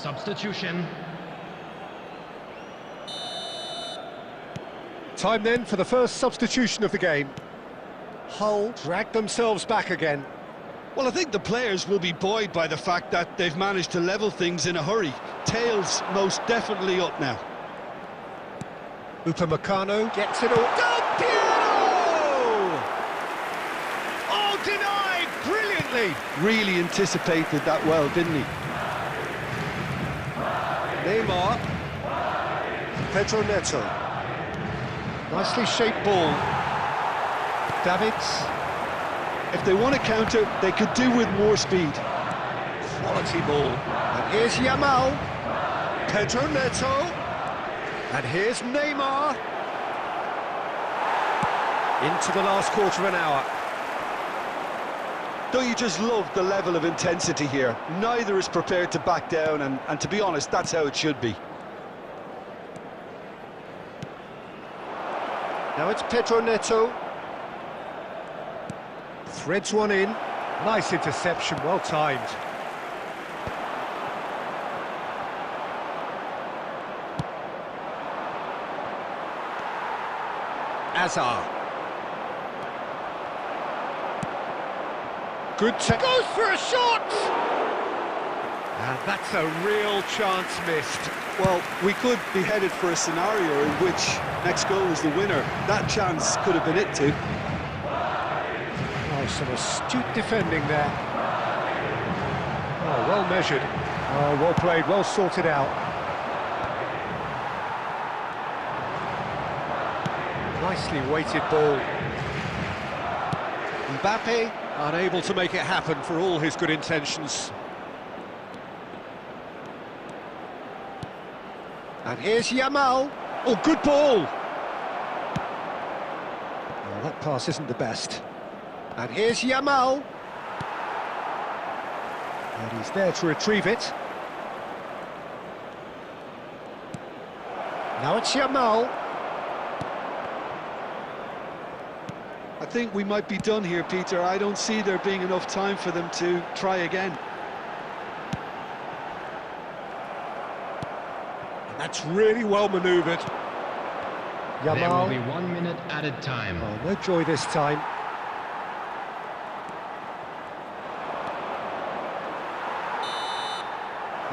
Substitution. Time then for the first substitution of the game. Hull dragged themselves back again. Well, I think the players will be buoyed by the fact that they've managed to level things in a hurry. Tails most definitely up now. Upamecano gets it all. Del Piero! Oh, denied brilliantly. Really anticipated that well, didn't he? Neymar. Pedro Neto. Nicely shaped ball. Davids. If they want to counter, they could do with more speed. Quality ball. And here's Yamal. Pedro Neto. And here's Neymar. Into the last quarter of an hour. Don't you just love the level of intensity here? Neither is prepared to back down, and to be honest, that's how it should be. Now it's Pedro Neto. Threads one in. Nice interception, well timed. Azar. Good goes for a shot! And that's a real chance missed. Well, we could be headed for a scenario in which next goal is the winner. That chance could have been it too. Oh, some astute defending there. Oh, well measured. Oh, well played, well sorted out. Nicely weighted ball. Mbappe unable to make it happen for all his good intentions. And here's Yamal. Oh, good ball. Oh, that pass isn't the best. And here's Yamal. And he's there to retrieve it. Now it's Yamal. I think we might be done here, Peter. I don't see there being enough time for them to try again. And that's really well manoeuvred. Yamal. There will be 1 minute added time. Oh, no joy this time.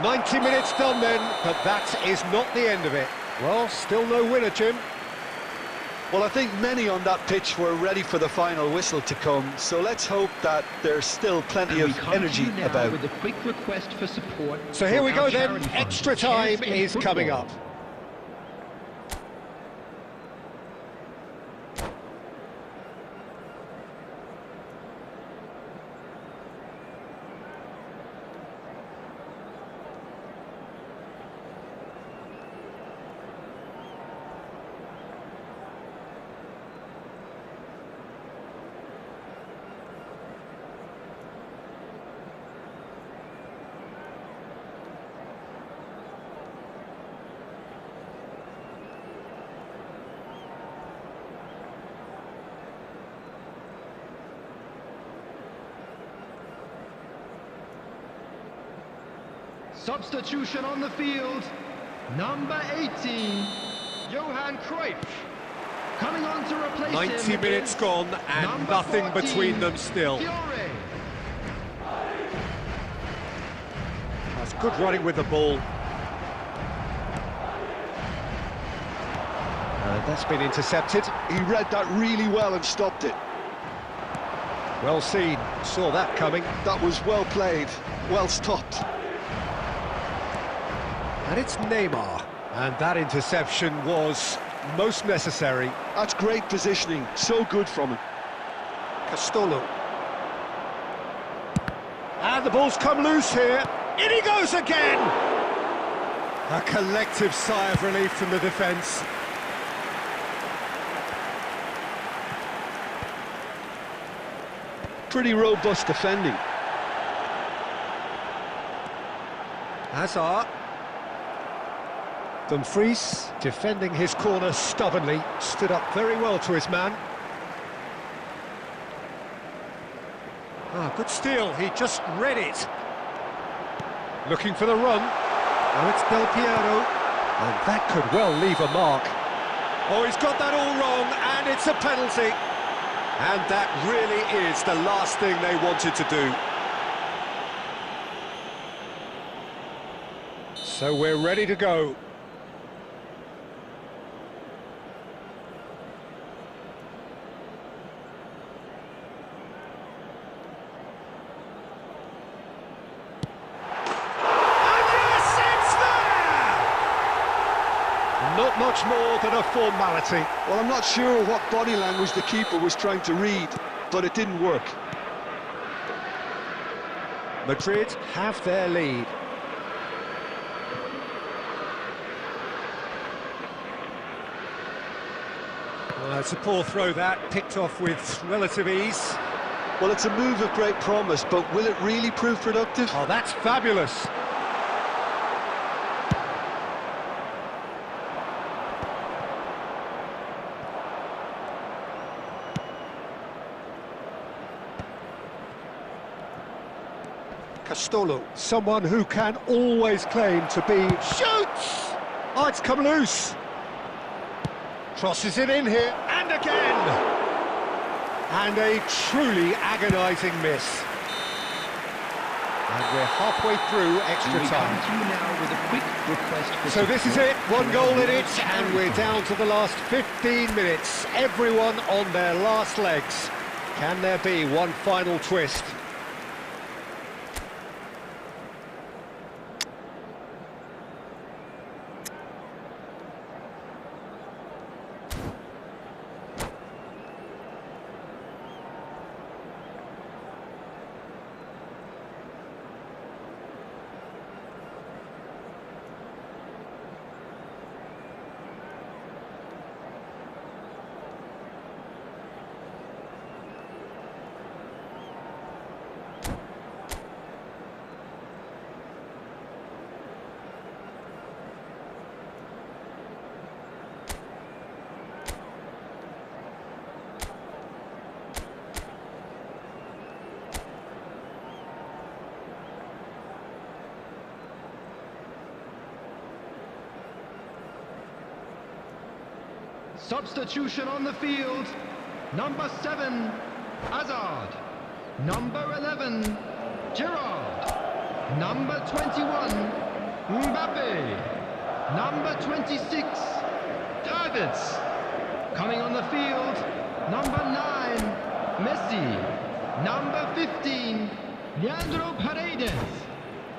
"90 minutes done then, but that is not the end of it." Well, still no winner, Jim. Well, I think many on that pitch were ready for the final whistle to come, so let's hope that there's still plenty And we of come energy to you now about. with a quick request for support. So here for we our go then, charity fund, extra Shares time in is coming Football. up. Substitution on the field, number 18, Johan Cruyff. Coming on to replace 90 him minutes is gone and number nothing 14, between them still. Fiore. That's good running with the ball. That's been intercepted. He read that really well and stopped it. Well seen, saw that coming. That was well played, well stopped. And it's Neymar. And that interception was most necessary. That's great positioning, so good from him. Castolo. And the ball's come loose here. In he goes again! A collective sigh of relief from the defence. Pretty robust defending. Hazard. Dumfries, defending his corner stubbornly, stood up very well to his man. Ah, good steal, he just read it. Looking for the run. Now it's Del Piero, and that could well leave a mark. Oh, he's got that all wrong, and it's a penalty. And that really is the last thing they wanted to do. So we're ready to go. Not much more than a formality. Well, I'm not sure what body language the keeper was trying to read, but it didn't work. Madrid have their lead. Well, it's a poor throw that, picked off with relative ease. Well, it's a move of great promise, but will it really prove productive? Oh, that's fabulous. Castolo, someone who can always claim to be... Shoots! Oh, it's come loose. Crosses it in here, and again! And a truly agonising miss. And we're halfway through extra time. Now with a quick request for So this is it, one goal in it, and we're down to the last 15 minutes. Everyone on their last legs. Can there be one final twist? Substitution on the field. Number 7, Hazard. Number 11, Giroud. Number 21, Mbappe. Number 26, Davids. Coming on the field, number 9, Messi. Number 15, Leandro Paredes.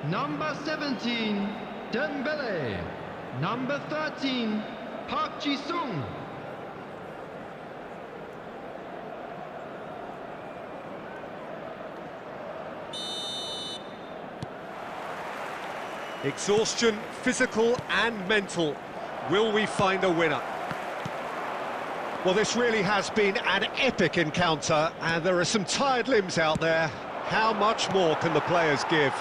Number 17, Dembele. Number 13, Park Ji-sung. Exhaustion, physical and mental. Will we find a winner? Well, this really has been an epic encounter, and there are some tired limbs out there. How much more can the players give?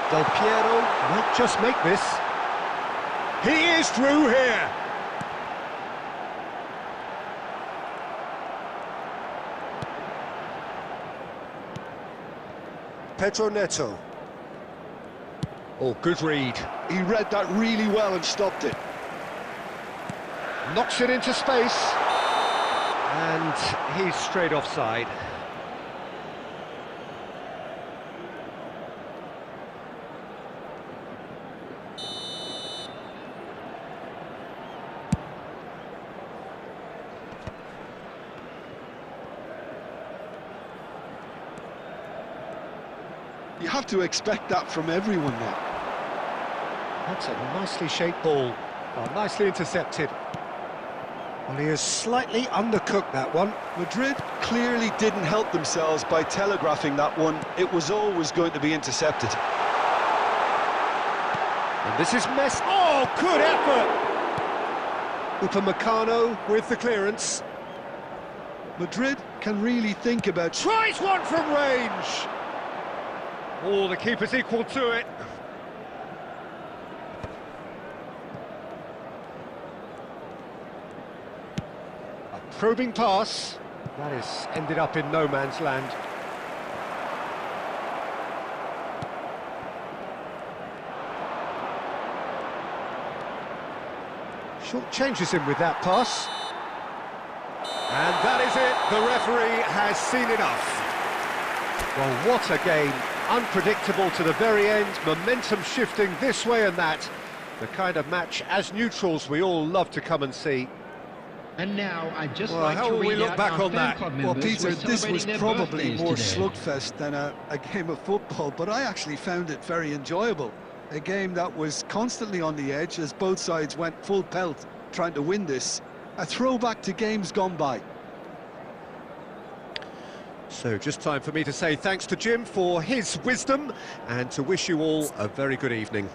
Del Piero might just make this. He is through here. Pedro Neto. Oh, good read. He read that really well and stopped it. Knocks it into space. And he's straight offside. You have to expect that from everyone now. That's a nicely shaped ball. Oh, nicely intercepted. Well, he has slightly undercooked that one. Madrid clearly didn't help themselves by telegraphing that one. It was always going to be intercepted. And this is Messi. Oh, good effort! Upamecano with the clearance. Madrid can really think about... Tries one from range! Oh, the keeper's equal to it. A probing pass. That is ended up in no man's land. Short-changes him with that pass. And that is it, the referee has seen enough. Well, what a game, unpredictable to the very end, momentum shifting this way and that. The kind of match, as neutrals, we all love to come and see. And now I'd just Well, like how to will we read look out back our on fan that? club Well, members Peter, who are this was celebrating their probably birthdays more today. slugfest than a game of football, but I actually found it very enjoyable. A game that was constantly on the edge as both sides went full pelt trying to win this. A throwback to games gone by. So just time for me to say thanks to Jim for his wisdom and to wish you all a very good evening.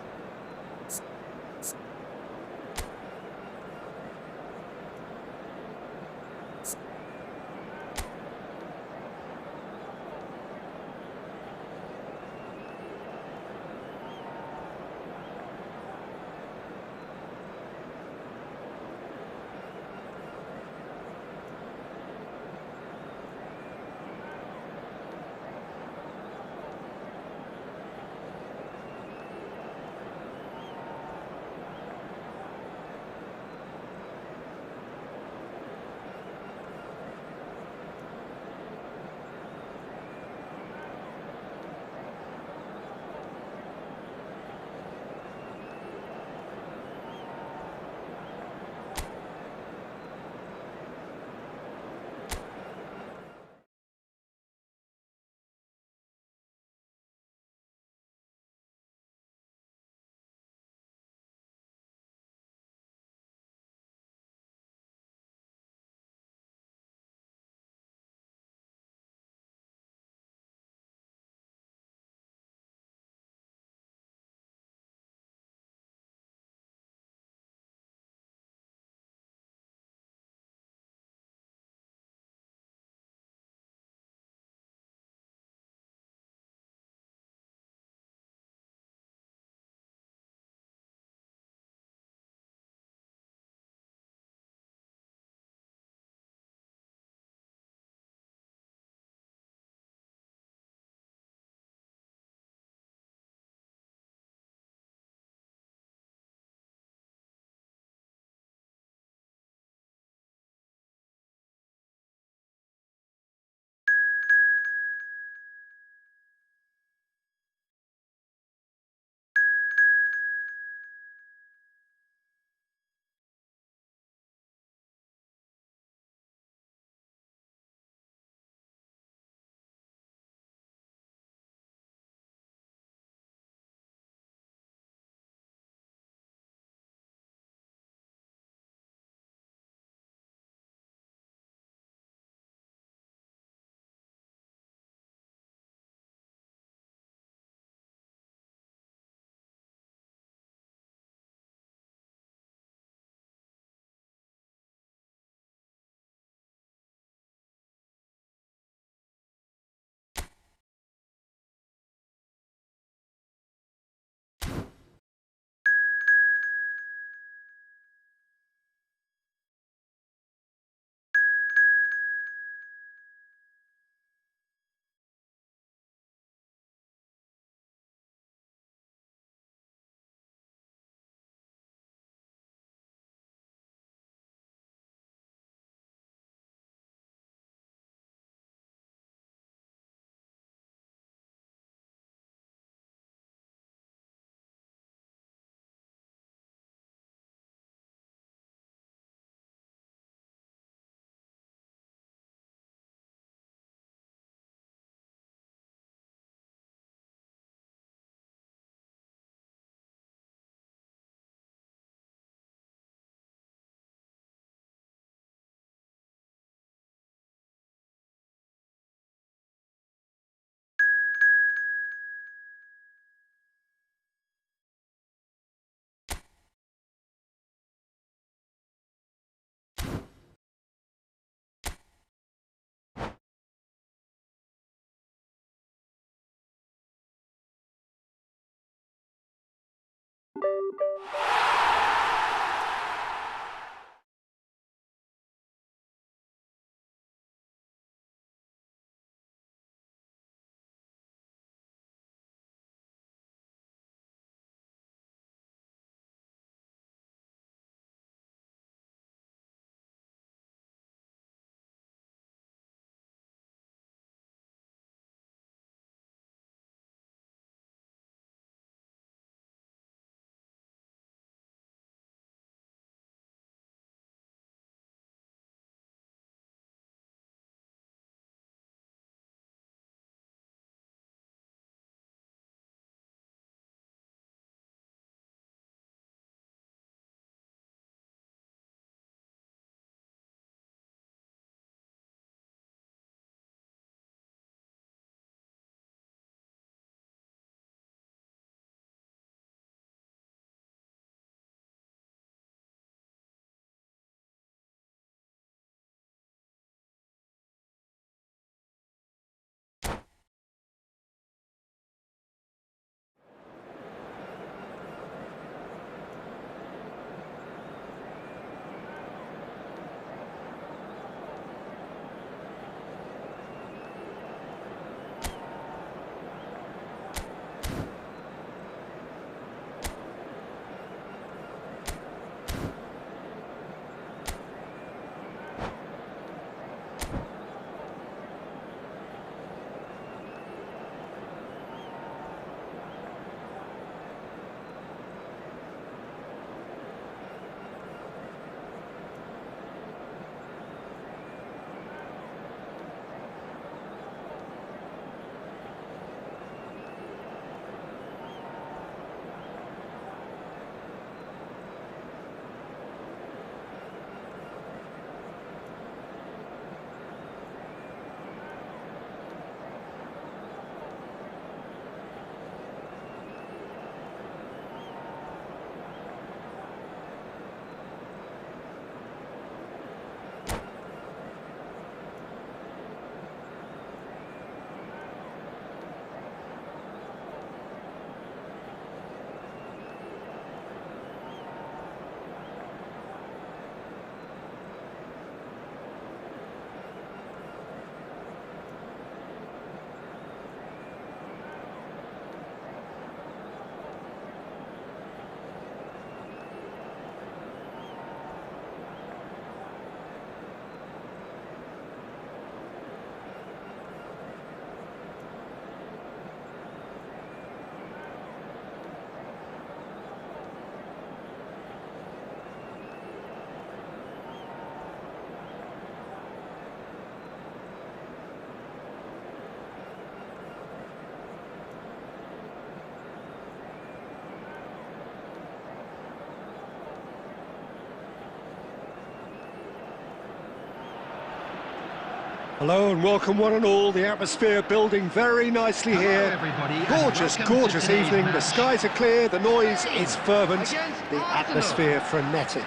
Hello and welcome one and all. The atmosphere building very nicely here. Everybody, and Gorgeous, welcome to gorgeous today's evening. The match. skies are clear, the noise is fervent, Against the Arsenal. atmosphere frenetic.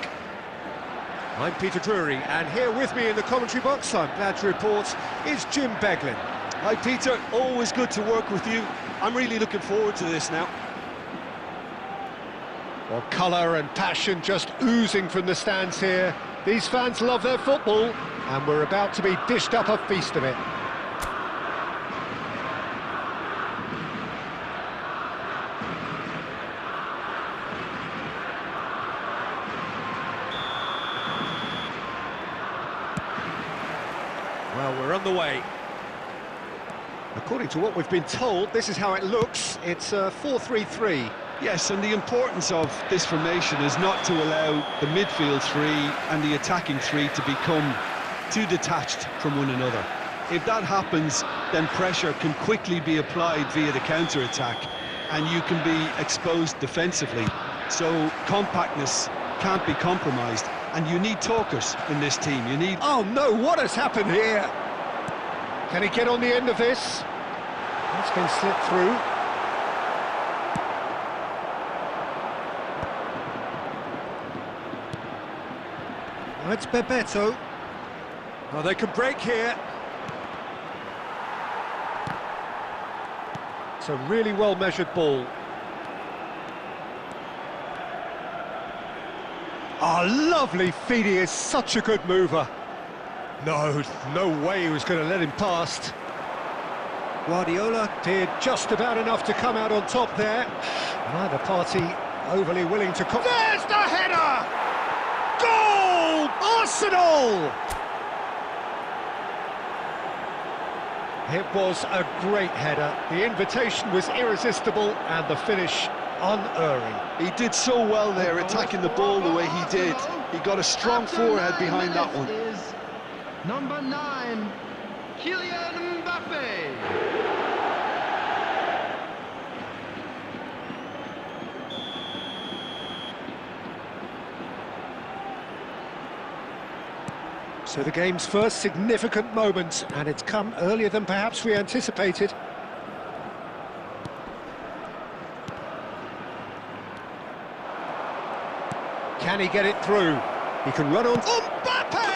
I'm Peter Drury, and here with me in the commentary box, I'm glad to report, is Jim Beglin. Hi Peter, always good to work with you. I'm really looking forward to this now. Well, colour and passion just oozing from the stands here. These fans love their football, and we're about to be dished up a feast of it. Well, we're on the way. According to what we've been told, this is how it looks. It's a 4-3-3. Yes, and the importance of this formation is not to allow the midfield three and the attacking three to become too detached from one another. If that happens, then pressure can quickly be applied via the counter-attack, and you can be exposed defensively. So compactness can't be compromised, and you need talkers in this team. You need... Oh no, what has happened here? Can he get on the end of this? That's been slipped through. It's Bebeto. Oh, they can break here. It's a really well-measured ball. Oh, lovely feed. He is such a good mover. No way he was going to let him past. Guardiola did just about enough to come out on top there. Neither party overly willing to... There's the header! Goal! Arsenal! It was a great header. The invitation was irresistible and the finish unerring. He did so well there, attacking the ball the way he did. He got a strong forehead behind that one. Is number 9, Kylian Mbappe. So the game's first significant moment, and it's come earlier than perhaps we anticipated. Can he get it through? He can run on... Mbappe!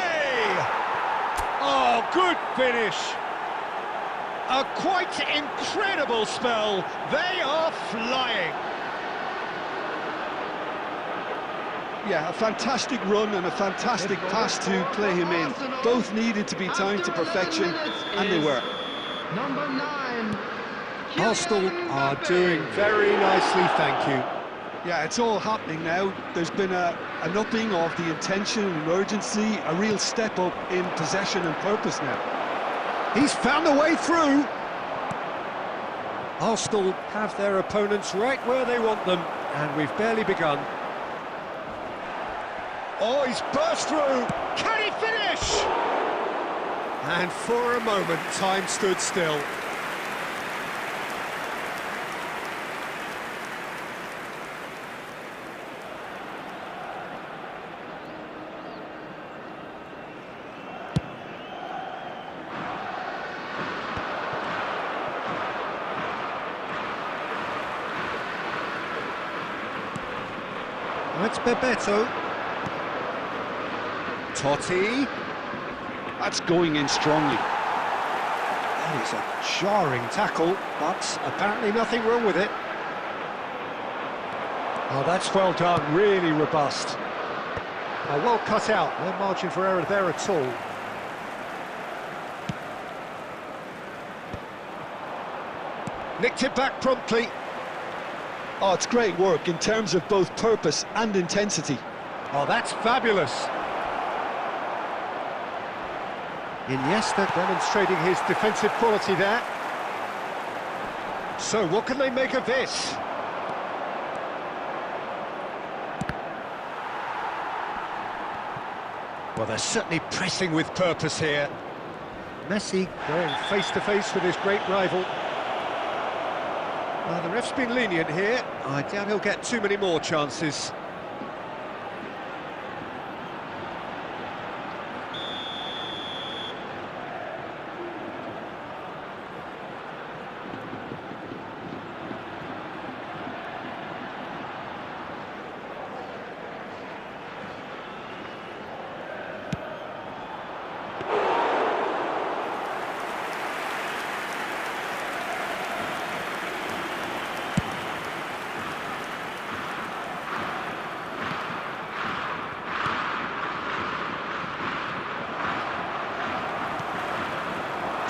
Oh, good finish! A quite incredible spell. They are flying. Yeah, a fantastic run and a fantastic pass to play him in. Both needed to be timed to perfection, and they were. Number 9. Arsenal are doing very nicely, thank you. Yeah, it's all happening now. There's been an upping of the intention and urgency, a real step up in possession and purpose now. He's found a way through. Arsenal have their opponents right where they want them, and we've barely begun. Oh, he's burst through. Can he finish? And for a moment, time stood still. It's Bebeto. Totti. That's going in strongly. That is a jarring tackle, but apparently nothing wrong with it. Oh, that's well done, really robust. Oh, well cut out, no margin for error there at all. Nicked it back promptly. Oh, it's great work in terms of both purpose and intensity. Oh, that's fabulous. Iniesta demonstrating his defensive quality there. So, what can they make of this? Well, they're certainly pressing with purpose here. Messi going face-to-face with his great rival. The ref's been lenient here. I doubt he'll get too many more chances.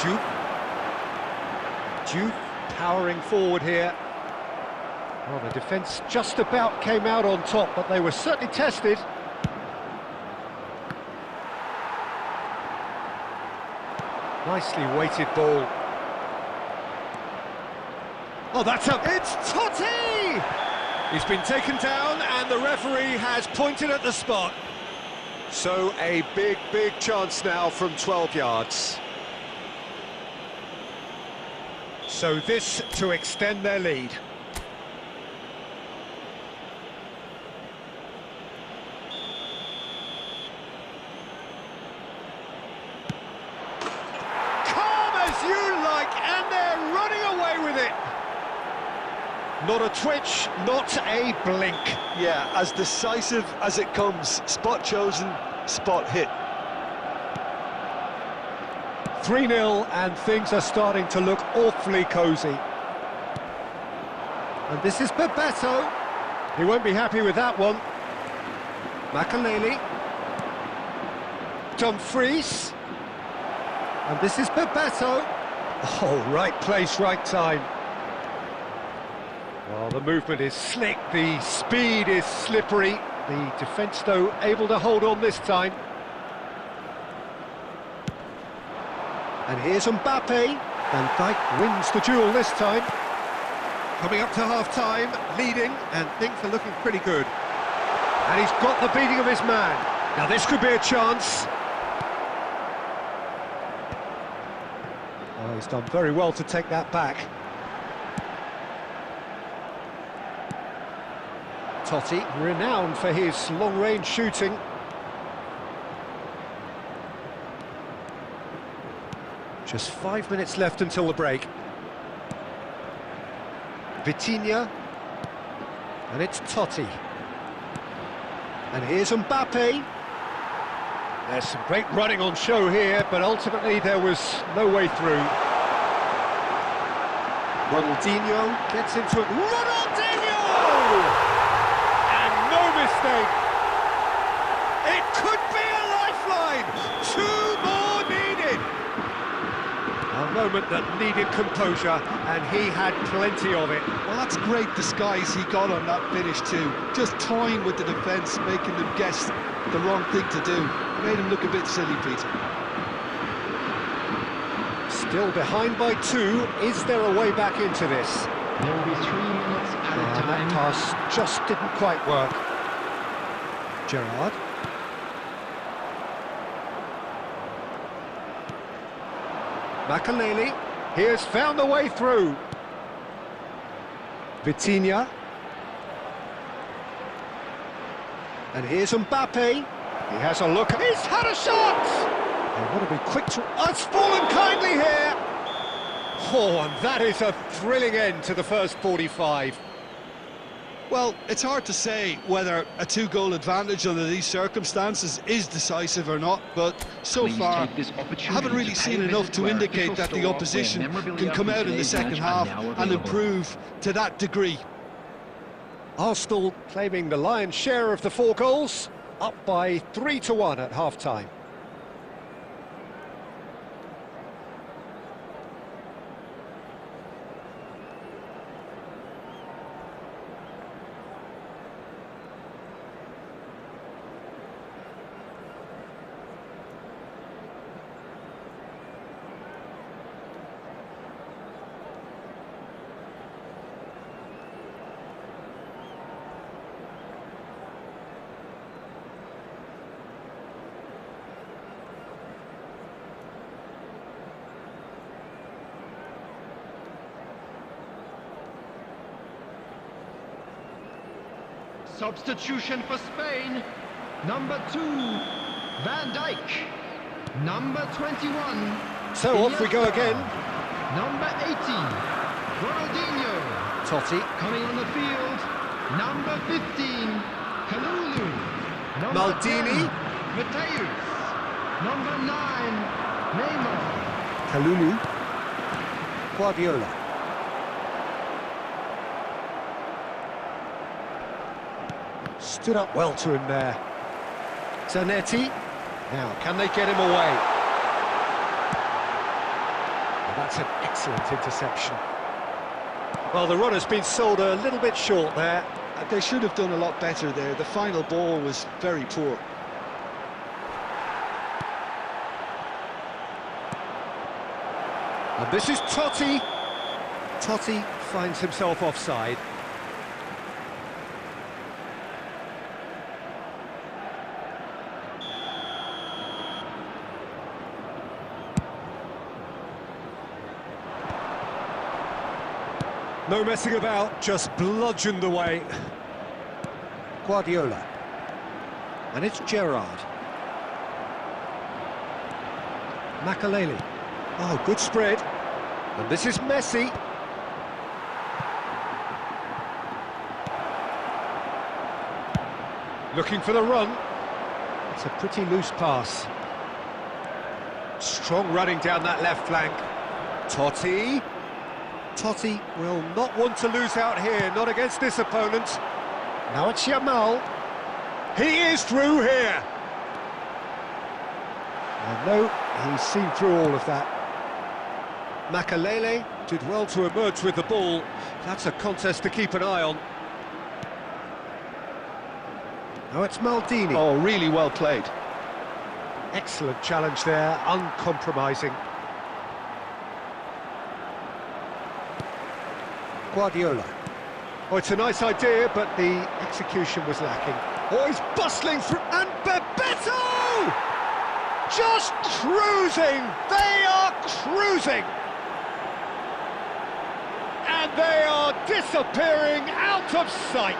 Duke powering forward here. Well, the defence just about came out on top, but they were certainly tested. Nicely weighted ball. Oh, it's Totti! He's been taken down and the referee has pointed at the spot. So a big chance now from 12 yards. So this to extend their lead. Calm as you like, and they're running away with it. Not a twitch, not a blink. Yeah, as decisive as it comes. Spot chosen, spot hit. 3-0, and things are starting to look awfully cosy. And this is Bebeto. He won't be happy with that one. Makaleli. Dumfries. And this is Bebeto. Oh, right place, right time. Well, the movement is slick, the speed is slippery. The defence, though, able to hold on this time. And here's Mbappe. Van Dijk wins the duel this time. Coming up to half-time, leading, and things are looking pretty good. And he's got the beating of his man. Now this could be a chance. Oh, he's done very well to take that back. Totti, renowned for his long-range shooting. Just 5 minutes left until the break. Vitinha. And it's Totti. And here's Mbappe. There's some great running on show here, but ultimately there was no way through. Ronaldinho gets into it. Ronaldinho! And no mistake. It could be a lifeline. 2 more needed. A moment that needed composure, and he had plenty of it. Well, that's great disguise he got on that finish too. Just toying with the defence, making them guess the wrong thing to do. Made him look a bit silly, Peter. Still behind by 2. Is there a way back into this? There will be 3 minutes added time. That pass just didn't quite work. Gerrard. Makaleli, he has found the way through. Vitinha. And here's Mbappe. He has a look. He's had a shot! They want to be quick to... Oh, it's fallen kindly here! Oh, and that is a thrilling end to the first 45. Well, it's hard to say whether a 2-goal advantage under these circumstances is decisive or not, but so far I haven't really seen enough to indicate that the opposition can come out in the second half and improve to that degree. Arsenal claiming the lion's share of the 4 goals, up by 3-1 at half-time. Substitution for Spain. Number 2, Van Dijk. Number 21. So off we go again. Number 18, Ronaldinho. Totti. Coming on the field, number 15, Kalulu. Number Maldini. 10, Mateus. Number 9, Neymar. Kalulu. Guardiola. Stood up well to him there. Zanetti. Now, can they get him away? That's an excellent interception. Well, the run has been sold a little bit short there. They should have done a lot better there. The final ball was very poor. And this is Totti. Totti finds himself offside. No messing about, just bludgeoned away. Guardiola. And it's Gerrard. Makaleli. Oh, good spread. And this is Messi. Looking for the run. It's a pretty loose pass. Strong running down that left flank. Totti. Totti will not want to lose out here, not against this opponent. Now it's Yamal. He is through here. And no, he's seen through all of that. Makaleli did well to emerge with the ball. That's a contest to keep an eye on. Now it's Maldini. Oh, really well played. Excellent challenge there, uncompromising. Guardiola. Oh, it's a nice idea, but the execution was lacking. Oh, he's bustling through, and Bebeto! Just cruising! They are cruising! And they are disappearing out of sight!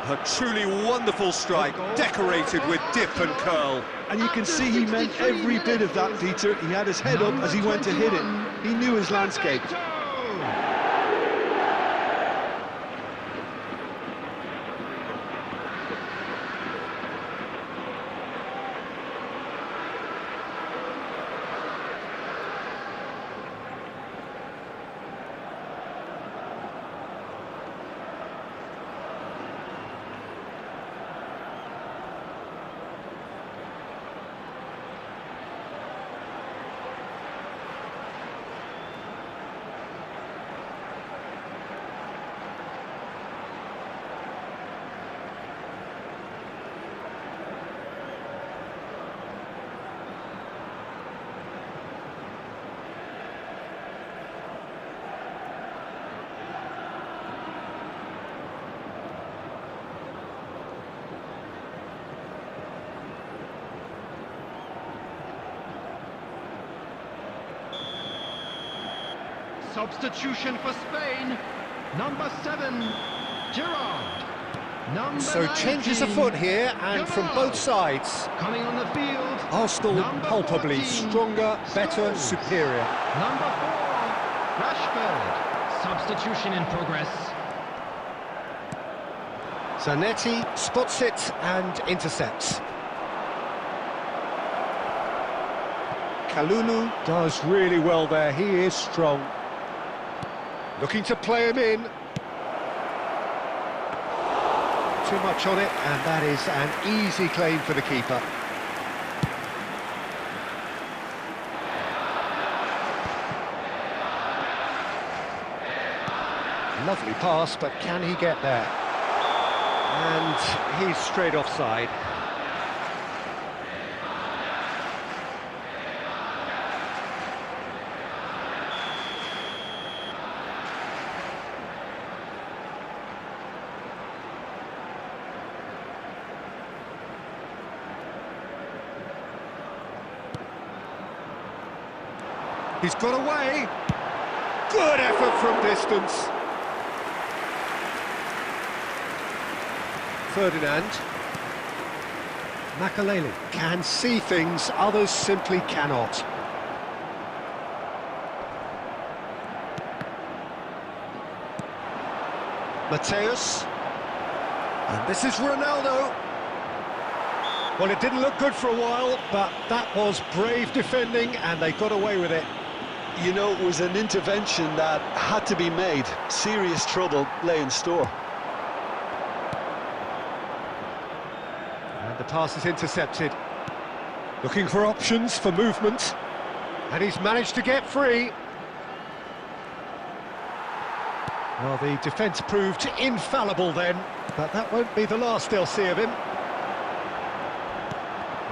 A truly wonderful strike, decorated with dip and curl. And you can see he meant every bit of that, Peter. He had his head up as he went to hit it. He knew his landscape. Substitution for Spain, number 7, Gerrard. Number So 19, changes afoot here, and from both sides. coming on the field, Arsenal number palpably 14, stronger, better, Scholes. superior. Number 4, Rashford. Substitution in progress. Zanetti spots it and intercepts. Kalulu does really well there, he is strong. Looking to play him in. Too much on it, and that is an easy claim for the keeper. Lovely pass, but can he get there? And he's straight offside. He's got away. Good effort from distance. Ferdinand. Makaleli can see things others simply cannot. Mateus. And this is Ronaldo. Well, it didn't look good for a while, but that was brave defending, and they got away with it. You know, it was an intervention that had to be made. Serious trouble lay in store. And the pass is intercepted. Looking for options for movement. And he's managed to get free. Well, the defence proved infallible then, but that won't be the last they'll see of him.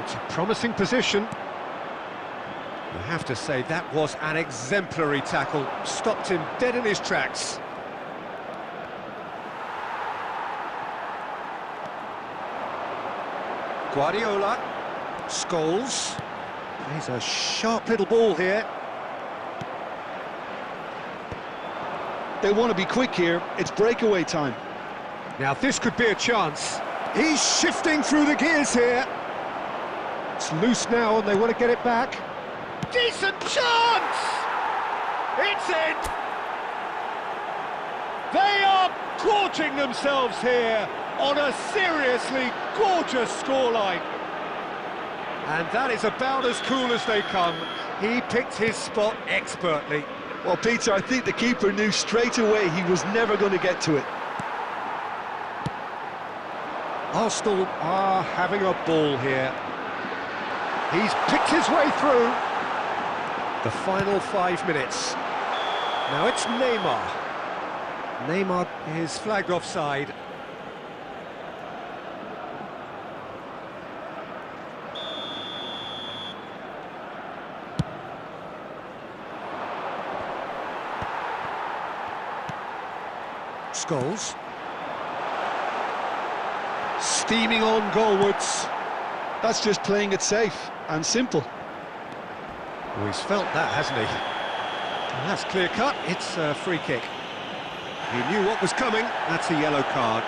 It's a promising position. You have to say that was an exemplary tackle. Stopped him dead in his tracks. Guardiola. Scholes. Plays a sharp little ball here. They want to be quick here. It's breakaway time. Now this could be a chance. He's shifting through the gears here. It's loose now and they want to get it back. Decent chance! It's in! They are gorging themselves here on a seriously gorgeous scoreline. And that is about as cool as they come. He picked his spot expertly. Well, Peter, I think the keeper knew straight away he was never going to get to it. Arsenal are having a ball here. He's picked his way through. The final 5 minutes. Now it's Neymar. Neymar is flagged offside. Scholes. Steaming on goalwards. That's just playing it safe and simple. Oh, he's felt that, hasn't he? And that's clear cut. It's a free kick. He knew what was coming. That's a yellow card.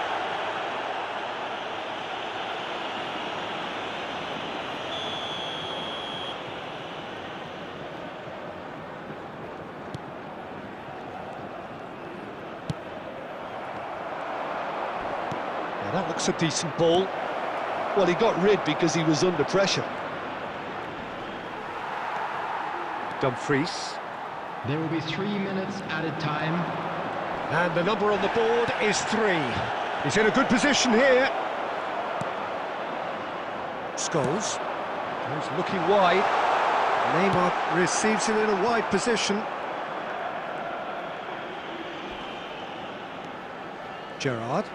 That looks a decent ball. Well, he got rid because he was under pressure. Dumfries. There will be 3 minutes added time. And the number on the board is 3. He's in a good position here. Scholes. He's looking wide. Neymar receives him in a wide position. Gerrard.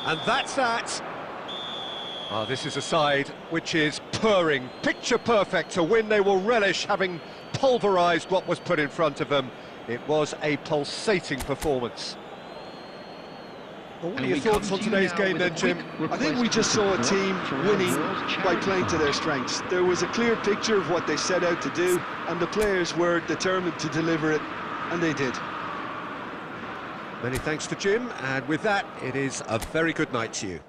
And that's that. Oh, this is a side which is purring, picture perfect to win. They will relish having pulverised what was put in front of them. It was a pulsating performance. Well, what are your thoughts on today's game then, Jim? I think we just saw a team winning by playing to their strengths. There was a clear picture of what they set out to do, and the players were determined to deliver it, and they did. Many thanks to Jim, and with that, it is a very good night to you.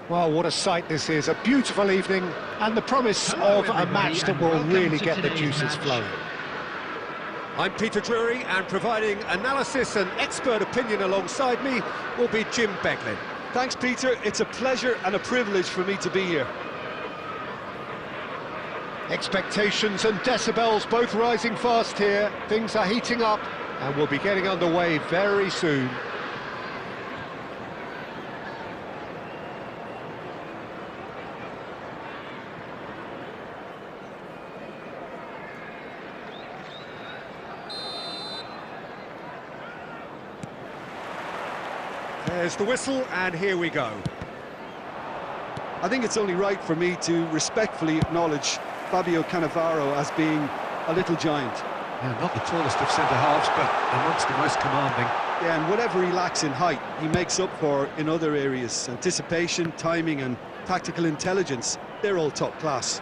Well, what a sight this is. A beautiful evening and the promise of a match that will really get the juices flowing. I'm Peter Drury, and providing analysis and expert opinion alongside me will be Jim Beglin. Thanks, Peter. It's a pleasure and a privilege for me to be here. Expectations and decibels both rising fast here. Things are heating up and we'll be getting underway very soon. There's the whistle, and here we go. I think it's only right for me to respectfully acknowledge Fabio Cannavaro as being a little giant. Yeah, not the tallest of centre-halves, but amongst the most commanding. Yeah, and whatever he lacks in height, he makes up for in other areas. Anticipation, timing and tactical intelligence, they're all top class.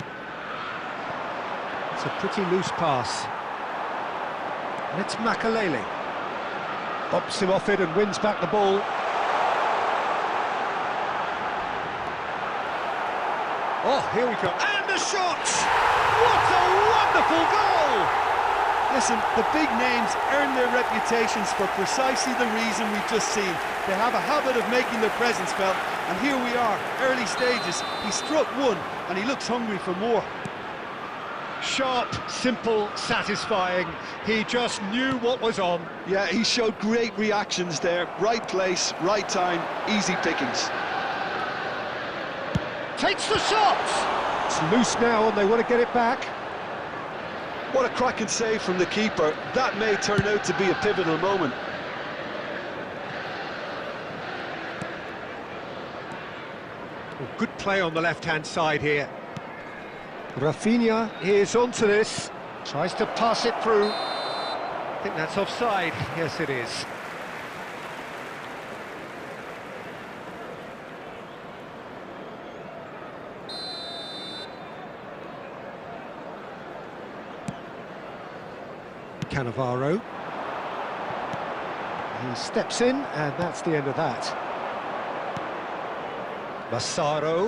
It's a pretty loose pass. And it's Makalele. Bops him off it and wins back the ball. Oh, here we go. And the shot! What a wonderful goal! Listen, the big names earn their reputations for precisely the reason we've just seen. They have a habit of making their presence felt, and here we are, early stages. He struck one, and he looks hungry for more. Sharp, simple, satisfying. He just knew what was on. Yeah, he showed great reactions there. Right place, right time, easy pickings. Takes the shot! It's loose now and they want to get it back. What a cracking save from the keeper. That may turn out to be a pivotal moment. Oh, good play on the left-hand side here. Rafinha is onto this. Tries to pass it through. I think that's offside. Yes, it is. Cannavaro. He steps in, and that's the end of that. Massaro.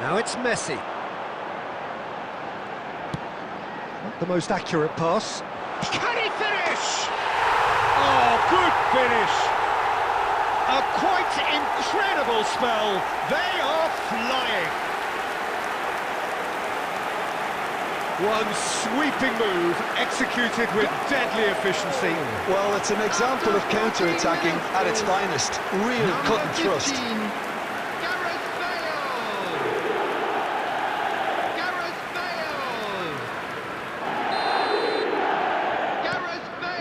Now it's Messi. Not the most accurate pass. Can he finish? Oh, good finish. A quite incredible spell. They are flying. One sweeping move, executed with deadly efficiency. Well, it's an example of counter-attacking at its finest. Real cut and thrust.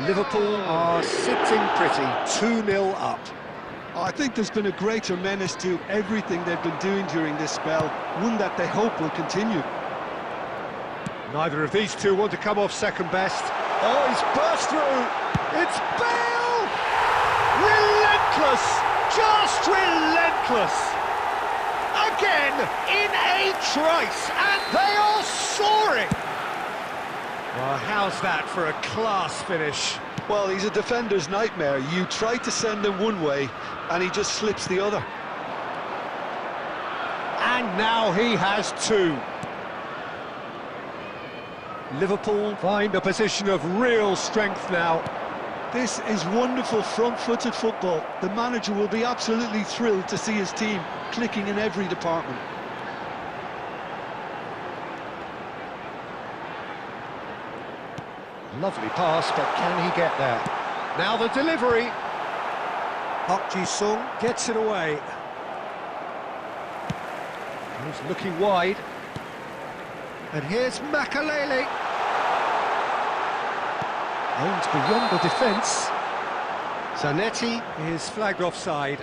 Liverpool are sitting pretty, 2-0 up. I think there's been a greater menace to everything they've been doing during this spell, one that they hope will continue. Neither of these two want to come off second best. Oh, he's burst through! It's Bale! Relentless! Just relentless! Again, in a trice, and they are soaring! Well, how's that for a class finish? Well, he's a defender's nightmare. You try to send him one way, and he just slips the other. And now he has two. Liverpool find a position of real strength now. This is wonderful front-footed football. The manager will be absolutely thrilled to see his team clicking in every department. Lovely pass, but can he get there? Now the delivery. Park Ji-sung gets it away. He's looking wide. And here's Makalele. Aims beyond the defence. Zanetti is flagged offside.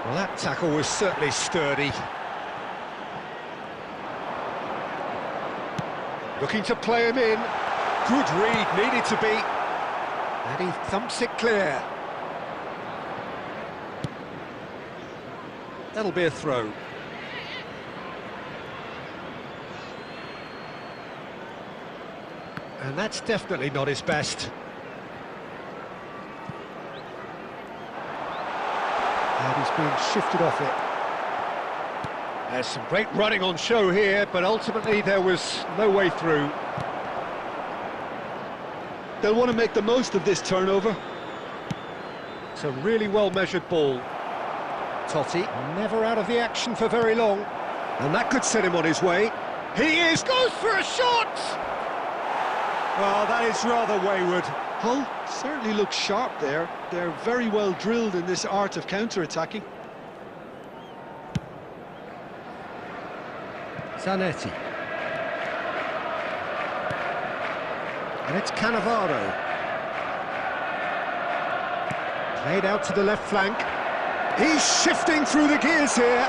Well, that tackle was certainly sturdy. Looking to play him in. Good read, needed to be. And he thumps it clear. That'll be a throw. And that's definitely not his best. And he's being shifted off it. There's some great running on show here, but ultimately there was no way through. They'll want to make the most of this turnover. It's a really well-measured ball. Totti, never out of the action for very long. And that could set him on his way. Goes for a shot! Well, that is rather wayward. Hull certainly looks sharp there. They're very well drilled in this art of counter-attacking. Zanetti. And it's Cannavaro. Played out to the left flank. He's shifting through the gears here.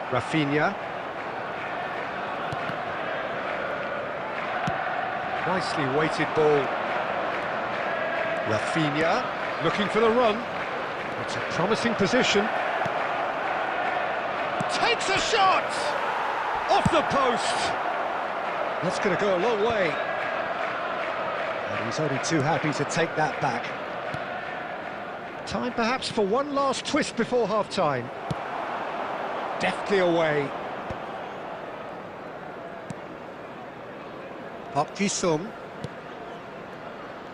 Rafinha. Nicely weighted ball. Rafinha looking for the run. It's a promising position. Takes a shot! Off the post! That's going to go a long way. And he's only too happy to take that back. Time perhaps for one last twist before half-time. Deftly away. Park Ji-sung.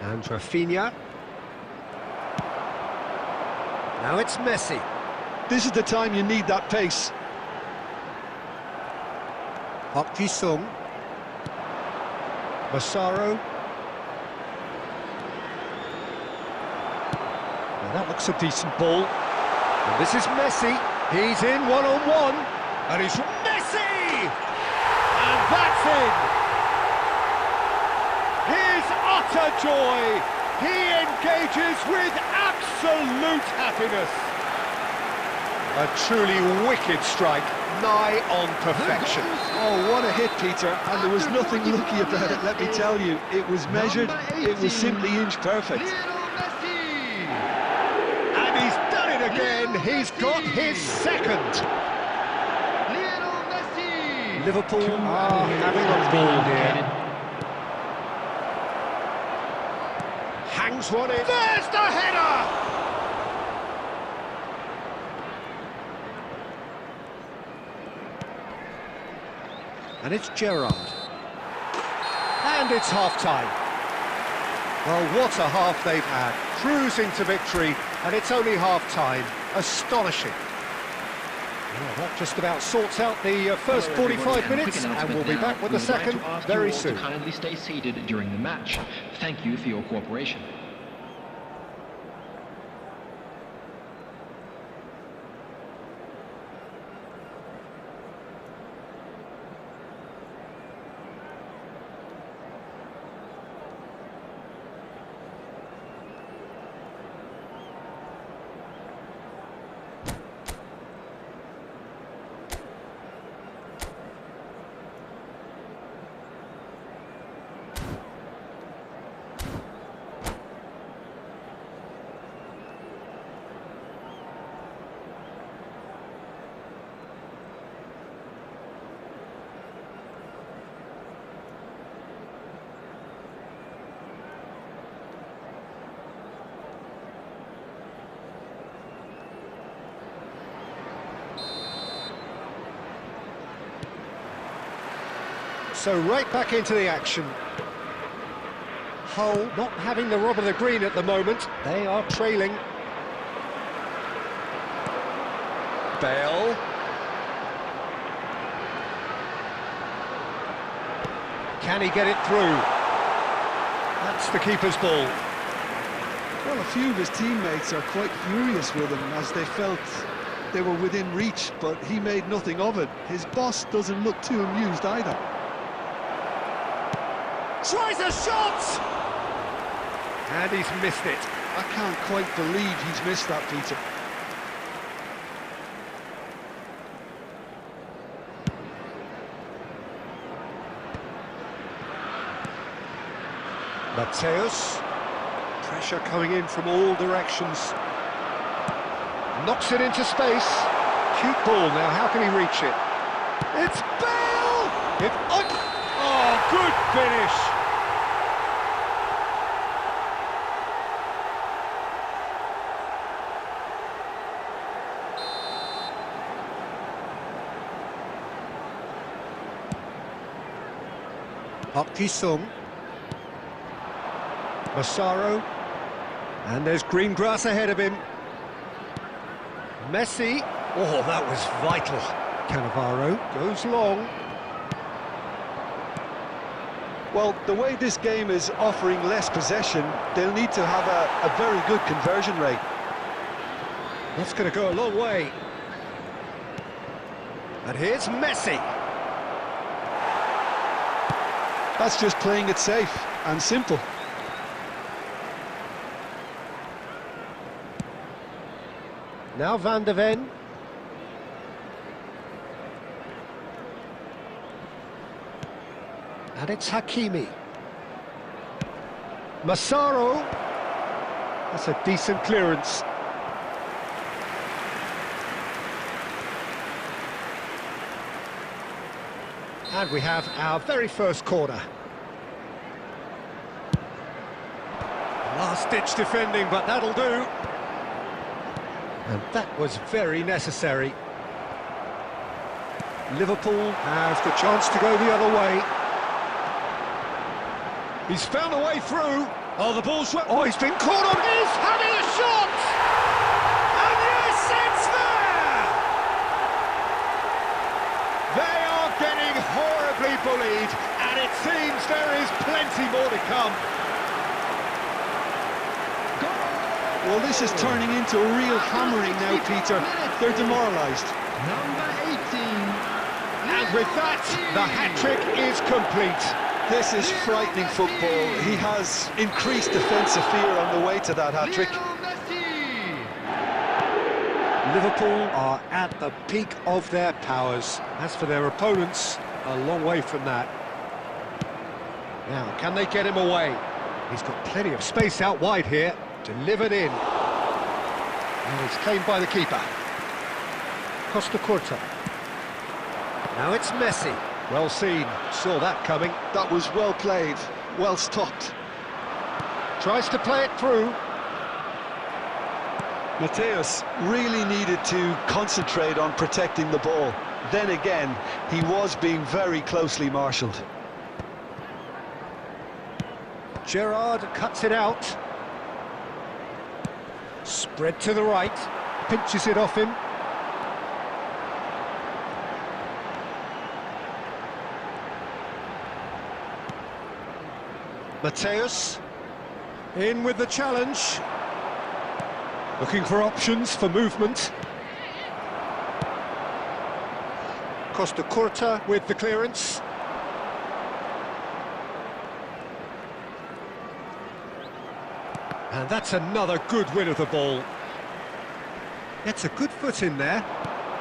And Rafinha. Now it's Messi. This is the time you need that pace. Park Ji-sung. Massaro. Well, that looks a decent ball. And this is Messi. He's in one-on-one. And he's Messi! And that's in! His utter joy. He engages with absolute happiness. A truly wicked strike, nigh on perfection. Oh, what a hit, Peter, and there was nothing lucky about it, let me tell you. It was measured, it was simply inch perfect. And he's done it again, he's got his second. Liverpool are having a ball here. Hangs one in. There's the header! And it's Gerrard. And it's half-time. Well, what a half they've had. Cruising to victory, and it's only half-time. Astonishing. Well, that just about sorts out the first 45 minutes, and we'll be back with the second very soon. Kindly stay seated during the match. Thank you for your cooperation. So right back into the action. Hull not having the rub of the green at the moment. They are trailing. Bale. Can he get it through? That's the keeper's ball. Well, a few of his teammates are quite furious with him as they felt they were within reach, but he made nothing of it. His boss doesn't look too amused either. Tries a shot! And he's missed it. I can't quite believe he's missed that, Peter. Mateus. Pressure coming in from all directions. Knocks it into space. Cute ball now, how can he reach it? It's Bale! Oh, good finish! Park Ji-sung. Massaro. And there's green grass ahead of him. Messi. Oh, that was vital. Cannavaro goes long. Well, the way this game is offering less possession, they'll need to have a very good conversion rate. That's going to go a long way. And here's Messi. That's just playing it safe and simple. Now Van de Ven. And it's Hakimi. Massaro. That's a decent clearance. And we have our very first corner. Last-ditch defending, but that'll do. And that was very necessary. Liverpool has the chance to go the other way. He's found a way through. Oh, the ball swept. Oh, he's been caught on. He's having a shot! And yes, it's there! They are getting horribly bullied, and it seems there is plenty more to come. Well, this is turning into a real hammering now, Peter. They're demoralised. Number 18. And with that, the hat-trick is complete. This is frightening football. He has increased defensive fear on the way to that hat-trick. Liverpool are at the peak of their powers. As for their opponents, a long way from that. Now, can they get him away? He's got plenty of space out wide here. Delivered in. And it's claimed by the keeper. Costa Curta. Now it's Messi. Well seen. Saw that coming. That was well played, well stopped. Tries to play it through. Mateus really needed to concentrate on protecting the ball. Then again, he was being very closely marshalled. Gerrard cuts it out. Spread to the right. Pinches it off him. Mateus. In with the challenge. Looking for options for movement. Costa Curta with the clearance. And that's another good win of the ball. Gets a good foot in there.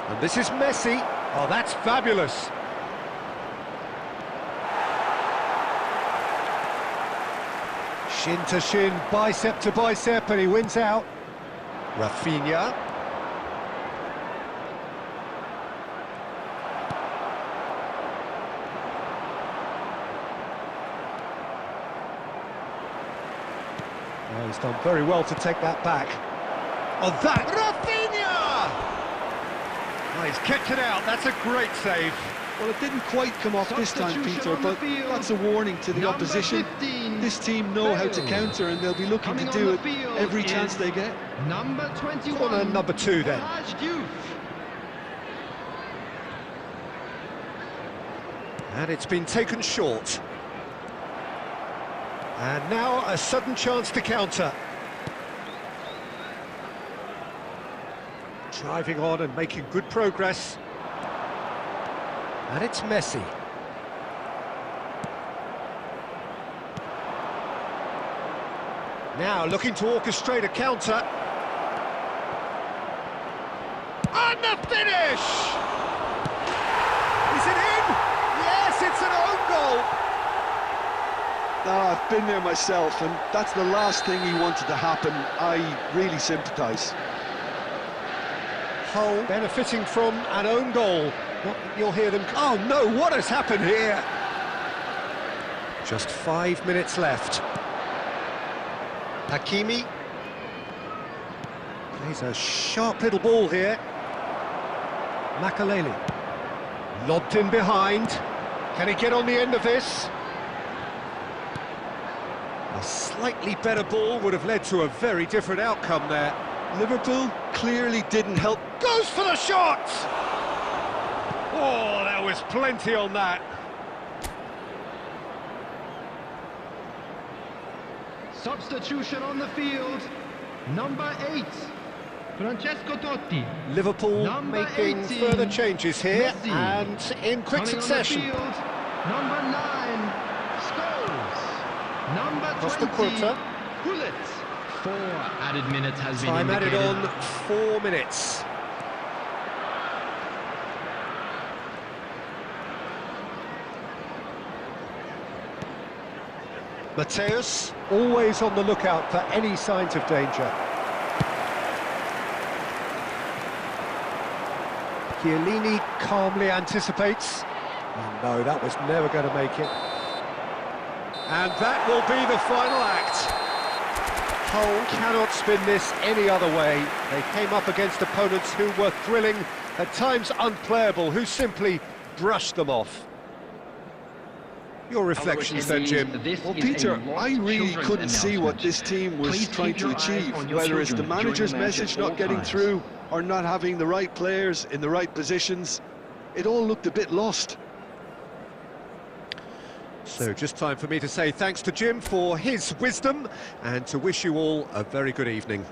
And this is Messi. Oh, that's fabulous. Shin to shin, bicep to bicep, and he wins out. Rafinha. Oh, he's done very well to take that back. Oh, that Rafinha! Oh, he's kept it out. That's a great save. Well, it didn't quite come off this time, Peter, but that's a warning to the opposition. This team know how to counter, and they'll be looking to do it every chance they get. Number 21. Corner number 2 then. And it's been taken short. And now a sudden chance to counter. Driving on and making good progress. And it's Messi. Now looking to orchestrate a counter. And the finish! Is it in? Yes, it's an own goal! I've been there myself, and that's the last thing he wanted to happen. I really sympathise. Hull benefiting from an own goal. You'll hear them... Oh no, what has happened here? Just 5 minutes left. Hakimi. Plays a sharp little ball here. Makaleli. Lobbed in behind. Can he get on the end of this? A slightly better ball would have led to a very different outcome there. Liverpool clearly didn't help. Goes for the shot! Oh, there was plenty on that. Substitution on the field. Number 8, Francesco Totti. Liverpool Number making 18, further changes here, Messi. and in quick Coming succession. on the field, number 9, Scholes. Number Costa 20, Curta. Gullit. 4 added minutes has been Time added indicated. on, 4 minutes. Mateus, always on the lookout for any signs of danger. Chiellini calmly anticipates. And no, that was never going to make it. And that will be the final act. Hull cannot spin this any other way. They came up against opponents who were thrilling, at times unplayable, who simply brushed them off. Your reflections then, Jim? Well, Peter, I really couldn't see what this team was trying to achieve, whether it's the manager's message not getting through or not having the right players in the right positions. It all looked a bit lost. So just time for me to say thanks to Jim for his wisdom and to wish you all a very good evening.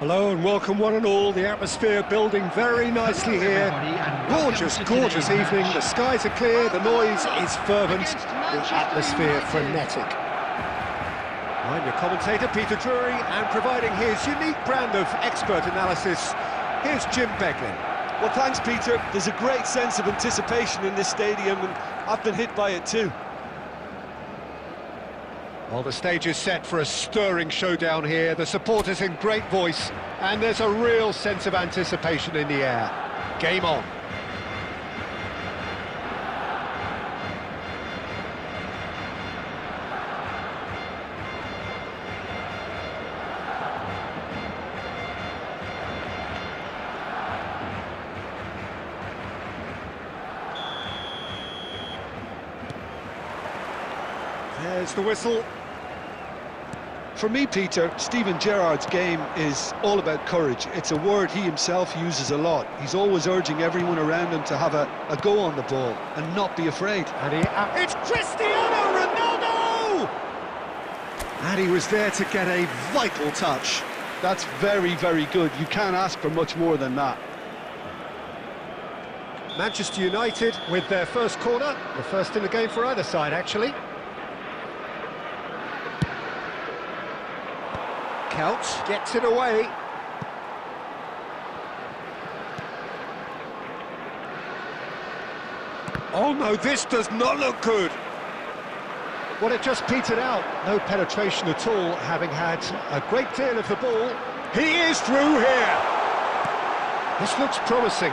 Hello and welcome one and all. The atmosphere building very nicely here. Gorgeous, gorgeous evening. The skies are clear, the noise is fervent, the atmosphere frenetic. I'm your commentator, Peter Drury, and providing his unique brand of expert analysis, here's Jim Beglin. Well, thanks, Peter. There's a great sense of anticipation in this stadium, and I've been hit by it too. Well, the stage is set for a stirring showdown here. The supporters in great voice, and there's a real sense of anticipation in the air. Game on. There's the whistle. For me, Peter, Steven Gerrard's game is all about courage. It's a word he himself uses a lot. He's always urging everyone around him to have a go on the ball and not be afraid. And it's Cristiano Ronaldo! And he was there to get a vital touch. That's very, very good. You can't ask for much more than that. Manchester United with their first corner, the first in the game for either side, actually. Couch gets it away. Oh no, this does not look good. Well, it just petered out. No penetration at all, having had a great deal of the ball. He is through here. This looks promising.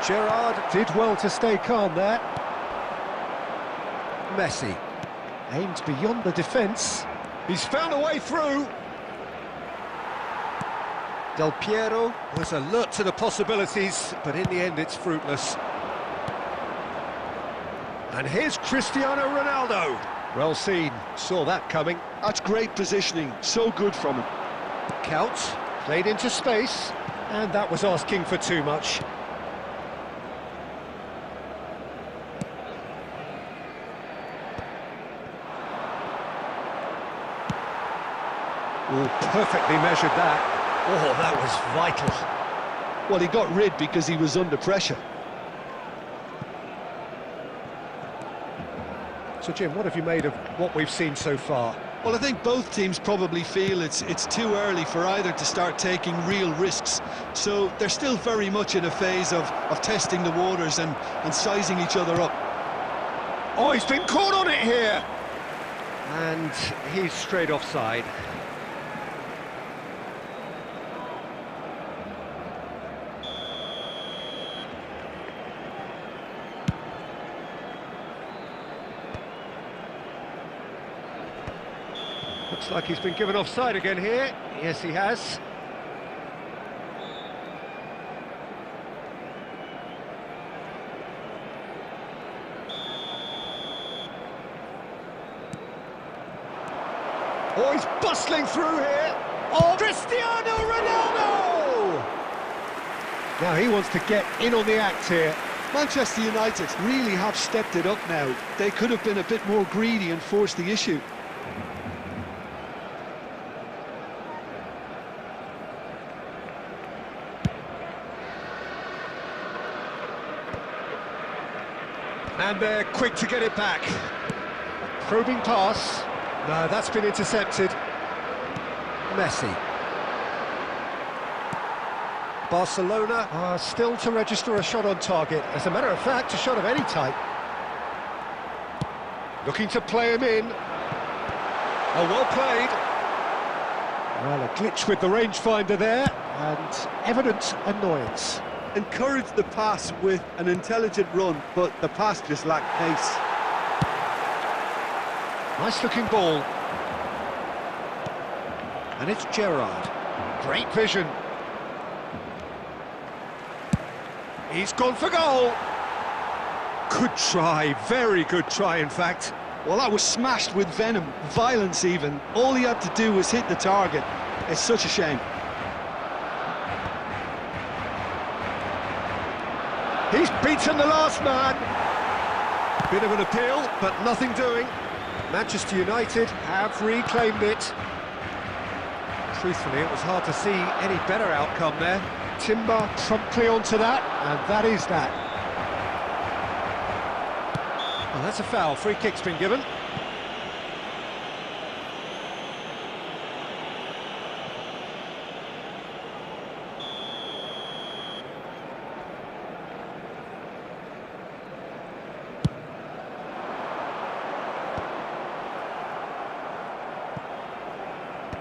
Gerrard did well to stay calm there. Messi aims beyond the defence. He's found a way through. Del Piero was alert to the possibilities, but in the end it's fruitless. And here's Cristiano Ronaldo. Well seen, saw that coming. That's great positioning, so good from him. Couch played into space, and that was asking for too much. Oh, perfectly measured that. Oh, that was vital. Well, he got rid because he was under pressure. So, Jim, what have you made of what we've seen so far? Well, I think both teams probably feel it's too early for either to start taking real risks. So they're still very much in a phase of testing the waters and sizing each other up. Oh, he's been caught on it here! And he's straight offside. Looks like he's been given offside again here. Yes, he has. Oh, he's bustling through here. Oh, Cristiano Ronaldo! Now he wants to get in on the act here. Manchester United really have stepped it up now. They could have been a bit more greedy and forced the issue. And they're quick to get it back. Probing pass. No, that's been intercepted. Messi. Barcelona are still to register a shot on target. As a matter of fact, a shot of any type. Looking to play him in. Oh, well played. Well, a glitch with the rangefinder there, and evident annoyance. Encouraged the pass with an intelligent run, but the pass just lacked pace. Nice looking ball. And it's Gerrard. Great vision. He's gone for goal. Good try, very good try in fact. Well, that was smashed with venom, violence even. All he had to do was hit the target. It's such a shame. He's beaten the last man. Bit of an appeal, but nothing doing. Manchester United have reclaimed it. Truthfully, it was hard to see any better outcome there. Timber promptly onto that, and that is that. Well, that's a foul. Free kick's been given.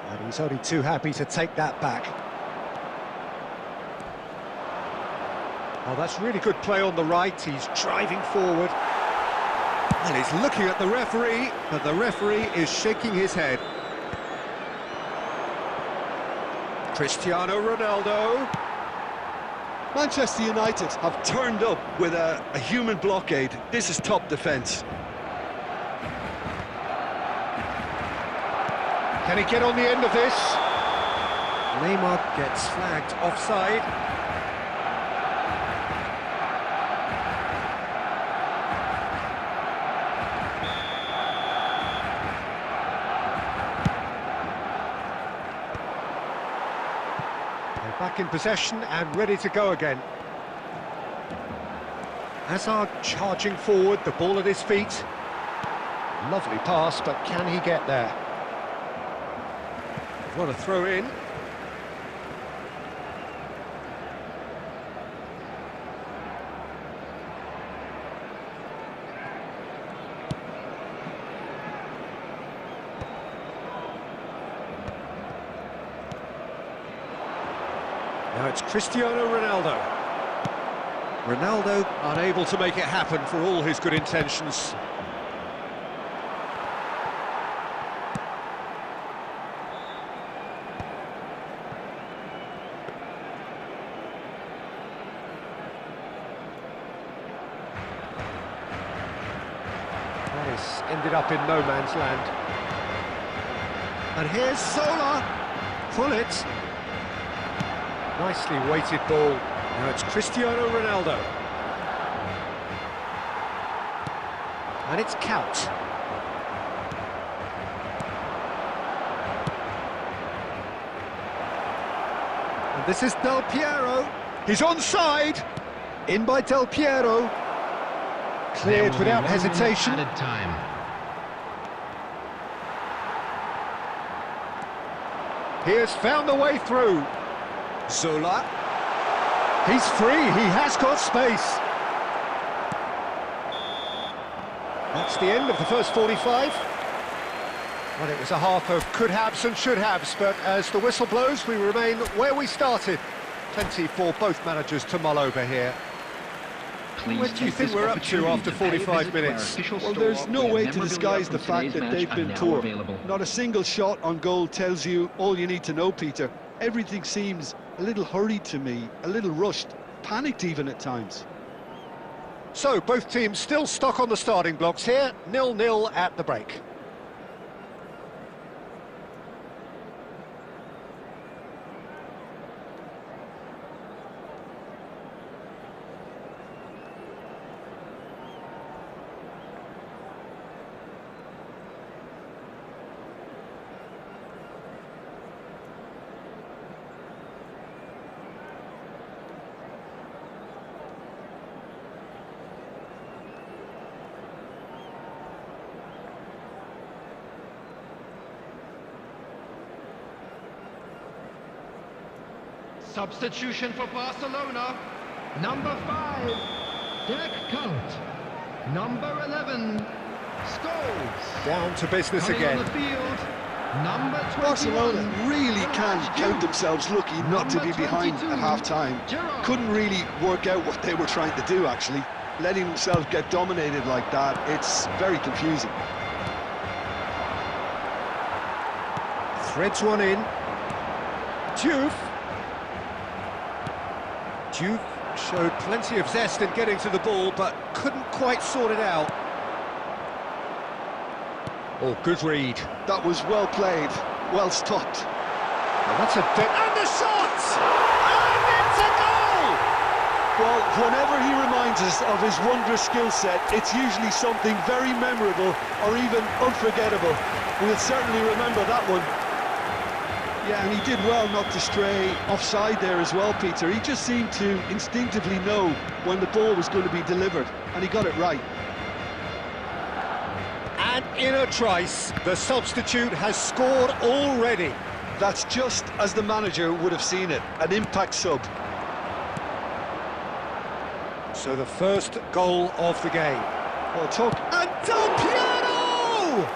And he's only too happy to take that back. Oh, that's really good play on the right. He's driving forward. And he's looking at the referee, but the referee is shaking his head. Cristiano Ronaldo. Manchester United have turned up with a human blockade. This is top defence. Can he get on the end of this? Neymar gets flagged offside. back in possession and ready to go again. Hazard charging forward, the ball at his feet. Lovely pass, but can he get there? What a throw in. Now it's Cristiano Ronaldo. Ronaldo unable to make it happen for all his good intentions. That has ended up in no man's land. And here's Zola. Pull it. Nicely weighted ball. Now it's Cristiano Ronaldo. And it's Count. And this is Del Piero. He's onside. In by Del Piero. Cleared without hesitation. Added time. He has found the way through. Zola. He's free, he has got space. That's the end of the first 45. Well, it was a half of could-haves and should-haves, but as the whistle blows, we remain where we started. Plenty for both managers to mull over here. What do you think we're up to after 45 minutes? Well, there's no way to disguise the fact that they've been poor. Not a single shot on goal tells you all you need to know, Peter. Everything seems a little hurried to me, a little rushed, panicked even at times. So, both teams still stuck on the starting blocks here, 0-0 at the break. Substitution for Barcelona. Number 5, Dirk Kuyt. Number 11, Scholes. Down to business Coming again. on the field, number 21. Barcelona really can count themselves lucky not to be behind at half-time. Couldn't really work out what they were trying to do, actually. Letting themselves get dominated like that, it's very confusing. Threads one in. Diouf. Diouf showed plenty of zest in getting to the ball, but couldn't quite sort it out. Oh, good read. That was well played, well stopped. Well, that's a and the shot! And it's a goal! Well, whenever he reminds us of his wondrous skill set, it's usually something very memorable or even unforgettable. We'll certainly remember that one. Yeah, and he did well not to stray offside there as well, Peter. He just seemed to instinctively know when the ball was going to be delivered, and he got it right. And in a trice, the substitute has scored already. That's just as the manager would have seen it, an impact sub. So the first goal of the game. Well, talk... And Del Piero!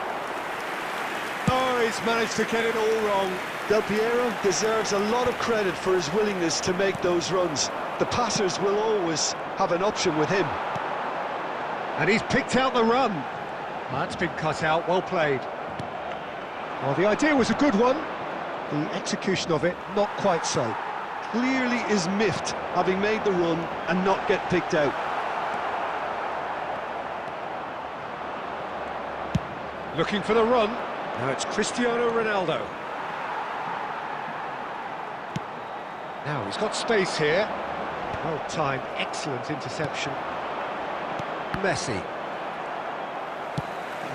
Oh, he's managed to get it all wrong. Del Piero deserves a lot of credit for his willingness to make those runs. The passers will always have an option with him. And he's picked out the run. That's been cut out, well played. Well, the idea was a good one. The execution of it, not quite so. Clearly is miffed, having made the run and not get picked out. Looking for the run. Now it's Cristiano Ronaldo. Now he's got space here. Well timed, excellent interception. Messi.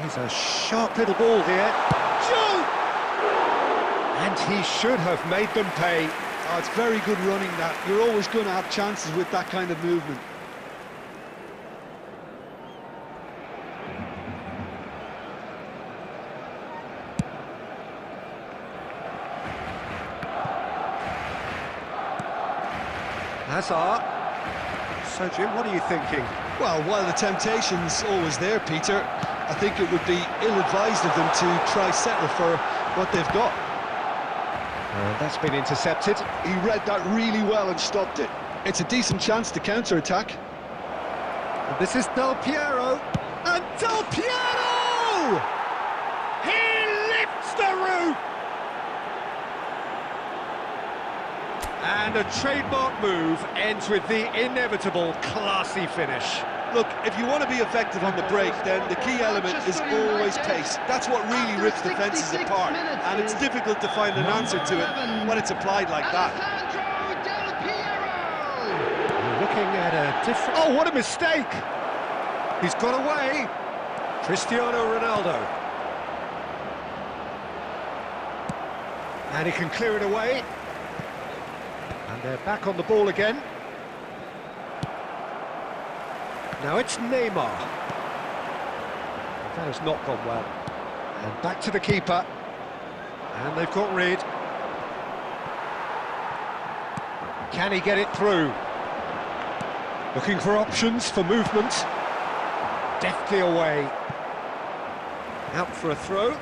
He's a sharp little ball here. Shoot! And he should have made them pay. Oh, it's very good running that. You're always going to have chances with that kind of movement. Hazard. So, Jim, what are you thinking? Well, while the temptation's always there, Peter, I think it would be ill-advised of them to try settle for what they've got. That's been intercepted. He read that really well and stopped it. It's a decent chance to counter-attack. This is Del Piero. And Del Piero! He lifts the roof! And a trademark move ends with the inevitable classy finish. Look, if you want to be effective on the break, then the key element is always pace. That's what really rips defences apart, and it's difficult to find an answer to it when it's applied like that. We're looking at a different... Oh, what a mistake! He's got away. Cristiano Ronaldo. And he can clear it away. And they're back on the ball again. Now it's Neymar. That has not gone well. And back to the keeper. And they've got rid. Can he get it through? Looking for options for movement. Deftly away. Out for a throw.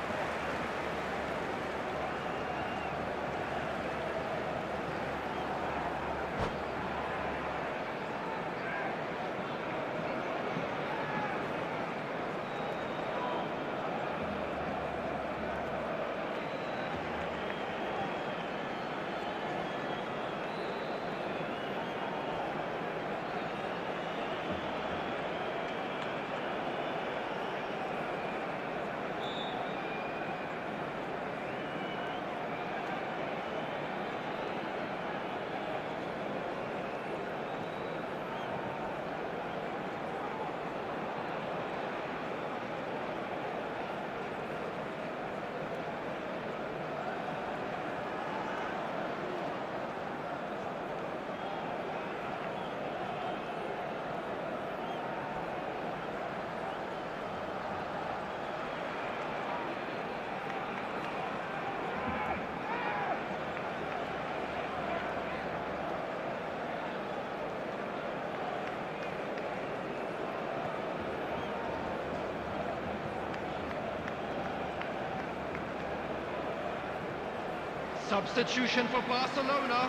Substitution for Barcelona.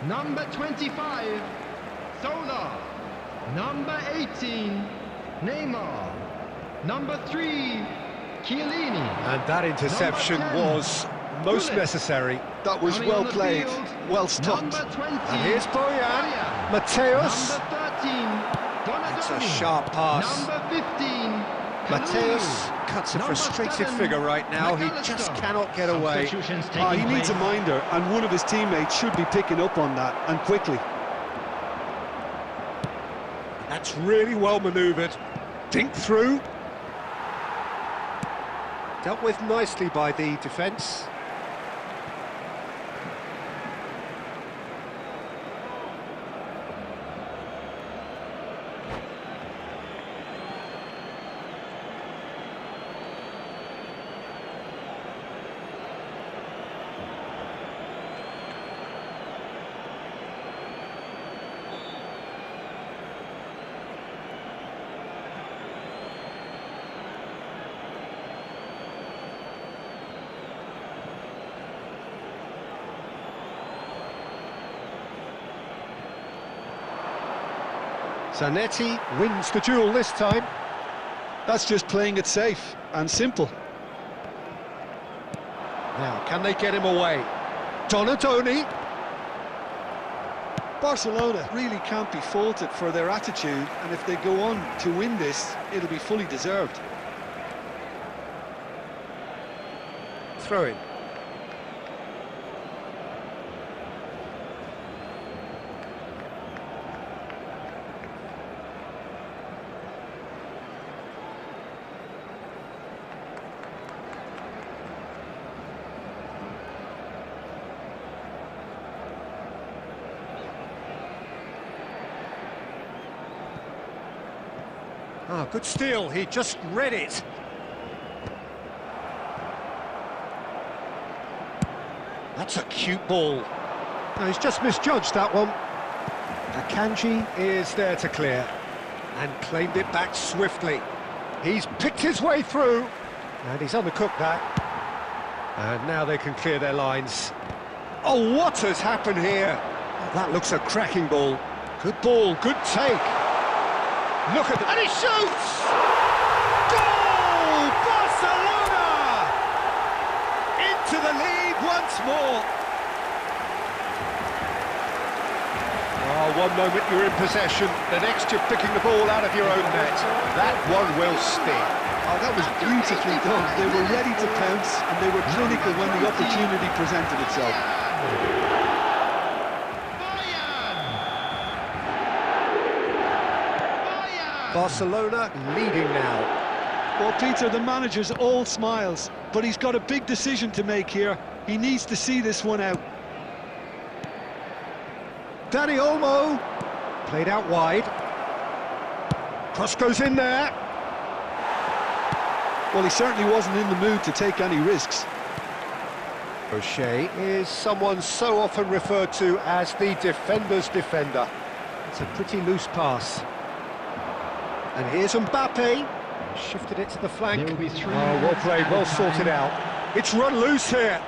Number 25, Zola. Number 18, Neymar. Number 3, Chiellini. And that interception was most necessary. That was well played, well stopped. Number 20, And here's Boyan. Mateus. Number 13, That's a Donadoni. sharp pass. Number 15, Mateus cuts a Number frustrated 7, figure right now. He just McAllister. cannot get away. Substitutions He taking needs a place. minder, and one of his teammates should be picking up on that, and quickly. That's really well manoeuvred. Dink through. Dealt with nicely by the defence. Zanetti wins the duel this time. That's just playing it safe and simple. Now, can they get him away? Donadoni. Barcelona really can't be faulted for their attitude, and if they go on to win this, it'll be fully deserved. Throw in. Ah, good steal, he just read it. That's a cute ball. No, he's just misjudged that one. Akanji is there to clear and claimed it back swiftly. He's picked his way through and he's undercooked that. And now they can clear their lines. Oh, what has happened here? Oh, that looks a cracking ball. Good ball, good take. Look at that, and he shoots! Goal! Barcelona! Into the lead once more. Oh, one moment you're in possession, the next you're picking the ball out of your own net. That one will sting. Oh, that was beautifully done. They were ready to pounce, and they were clinical when the opportunity presented itself. Barcelona leading now. Well, Peter, the manager's all smiles, but he's got a big decision to make here. He needs to see this one out. Dani Olmo, played out wide. Cross goes in there. Well, he certainly wasn't in the mood to take any risks. O'Shea is someone so often referred to as the defender's defender. It's a pretty loose pass. And here's Mbappe, shifted it to the flank. There will be three. Oh, well played, well sorted out. It's run loose here.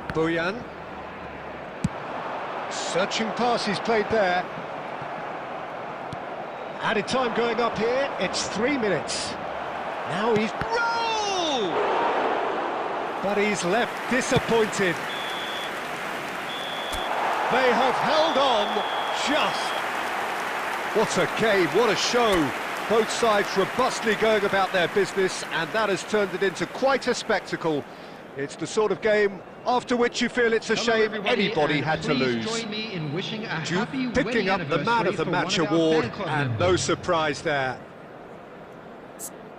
Bojan. Searching pass he's played there. Added time going up here, it's 3 minutes. Now he's... Roll! But he's left disappointed. They have held on just. What a game, what a show. Both sides robustly going about their business, and that has turned it into quite a spectacle. It's the sort of game after which you feel it's a shame anybody had to lose. Join me in wishing a Duke happy picking up the Man of the Match award, and no surprise there.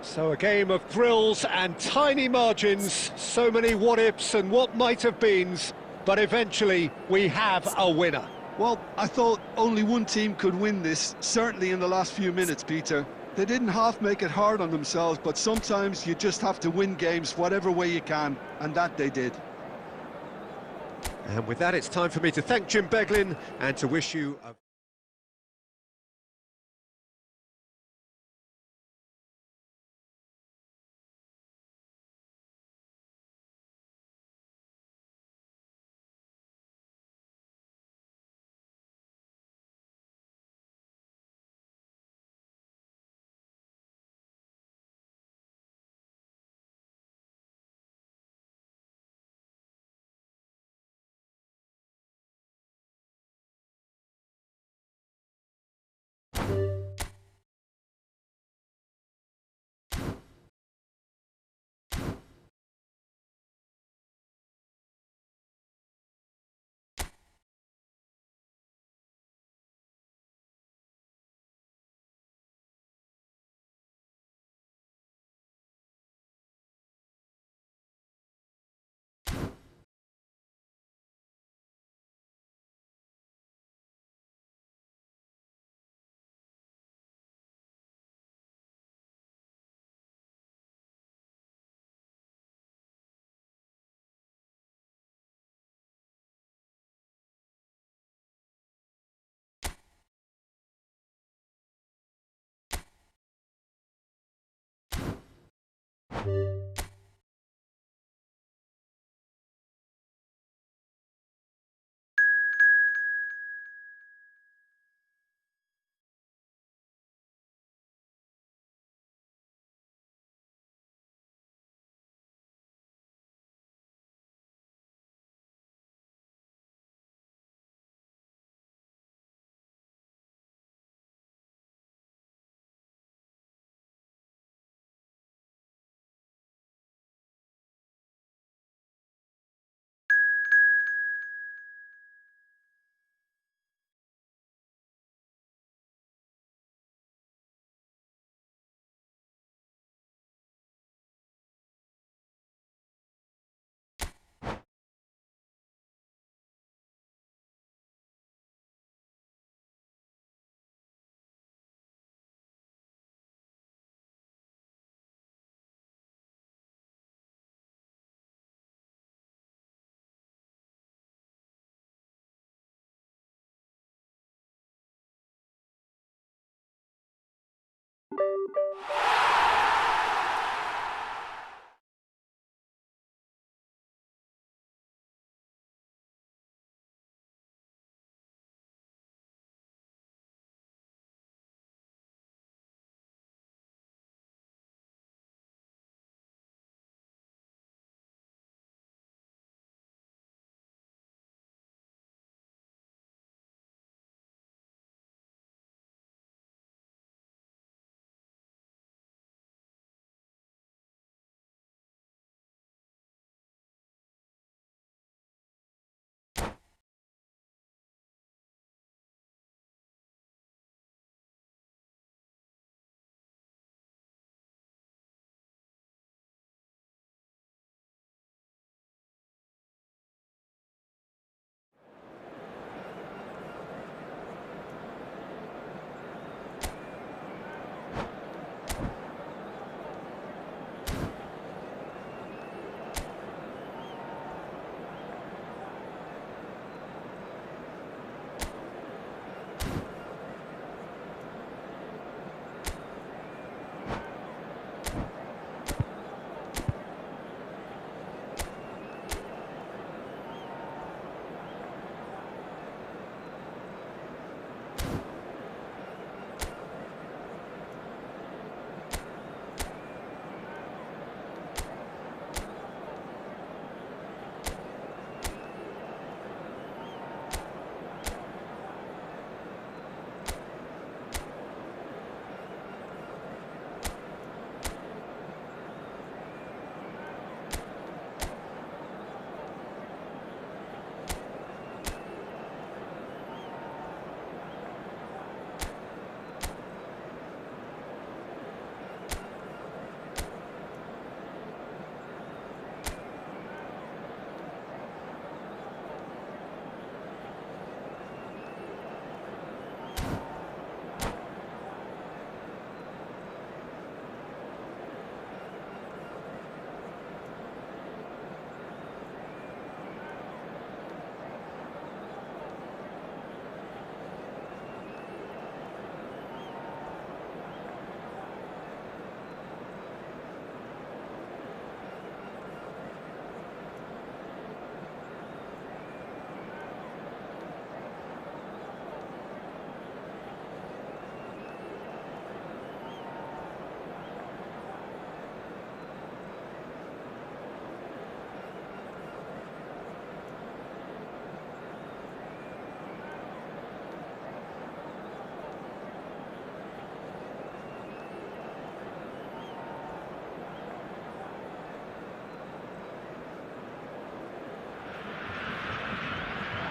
So a game of thrills and tiny margins, so many what-ifs and what might-have-beens, but eventually we have a winner. Well, I thought only one team could win this, certainly in the last few minutes, Peter. They didn't half make it hard on themselves, but sometimes you just have to win games whatever way you can, and that they did. And with that, it's time for me to thank Jim Beglin and to wish you a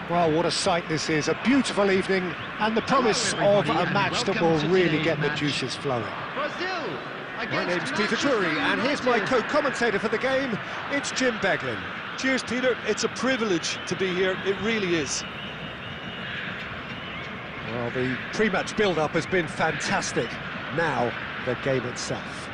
Well, what a sight this is, a beautiful evening, and the promise of a match that will really get the juices flowing. Brazil My name's Peter Drury, and here's my co-commentator for the game, it's Jim Beglin. Cheers, Peter. It's a privilege to be here. It really is. Well, the pre-match build-up has been fantastic. Now, the game itself.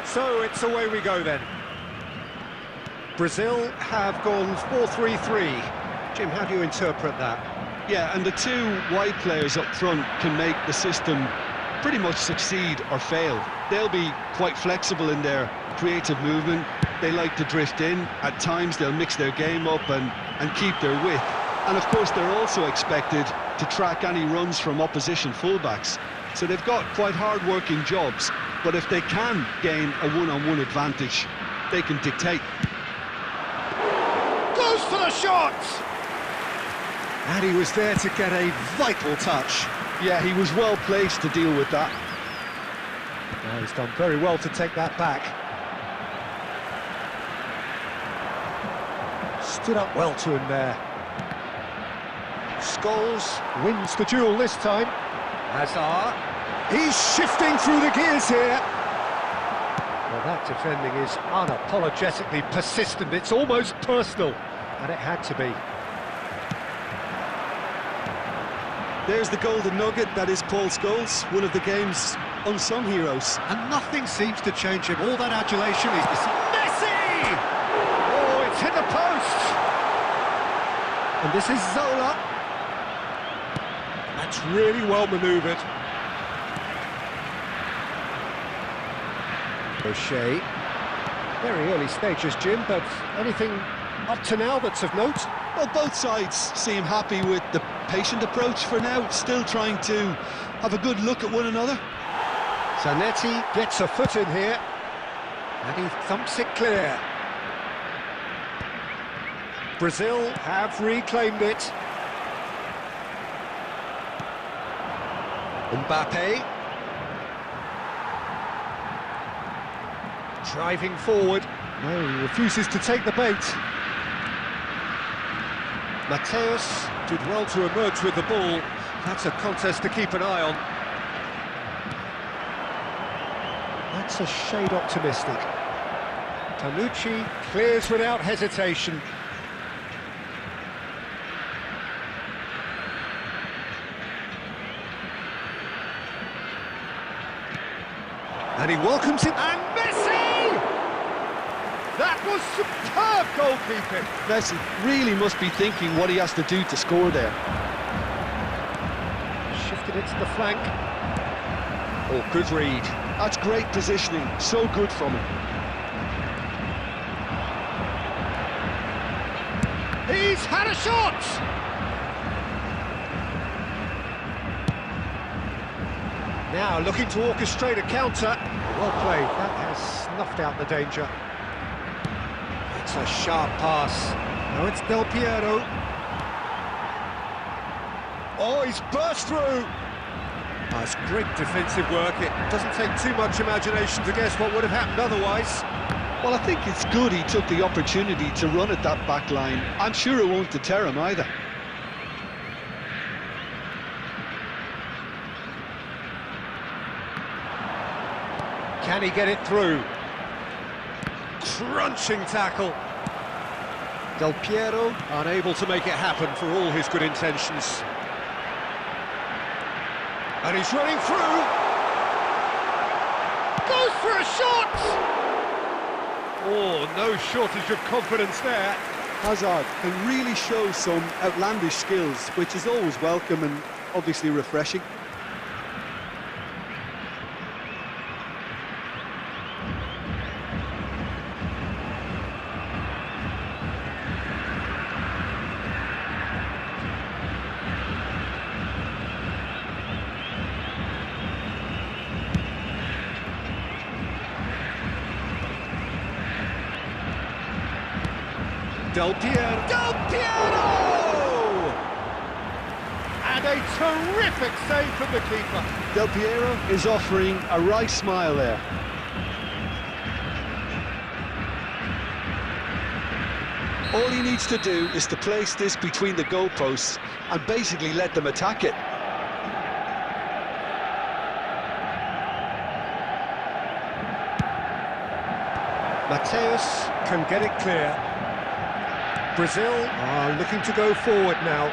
So it's away we go then. Brazil have gone 4-3-3. Jim, how do you interpret that? Yeah, and the two wide players up front can make the system pretty much succeed or fail. They'll be quite flexible in their creative movement. They like to drift in. At times they'll mix their game up and keep their width. And of course they're also expected to track any runs from opposition fullbacks. So they've got quite hard-working jobs. But if they can gain a one-on-one advantage, they can dictate. Goes for the shot! And he was there to get a vital touch. Yeah, he was well placed to deal with that. Now he's done very well to take that back. Stood up well to him there. Scholes wins the duel this time. Hazard. He's shifting through the gears here. Well, that defending is unapologetically persistent. It's almost personal, and it had to be. There's the golden nugget, that is Paul Scholes, one of the game's unsung heroes. And nothing seems to change him. All that adulation is... Messi! Oh, it's hit the post! And this is Zola. That's really well manoeuvred. O'Shea. Very early stages, Jim, but anything up to now that's of note? Well, both sides seem happy with the patient approach for now, still trying to have a good look at one another. Zanetti gets a foot in here, and he thumps it clear. Brazil have reclaimed it. Mbappe. Driving forward. No, he refuses to take the bait. Mateus did well to emerge with the ball. That's a contest to keep an eye on. That's a shade optimistic. Tanucci clears without hesitation. And he welcomes it, and Messi! That was superb goalkeeping. Messi really must be thinking what he has to do to score there. Shifted it to the flank. Oh, good read. That's great positioning, so good from him. He's had a shot! Now looking to orchestrate a counter. Well played, that has snuffed out the danger. It's a sharp pass. Now it's Del Piero. Oh, he's burst through. That's great defensive work. It doesn't take too much imagination to guess what would have happened otherwise. Well, I think it's good he took the opportunity to run at that back line. I'm sure it won't deter him either. Can he get it through? Crunching tackle. Del Piero unable to make it happen for all his good intentions. And he's running through. Goes for a shot! Oh, no shortage of confidence there. Hazard can really show some outlandish skills, which is always welcome and obviously refreshing. Del Piero! Del Piero! And a terrific save from the keeper. Del Piero is offering a wry smile there. All he needs to do is to place this between the goalposts and basically let them attack it. Mateus can get it clear. Brazil are looking to go forward now.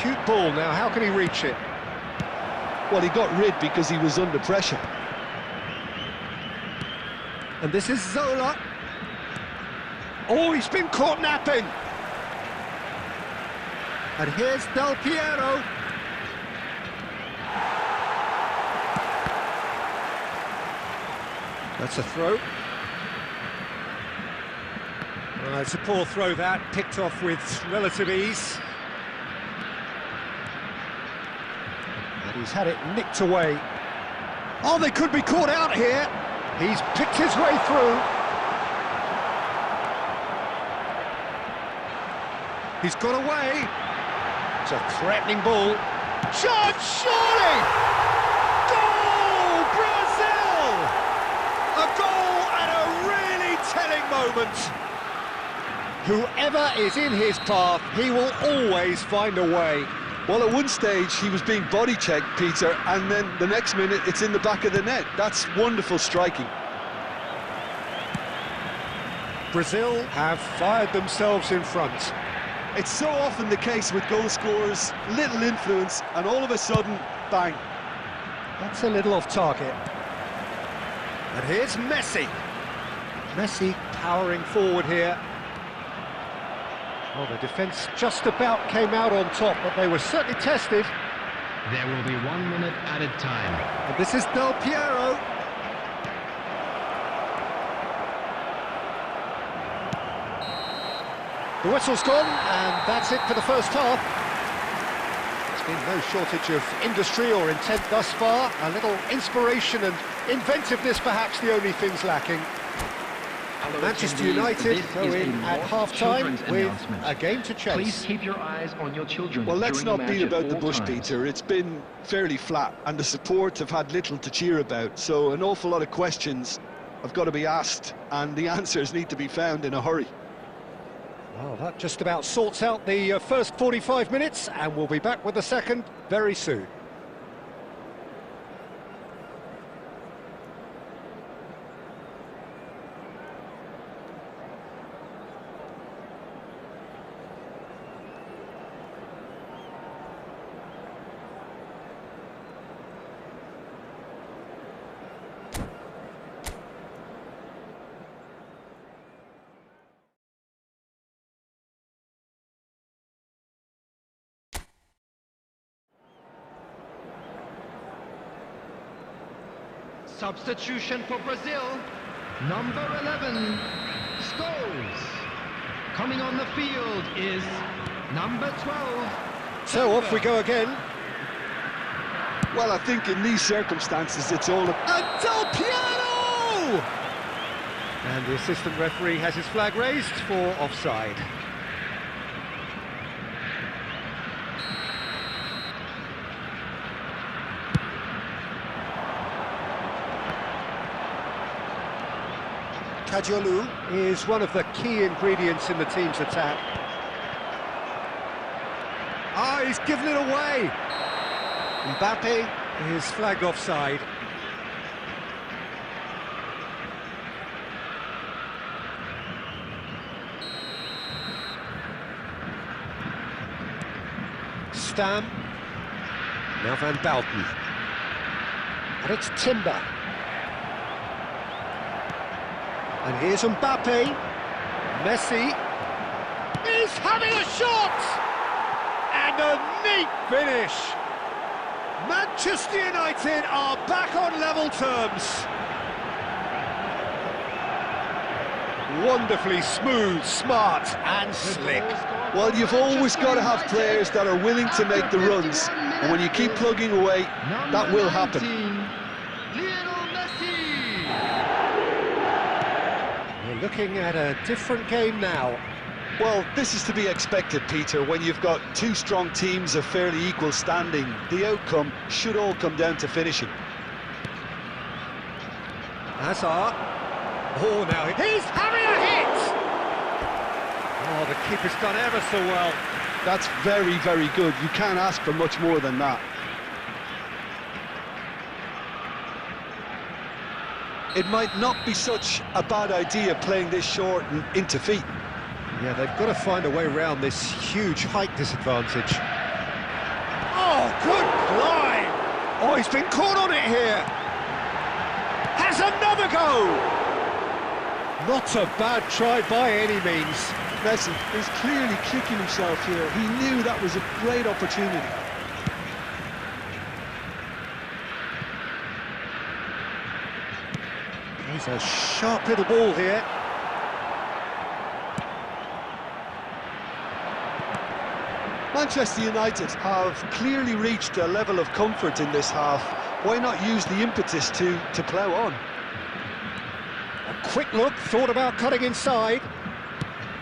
Cute ball now, how can he reach it? Well, he got rid because he was under pressure. And this is Zola. Oh, he's been caught napping. And here's Del Piero. That's a throw. It's a poor throw that, picked off with relative ease. And he's had it nicked away. Oh, they could be caught out here. He's picked his way through. He's got away. It's a threatening ball. Shot, surely! Goal, Brazil! A goal at a really telling moment. Whoever is in his path, he will always find a way. Well, at one stage, he was being body-checked, Peter, and then the next minute, it's in the back of the net. That's wonderful striking. Brazil have fired themselves in front. It's so often the case with goal scorers, little influence, and all of a sudden, bang. That's a little off target. And here's Messi. Messi powering forward here. Well, the defence just about came out on top, but they were certainly tested. There will be 1 minute added time. And this is Del Piero. The whistle's gone, and that's it for the first half. There's been no shortage of industry or intent thus far. A little inspiration and inventiveness, perhaps the only things lacking. Manchester United go in at half-time with a game to chase. Please keep your eyes on your children. Well, let's during not the beat match at about the all bush, times. Peter. It's been fairly flat, and the support have had little to cheer about. So an awful lot of questions have got to be asked, and the answers need to be found in a hurry. Well, that just about sorts out the first 45 minutes, and we'll be back with the second very soon. Substitution for Brazil. Number 11 scores. Coming on the field is number 12. So off we go again. Well, I think in these circumstances, it's all... And Del Piero! And the assistant referee has his flag raised for offside. Kadiolu is one of the key ingredients in the team's attack. Ah, he's given it away! Mbappe is flagged offside. Stam. Now Van Bouten. And it's Timber. And here's Mbappe. Messi is having a shot! And a neat finish! Manchester United are back on level terms. Wonderfully smooth, smart and slick. Well, you've always got to have players that are willing to make the runs. And when you keep plugging away, that will happen. We're looking at a different game now. Well, this is to be expected, Peter. When you've got two strong teams of fairly equal standing, the outcome should all come down to finishing. Hazard. Oh, now he's having a hit! Oh, the keeper's done ever so well. That's very, very good. You can't ask for much more than that. It might not be such a bad idea playing this short and into feet. Yeah, they've got to find a way around this huge height disadvantage. Oh, good climb! Oh, he's been caught on it here! Has another go! Not a bad try by any means. Messi is clearly kicking himself here. He knew that was a great opportunity. He's a sharp little ball here. Manchester United have clearly reached a level of comfort in this half. Why not use the impetus to plough on? A quick look, thought about cutting inside.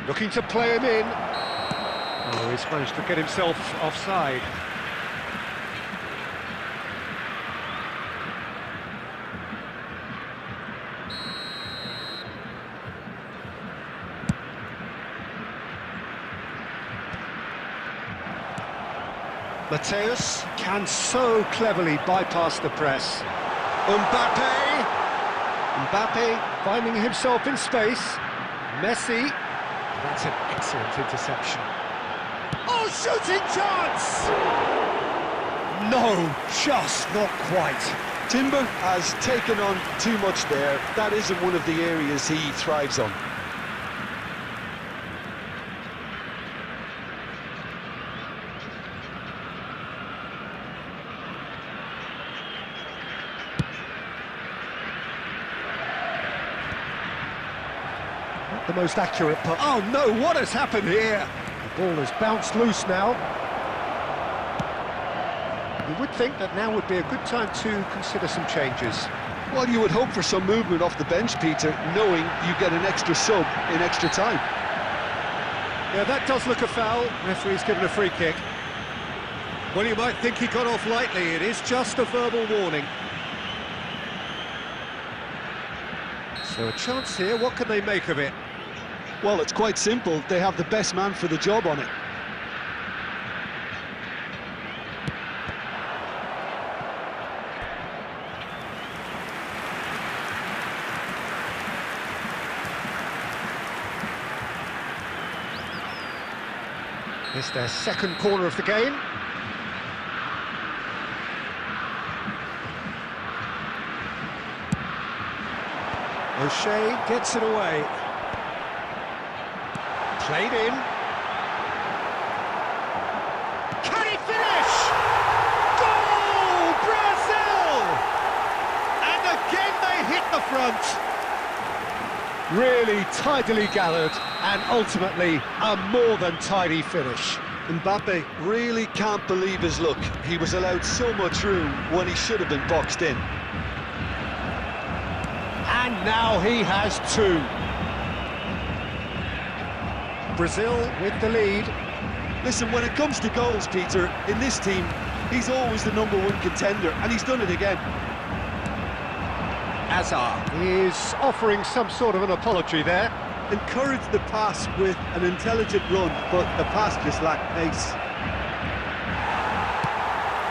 Looking to play him in. Oh, he's managed to get himself offside. Mateus can so cleverly bypass the press. Mbappe! Mbappe finding himself in space. Messi. That's an excellent interception. Oh, shooting chance! No, just not quite. Timber has taken on too much there. That isn't one of the areas he thrives on. Not the most accurate putt. Oh no, what has happened here? The ball has bounced loose now. You would think that now would be a good time to consider some changes. Well, you would hope for some movement off the bench, Peter, knowing you get an extra sub in extra time. Yeah, that does look a foul. Referee's given a free kick. Well, you might think he got off lightly. It is just a verbal warning. So a chance here, what can they make of it? Well, it's quite simple. They have the best man for the job on it. It's their second corner of the game. O'Shea gets it away. Played in. Can he finish? Goal! Brazil! And again they hit the front. Really tidily gathered, and ultimately a more than tidy finish. Mbappe really can't believe his luck. He was allowed so much room when he should have been boxed in. And now he has two. Brazil with the lead. Listen, when it comes to goals, Peter, in this team, he's always the #1 contender, and he's done it again. Hazard is offering some sort of an apology there. Encouraged the pass with an intelligent run, but the pass just lacked pace.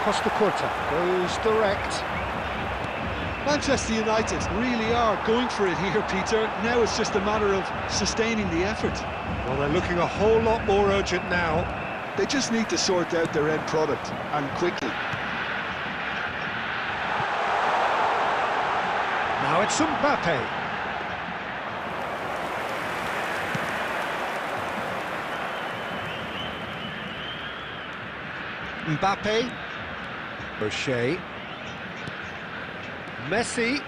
Costa Curta goes direct. Manchester United really are going for it here, Peter. Now it's just a matter of sustaining the effort. Well, they're looking a whole lot more urgent now. They just need to sort out their end product, and quickly. Now it's Mbappe. Mbappe. O'Shea. Messi.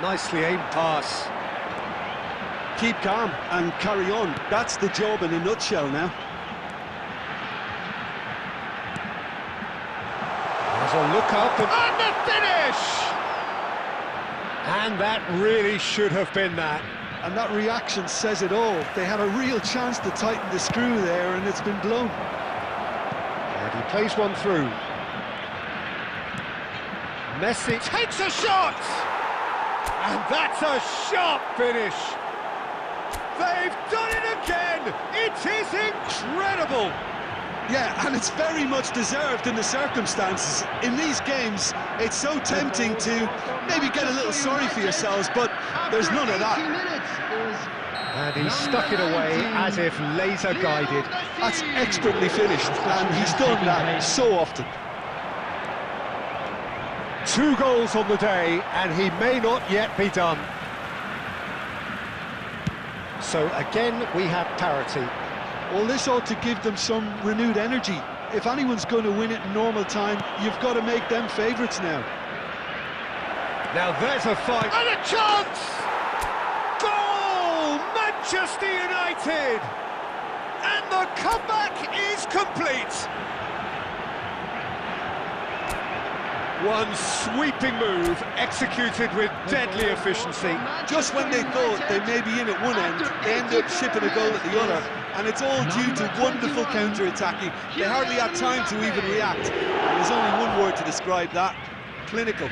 Nicely aimed pass. Keep calm and carry on. That's the job in a nutshell now. There's a look up and the finish! And that really should have been that. And that reaction says it all. They had a real chance to tighten the screw there, and it's been blown. And he plays one through. Messi takes a shot! And that's a sharp finish. They've done it again! It is incredible! Yeah, and it's very much deserved in the circumstances. In these games, it's so tempting to maybe get a little sorry for yourselves, but there's none of that. And he stuck it away as if laser guided. That's expertly finished, and he's done that so often. 2 goals on the day, and he may not yet be done. So again, we have parity. Well, this ought to give them some renewed energy. If anyone's going to win it in normal time, you've got to make them favourites now. Now there's a fight. And a chance! Goal! Manchester United! And the comeback is complete! One sweeping move, executed with deadly efficiency. Just when they thought they may be in at one end, they end up shipping a goal at the other. And it's all due to wonderful counter-attacking. They hardly had time to even react. And there's only one word to describe that: clinical.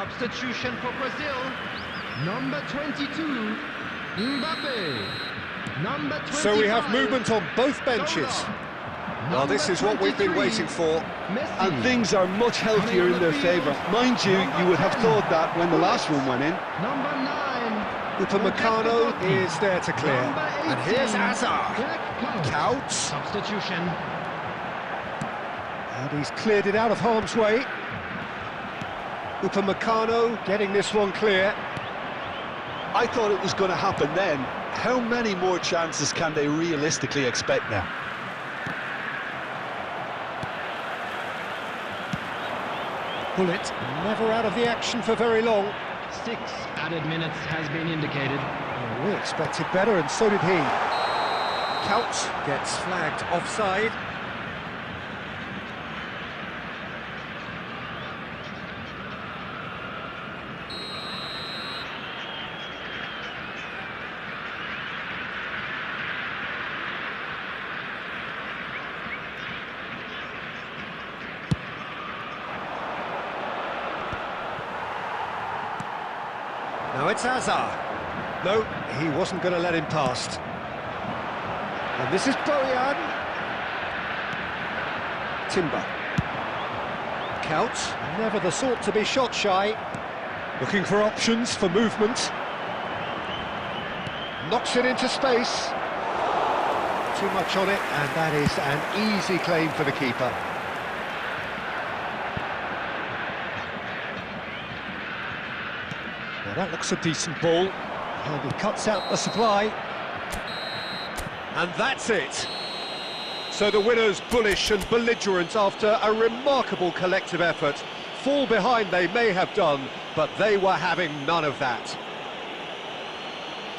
Substitution for Brazil. Number 22, Mbappe. Number 25. So we have movement on both benches. Well, this is what we've been waiting for. Messi. And things are much healthier in their favour. Mind you, you would have thought that when the last one went in. Number 9. Upamecano is there to clear. And here's Hazard. Counts. Substitution. And he's cleared it out of harm's way. Upamecano getting this one clear. I thought it was going to happen then. How many more chances can they realistically expect now? Bullet never out of the action for very long. 6 added minutes has been indicated. Well, we expected better, and so did he. Counts gets flagged offside. Now it's Hazard. No, he wasn't going to let him past. And this is Bojan. Timber. Counts, never the sort to be shot shy. Looking for options for movement. Knocks it into space. Too much on it, and that is an easy claim for the keeper. Now that looks a decent ball, and he cuts out the supply. And that's it. So the winners bullish and belligerent after a remarkable collective effort. Fall behind they may have done, but they were having none of that.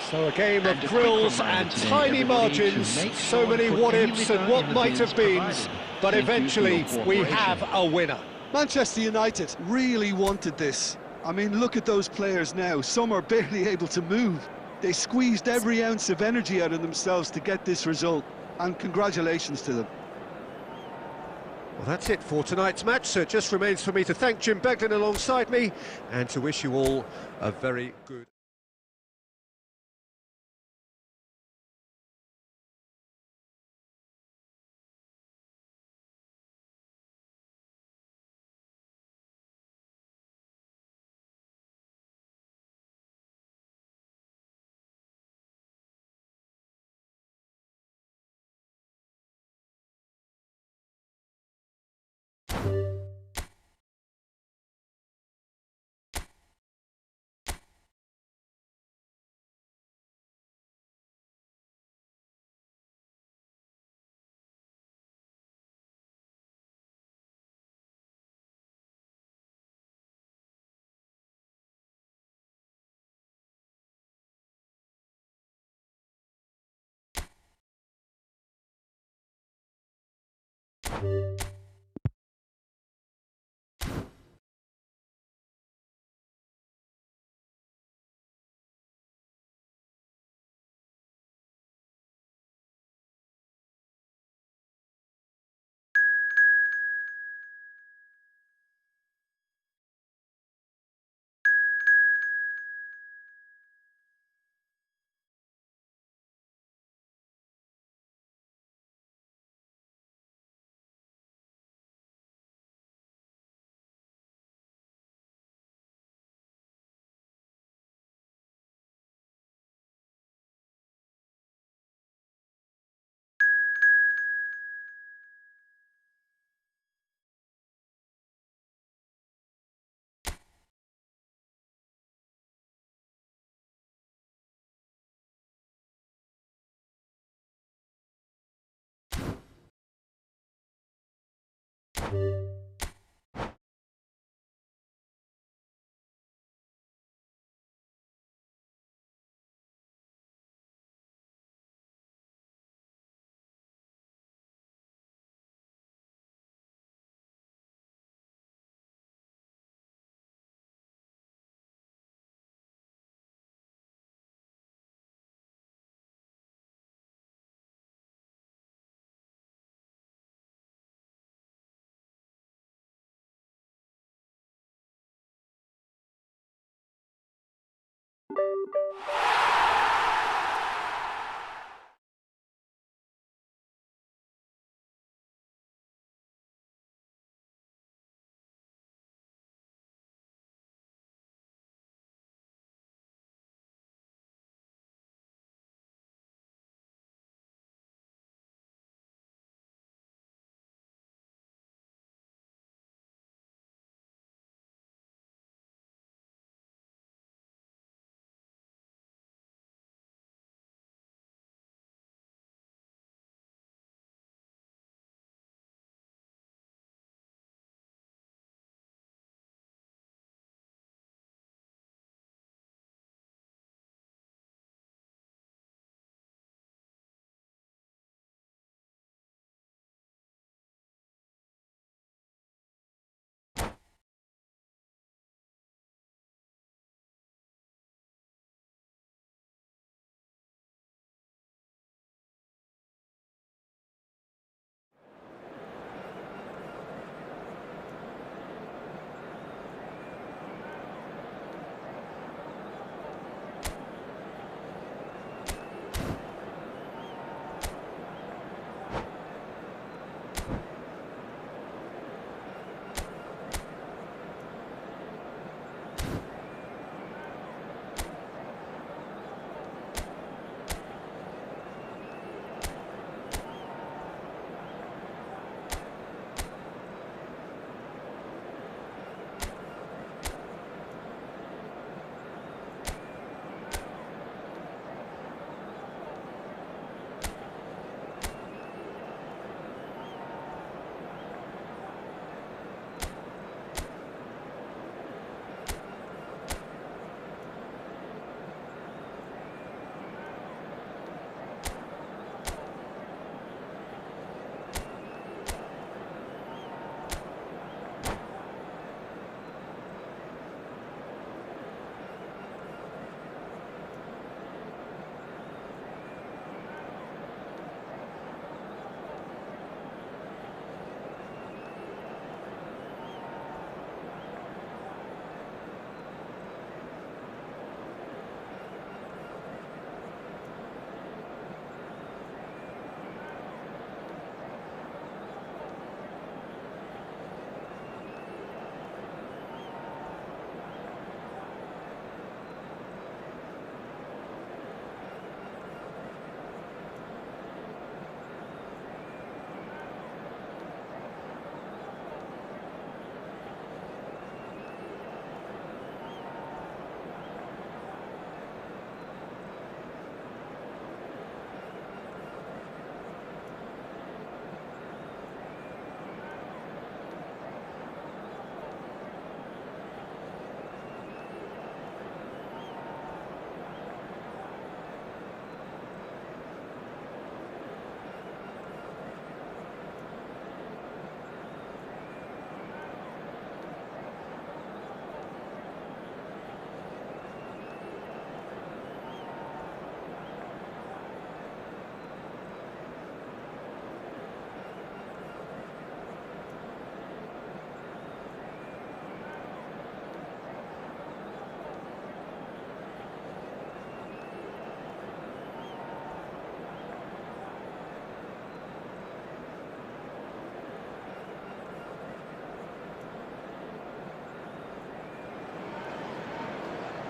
So a game of And a quick drills reminder and today, tiny everybody, to margins, make so sure many to put what-ifs any and what liquor might in the have been, provided. but Thank you for eventually your we cooperation. have a winner. Manchester United really wanted this. I mean, look at those players now. Some are barely able to move. They squeezed every ounce of energy out of themselves to get this result, and congratulations to them. Well, that's it for tonight's match, so it just remains for me to thank Jim Beglin alongside me and to wish you all a very good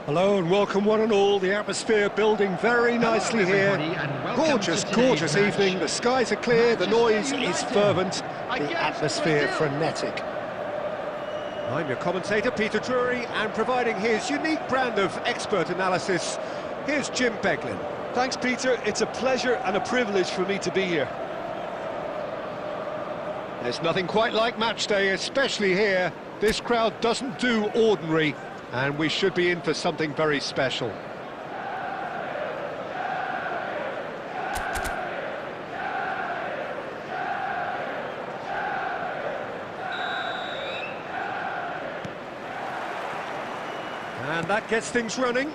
Hello and welcome one and all. The atmosphere building very nicely here. Gorgeous, gorgeous evening. The skies are clear, the noise is fervent, the atmosphere frenetic. I'm your commentator, Peter Drury, and providing his unique brand of expert analysis, here's Jim Beglin. Thanks, Peter. It's a pleasure and a privilege for me to be here. There's nothing quite like match day, especially here. This crowd doesn't do ordinary, and we should be in for something very special. And that gets things running.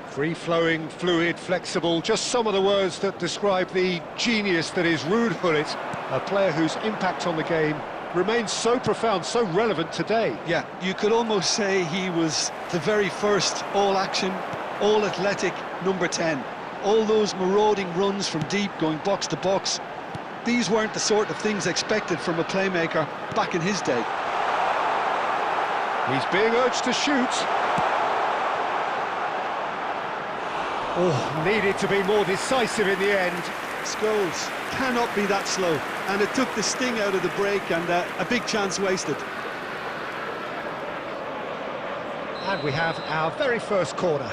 Free-flowing, fluid, flexible, just some of the words that describe the genius that is Ruud Gullit, a player whose impact on the game remains so profound, so relevant today. Yeah, you could almost say he was the very first all-action, all-athletic number 10. All those marauding runs from deep, going box to box, these weren't the sort of things expected from a playmaker back in his day. He's being urged to shoot. Oh, needed to be more decisive in the end. Scholes cannot be that slow, and it took the sting out of the break, and a big chance wasted. And we have our very first corner.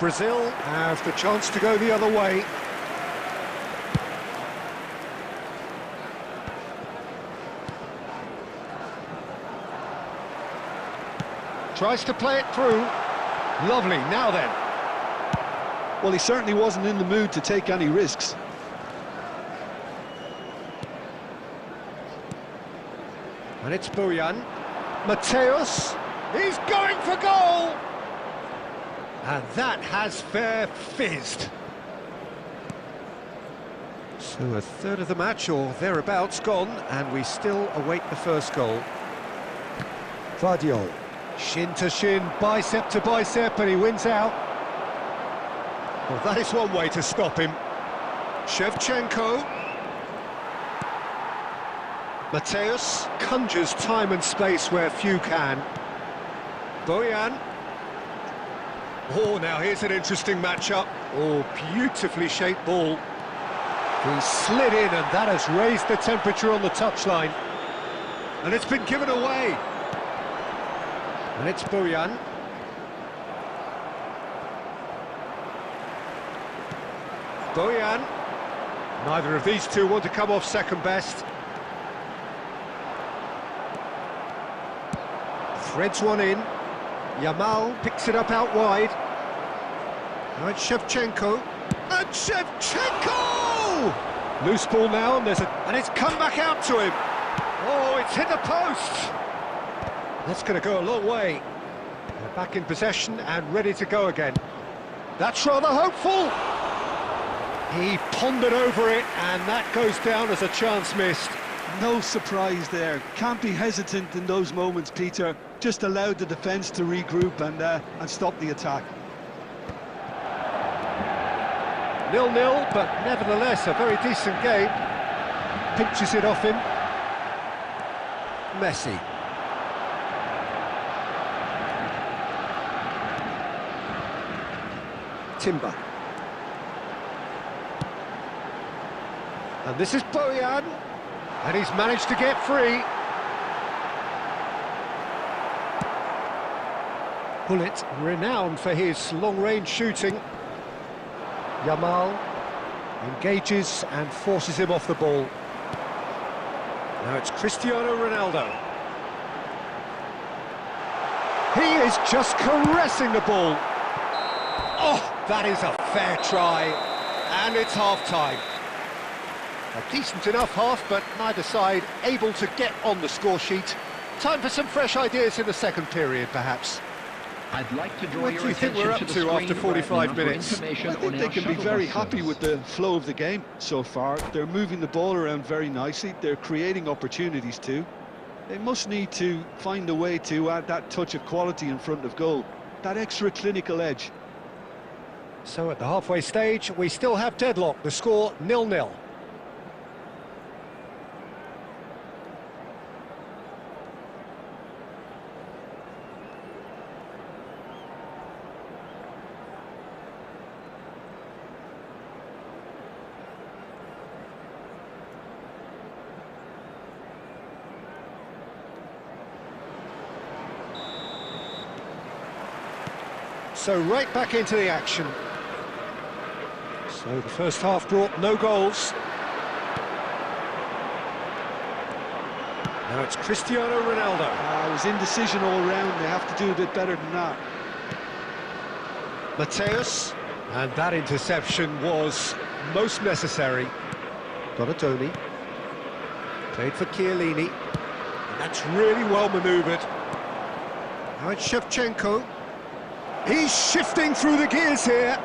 Brazil have the chance to go the other way. Tries to play it through. Lovely, now then. Well, he certainly wasn't in the mood to take any risks. And it's Bojan. Mateus, he's going for goal! And that has fair fizzed. So a third of the match, or thereabouts, gone, and we still await the first goal. Vardiol. Shin to shin, bicep to bicep, and he wins out. Well, that is one way to stop him. Shevchenko. Mateus conjures time and space where few can. Bojan. Oh, now here's an interesting matchup. Oh, beautifully shaped ball. He slid in, and that has raised the temperature on the touchline. And it's been given away. And it's Bojan. Bojan. Neither of these two want to come off second best. Threads one in. Yamal picks it up out wide. Now it's Shevchenko. And Shevchenko! Loose ball now, and and it's come back out to him. Oh, it's hit the post. That's going to go a long way. They're back in possession and ready to go again. That's rather hopeful. He pondered over it, and that goes down as a chance missed. No surprise there. Can't be hesitant in those moments, Peter. Just allowed the defence to regroup and stop the attack. 0-0, but nevertheless a very decent game. Pinches it off him. Messi. Timber. And this is Bojan. And he's managed to get free. Bullet, renowned for his long-range shooting. Yamal engages and forces him off the ball. Now it's Cristiano Ronaldo. He is just caressing the ball. Oh, that is a fair try. And it's half-time. A decent enough half, but neither side able to get on the score sheet. Time for some fresh ideas in the second period, perhaps. I'd like to draw What your do you think attention we're up to the to screen after 45 right now for minutes? information I think on they our can be shuttle very bus happy service. with the flow of the game so far. They're moving the ball around very nicely. They're creating opportunities too. They must need to find a way to add that touch of quality in front of goal, that extra clinical edge. So at the halfway stage, we still have deadlock. The score 0-0. So right back into the action. So the first half brought no goals. Now it's Cristiano Ronaldo. It was indecision all round. They have to do a bit better than that. Mateus. And that interception was most necessary. Donatoni. Played for Chiellini. And that's really well manoeuvred. Now it's Shevchenko. He's shifting through the gears here.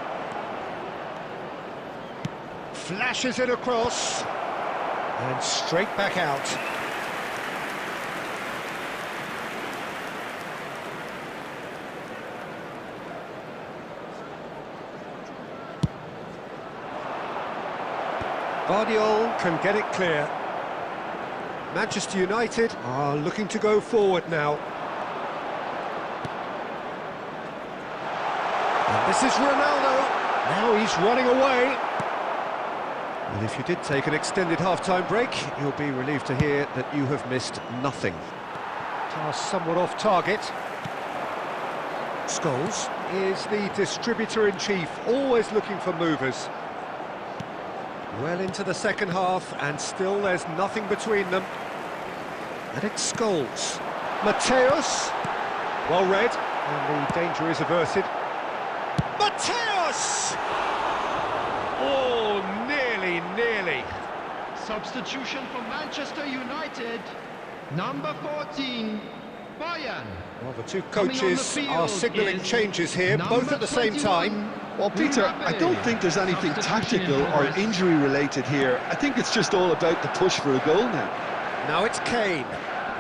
Flashes it across. And straight back out. Guardiola can get it clear. Manchester United are looking to go forward now. And this is Ronaldo. Now he's running away. And if you did take an extended half-time break, you'll be relieved to hear that you have missed nothing. Pass somewhat off target. Scholes is the distributor-in-chief, always looking for movers. Well into the second half, and still there's nothing between them. And it's Scholes. Mateus! Well read, and the danger is averted. Mateus! Oh, nearly. Substitution for Manchester United. Number 14, Bayern. Well, the two coaches are signalling changes here, both at the same time. Well, Peter, I don't think there's anything tactical or injury-related here. I think it's just all about the push for a goal now. Now it's Kane.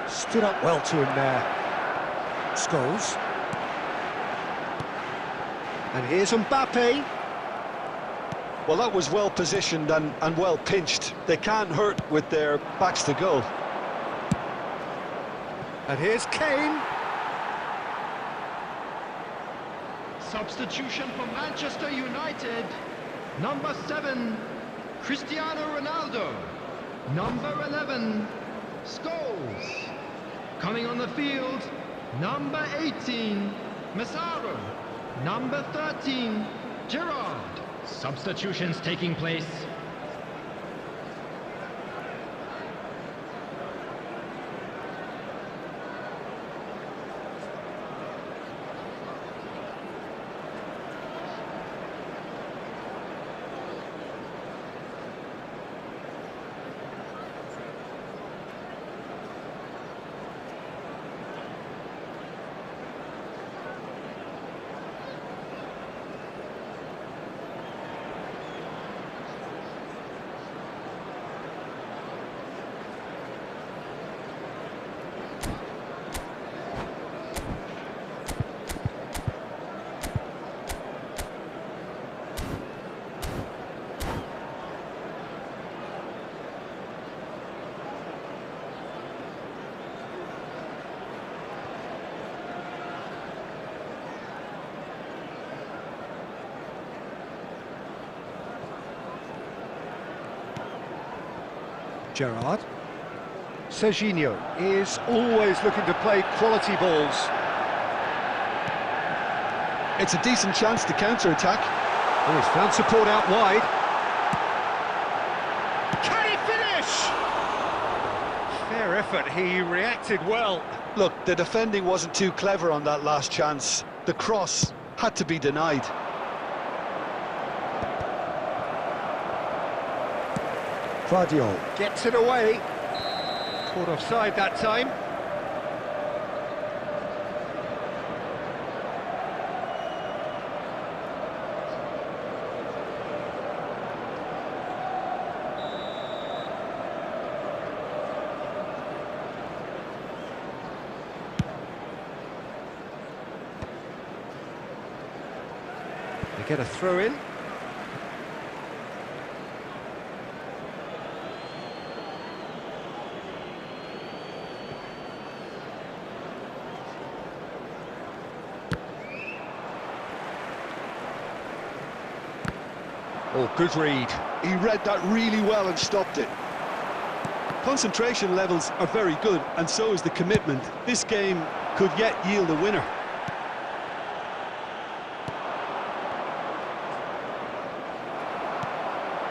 Stood up well to him there. Scholes. And here's Mbappe. Well, that was well positioned and well pinched. They can't hurt with their backs to goal. And here's Kane. Substitution for Manchester United. Number 7, Cristiano Ronaldo. Number 11, Scholes. Coming on the field, number 18, Massaro. Number 13, Gerrard. Substitutions taking place. Gerrard. Serginho is always looking to play quality balls. It's a decent chance to counter-attack. Oh, he's found support out wide. Can he finish? Fair effort, he reacted well. Look, the defending wasn't too clever on that last chance. The cross had to be denied. Guardiola gets it away. Caught offside that time. They get a throw in. Oh, good read. He read that really well and stopped it. Concentration levels are very good, and so is the commitment. This game could yet yield a winner.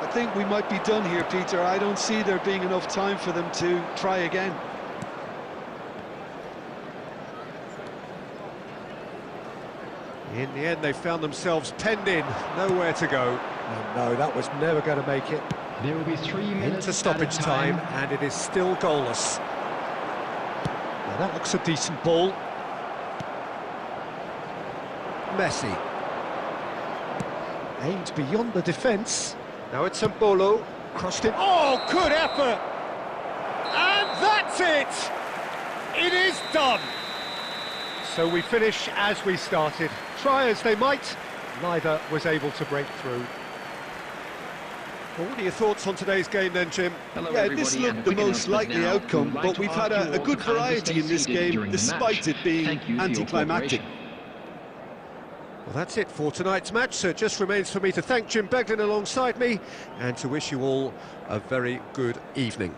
I think we might be done here, Peter. I don't see there being enough time for them to try again. In the end, they found themselves penned in, nowhere to go. And no, that was never going to make it. There will be 3 minutes Into stoppage added time, and it is still goalless. Now that looks a decent ball. Messi. Aimed beyond the defence. Now it's Mbolo. Crossed in. Oh, good effort! And that's it! It is done! So we finish as we started. Try as they might, neither was able to break through. Well, what are your thoughts on today's game then, Jim? Yeah, this looked the most likely outcome, but we've had a good variety in this game, despite it being anticlimactic. Well, that's it for tonight's match, so it just remains for me to thank Jim Beglin alongside me and to wish you all a very good evening.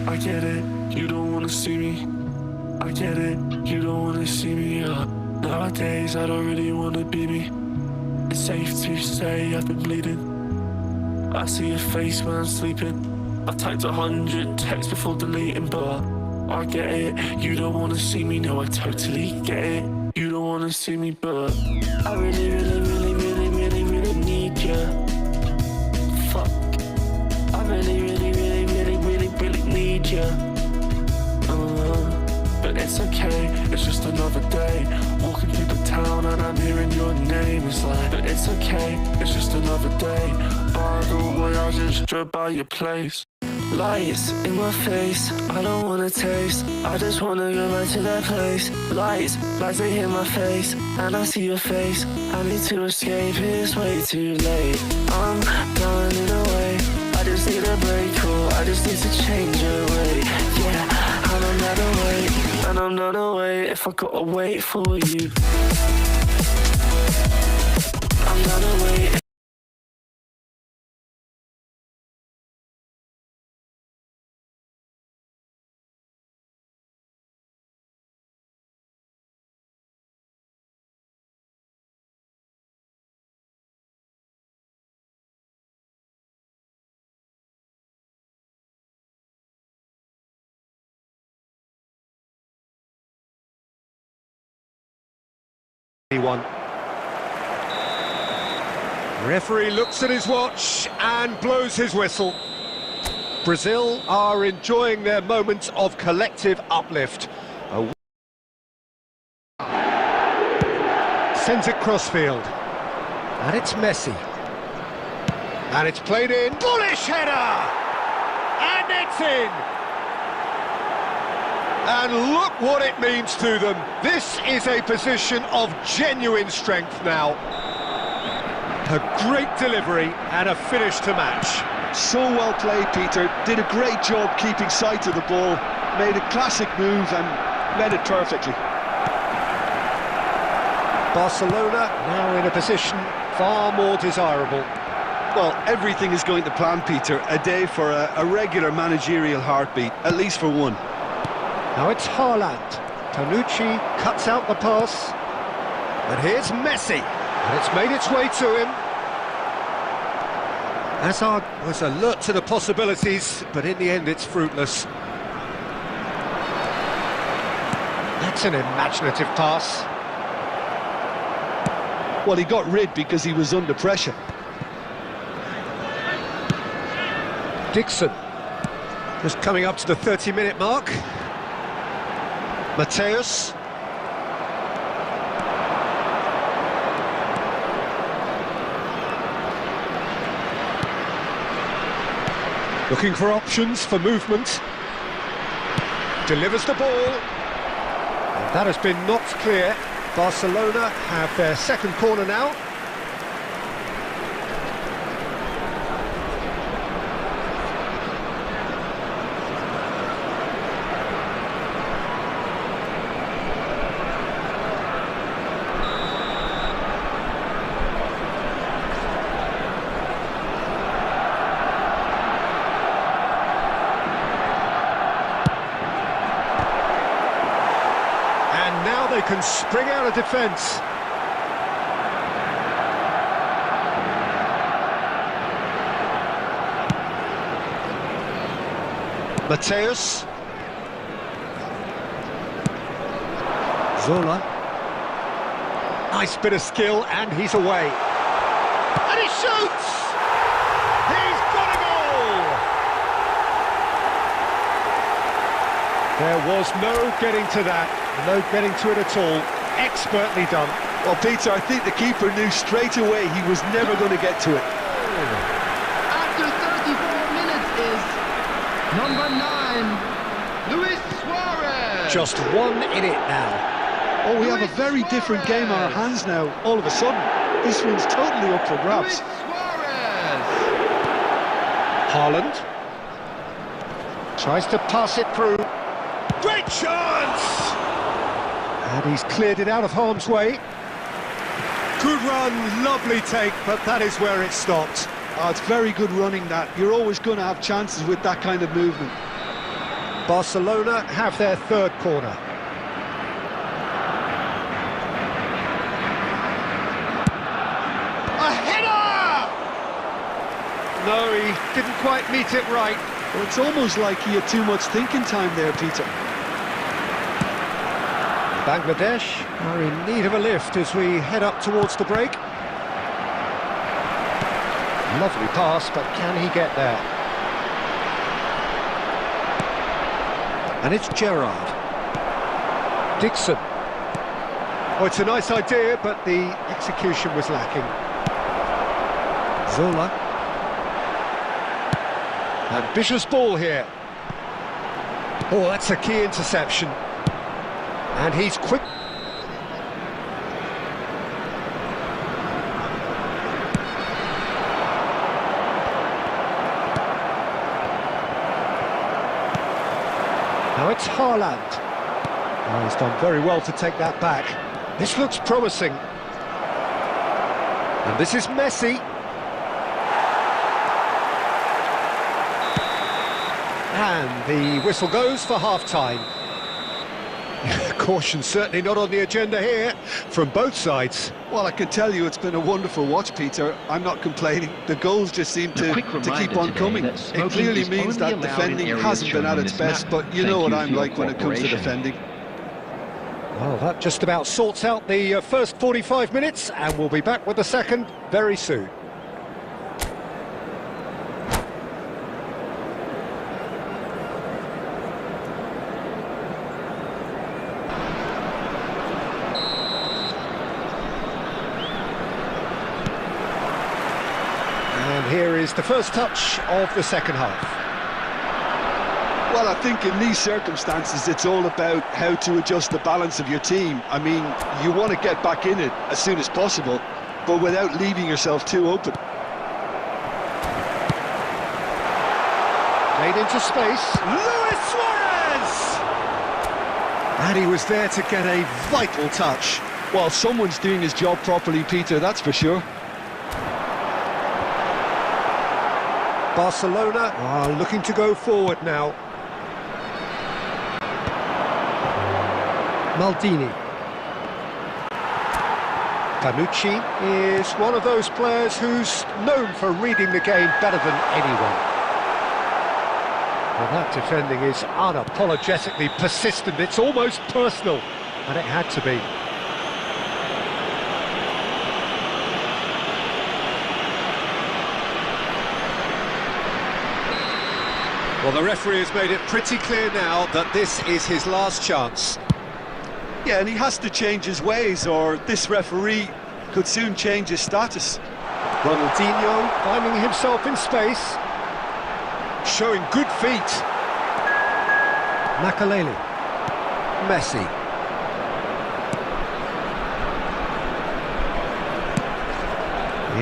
I get it, you don't wanna see me. I get it, you don't wanna see me. Nowadays I don't really wanna be me. It's safe to say I've been bleeding. I see your face when I'm sleeping. I've typed 100 texts before deleting, but I get it, you don't wanna see me. No, I totally get it, you don't wanna see me, but I really, really, really, really, really, really need you. Fuck, I really, really, really, really, really, really need you. But it's okay, it's just another day. Walking through the town and I'm hearing your name. It's like, but it's okay, it's just another day. By the way, I just drove by your place. Lights in my face, I don't wanna taste. I just wanna go back to that place. Lights they hit my face, and I see your face. I need to escape, it's way too late. I'm running away, I just need a break, cool. I just need to change your way. Yeah, and I'm not away, and I'm not away if I gotta wait for you. I'm not away. Referee looks at his watch and blows his whistle. Brazil are enjoying their moment of collective uplift. Sends it crossfield. And it's Messi. And it's played in. Bullish header! And it's in! And look what it means to them. This is a position of genuine strength now. A great delivery and a finish to match. So well played, Peter. Did a great job keeping sight of the ball. Made a classic move and led it perfectly. Barcelona now in a position far more desirable. Well, everything is going to plan, Peter. A day for a regular managerial heartbeat, at least for one. Now it's Haaland. Tanucci cuts out the pass. And here's Messi. And it's made its way to him. Hazard was alert to the possibilities, but in the end it's fruitless. That's an imaginative pass. Well, he got rid because he was under pressure. Dixon. Just coming up to the 30-minute mark. Mateus. Looking for options for movement. Delivers the ball. And that has been knocked clear. Barcelona have their second corner now. They can spring out of defence. Mateus. Zola. Nice bit of skill, and he's away. And he shoots! He's got a goal! There was no getting to that. No getting to it at all. Expertly done. Well, Peter, I think the keeper knew straight away he was never going to get to it. After 34 minutes is number 9, Luis Suarez. Just one in it now. Oh, we have a very different game on our hands now, all of a sudden. This one's totally up for grabs. Haaland. Tries to pass it through. Great chance! And he's cleared it out of harm's way. Good run, lovely take, but that is where it stopped. Oh, it's very good running, that. You're always going to have chances with that kind of movement. Barcelona have their third corner. A header! No, he didn't quite meet it right. Well, it's almost like he had too much thinking time there, Peter. Bangladesh are in need of a lift as we head up towards the break. Lovely pass, but can he get there? And it's Gerrard. Dixon. Oh, it's a nice idea, but the execution was lacking. Zola. Ambitious ball here. Oh, that's a key interception. And he's quick. Now it's Haaland. Oh, he's done very well to take that back. This looks promising. And this is Messi. And the whistle goes for half-time. Caution certainly not on the agenda here from both sides. Well, I can tell you it's been a wonderful watch, Peter. I'm not complaining. The goals just seem to keep on coming. It clearly means that defending hasn't been at its best, but you know what I'm like when it comes to defending. Well, that just about sorts out the first 45 minutes, and we'll be back with the second very soon. And here is the first touch of the second half. Well, I think in these circumstances, it's all about how to adjust the balance of your team. I mean, you want to get back in it as soon as possible, but without leaving yourself too open. Made into space, Luis Suarez! And he was there to get a vital touch. Well, someone's doing his job properly, Peter, that's for sure. Barcelona are looking to go forward now. Maldini. Panucci is one of those players who's known for reading the game better than anyone. Well, that defending is unapologetically persistent. It's almost personal, and it had to be. Well, the referee has made it pretty clear now that this is his last chance. Yeah, and he has to change his ways, or this referee could soon change his status. Ronaldinho finding himself in space, showing good feet. Makaleli, Messi.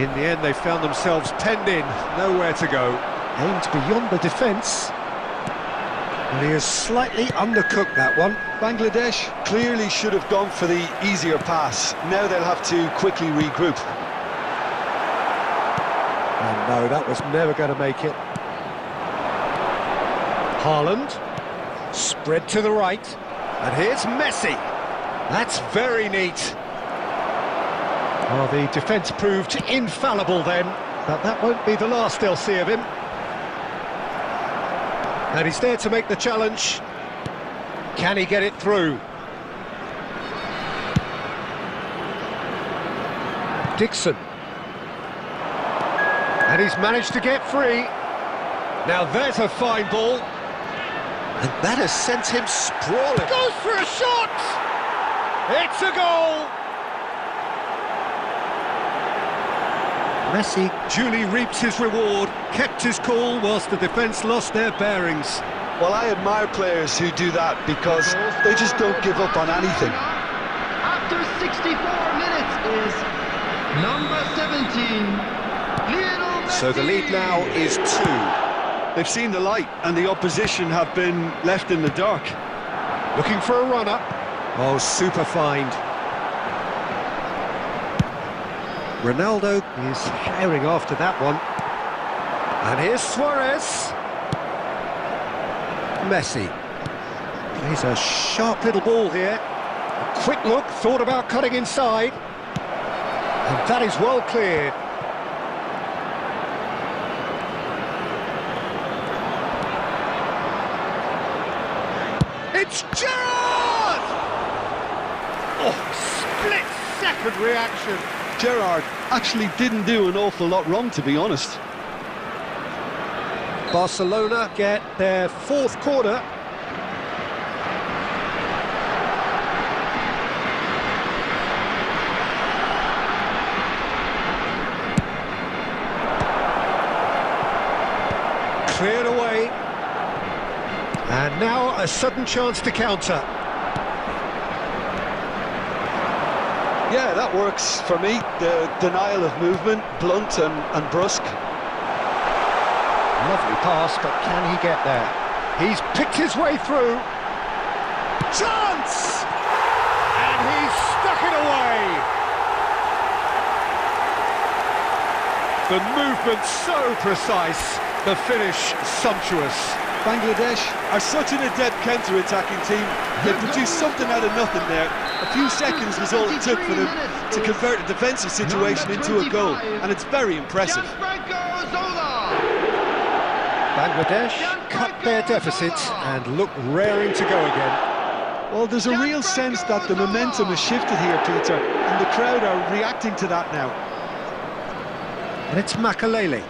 In the end, they found themselves penned in, nowhere to go. Aimed beyond the defence. And he has slightly undercooked that one. Bangladesh clearly should have gone for the easier pass. Now they'll have to quickly regroup. And no, that was never going to make it. Haaland, spread to the right. And here's Messi. That's very neat. Well, the defence proved infallible then, but that won't be the last they'll see of him. And he's there to make the challenge. Can he get it through? Dixon. And he's managed to get free. Now there's a fine ball. And that has sent him sprawling. Goes for a shot! It's a goal! Messi duly reaps his reward, kept his cool whilst the defence lost their bearings. Well, I admire players who do that because they just don't give up on anything. After 64 minutes is number 17, Lionel Messi. So the lead now is 2. They've seen the light and the opposition have been left in the dark. Looking for a run-up. Oh, super find. Ronaldo is herring after that one. And here's Suarez. Messi. Plays a sharp little ball here. A quick look, thought about cutting inside. And that is well cleared. It's Gerrard! Oh, split-second reaction. Gerrard actually didn't do an awful lot wrong, to be honest. Barcelona get their 4th corner. Cleared away. And now a sudden chance to counter. Yeah, that works for me. The denial of movement, blunt and brusque. Lovely pass, but can he get there? He's picked his way through. Chance! And he's stuck it away. The movement so precise, the finish sumptuous. Bangladesh are such an adept counter-attacking team. They produced something out of nothing there. A few seconds was all it took for them to convert a defensive situation into a goal, and it's very impressive. Bangladesh cut their deficit and look raring to go again. Well, there's a real sense that the momentum has shifted here, Peter, and the crowd are reacting to that now. And it's Makalele.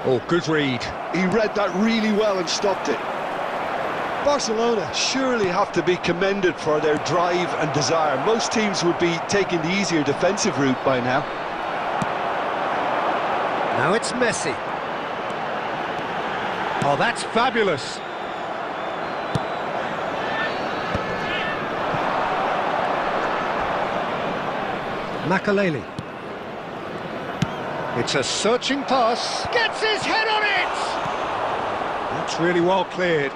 Oh, good read. He read that really well and stopped it. Barcelona surely have to be commended for their drive and desire. Most teams would be taking the easier defensive route by now. Now it's Messi. Oh, that's fabulous. Makalele. It's a searching pass. Gets his head on it! That's really well cleared.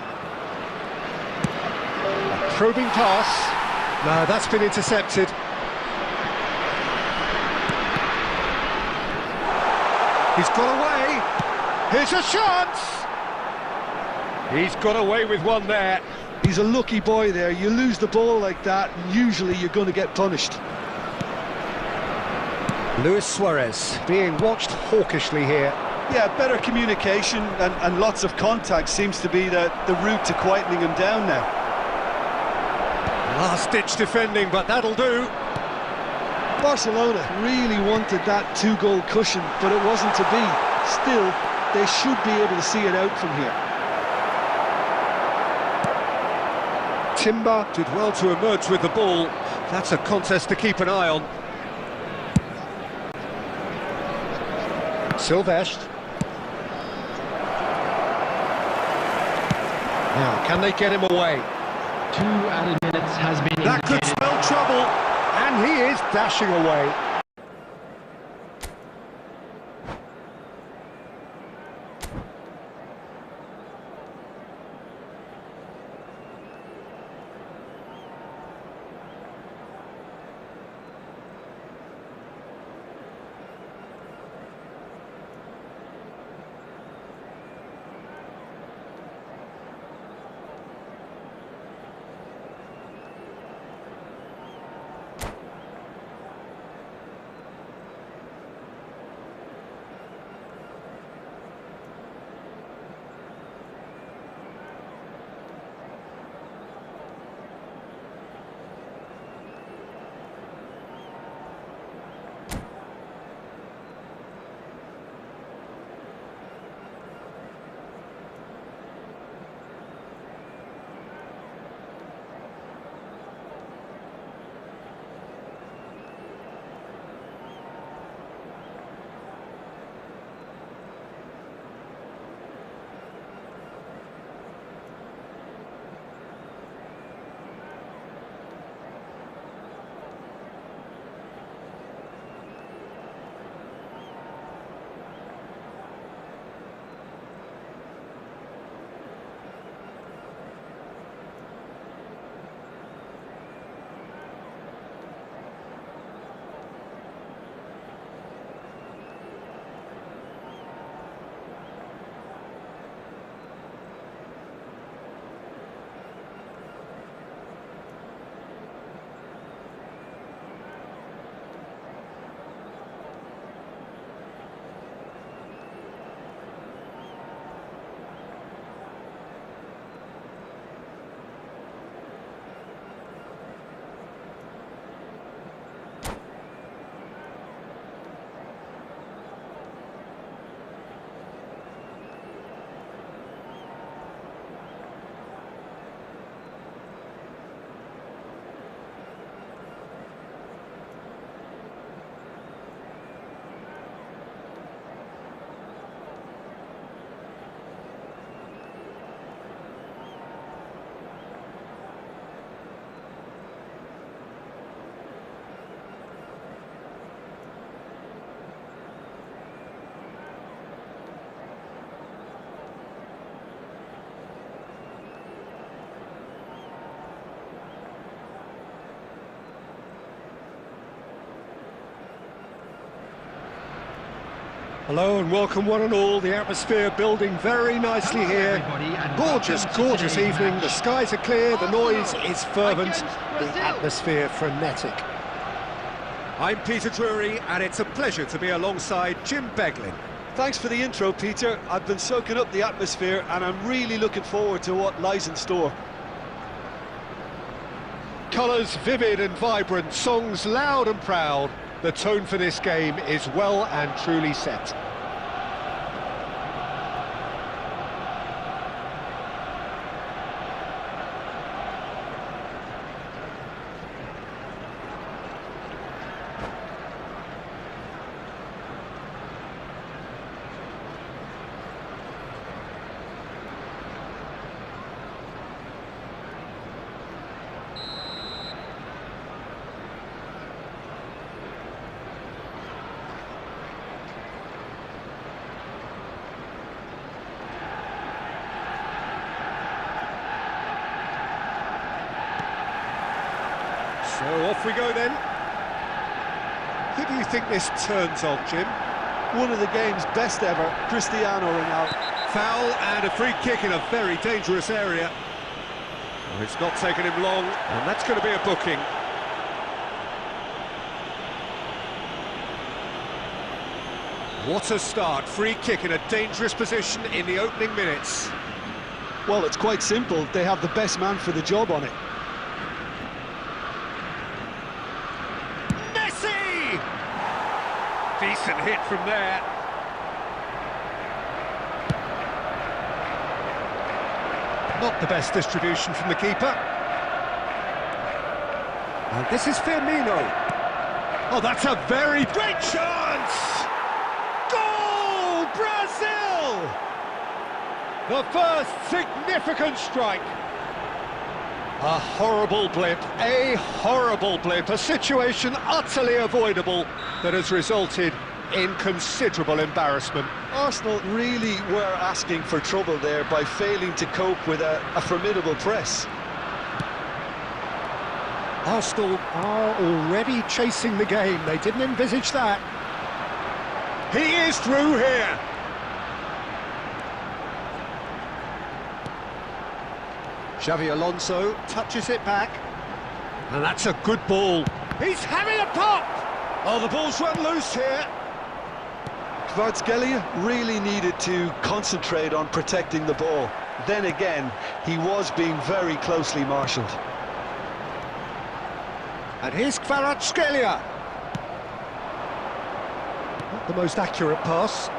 A probing pass. No, that's been intercepted. He's got away. Here's a chance! He's got away with one there. He's a lucky boy there. You lose the ball like that, and usually you're going to get punished. Luis Suarez being watched hawkishly here. Yeah, better communication and lots of contact seems to be the route to quietening him down now. Last-ditch defending, but that'll do. Barcelona really wanted that two-goal cushion, but it wasn't to be. Still, they should be able to see it out from here. Timber did well to emerge with the ball. That's a contest to keep an eye on. Silvestre. Now, can they get him away? 2 added minutes has been That could spell trouble, and he is dashing away. Hello and welcome one and all. The atmosphere building very nicely here. Gorgeous, gorgeous evening. The skies are clear, the noise is fervent, the atmosphere frenetic. I'm Peter Drury and it's a pleasure to be alongside Jim Beglin. Thanks for the intro, Peter. I've been soaking up the atmosphere and I'm really looking forward to what lies in store. Colours vivid and vibrant, songs loud and proud. The tone for this game is well and truly set. So off we go then. Who do you think this turns on, Jim? One of the game's best ever, Cristiano Ronaldo. Foul and a free kick in a very dangerous area. Well, it's not taken him long, and that's going to be a booking. What a start, free kick in a dangerous position in the opening minutes. Well, it's quite simple, they have the best man for the job on it. Decent hit from there. Not the best distribution from the keeper. And this is Firmino. Oh, that's a very great chance! Goal! Brazil! The first significant strike. A horrible blip, a situation utterly avoidable that has resulted in considerable embarrassment. Arsenal really were asking for trouble there by failing to cope with a formidable press. Arsenal are already chasing the game, they didn't envisage that. He is through here. Xavi Alonso touches it back. And that's a good ball. He's having a pop! Oh, the ball's run loose here. Kvaratskhelia really needed to concentrate on protecting the ball. Then again, he was being very closely marshalled. And here's Kvaratskhelia. Not the most accurate pass.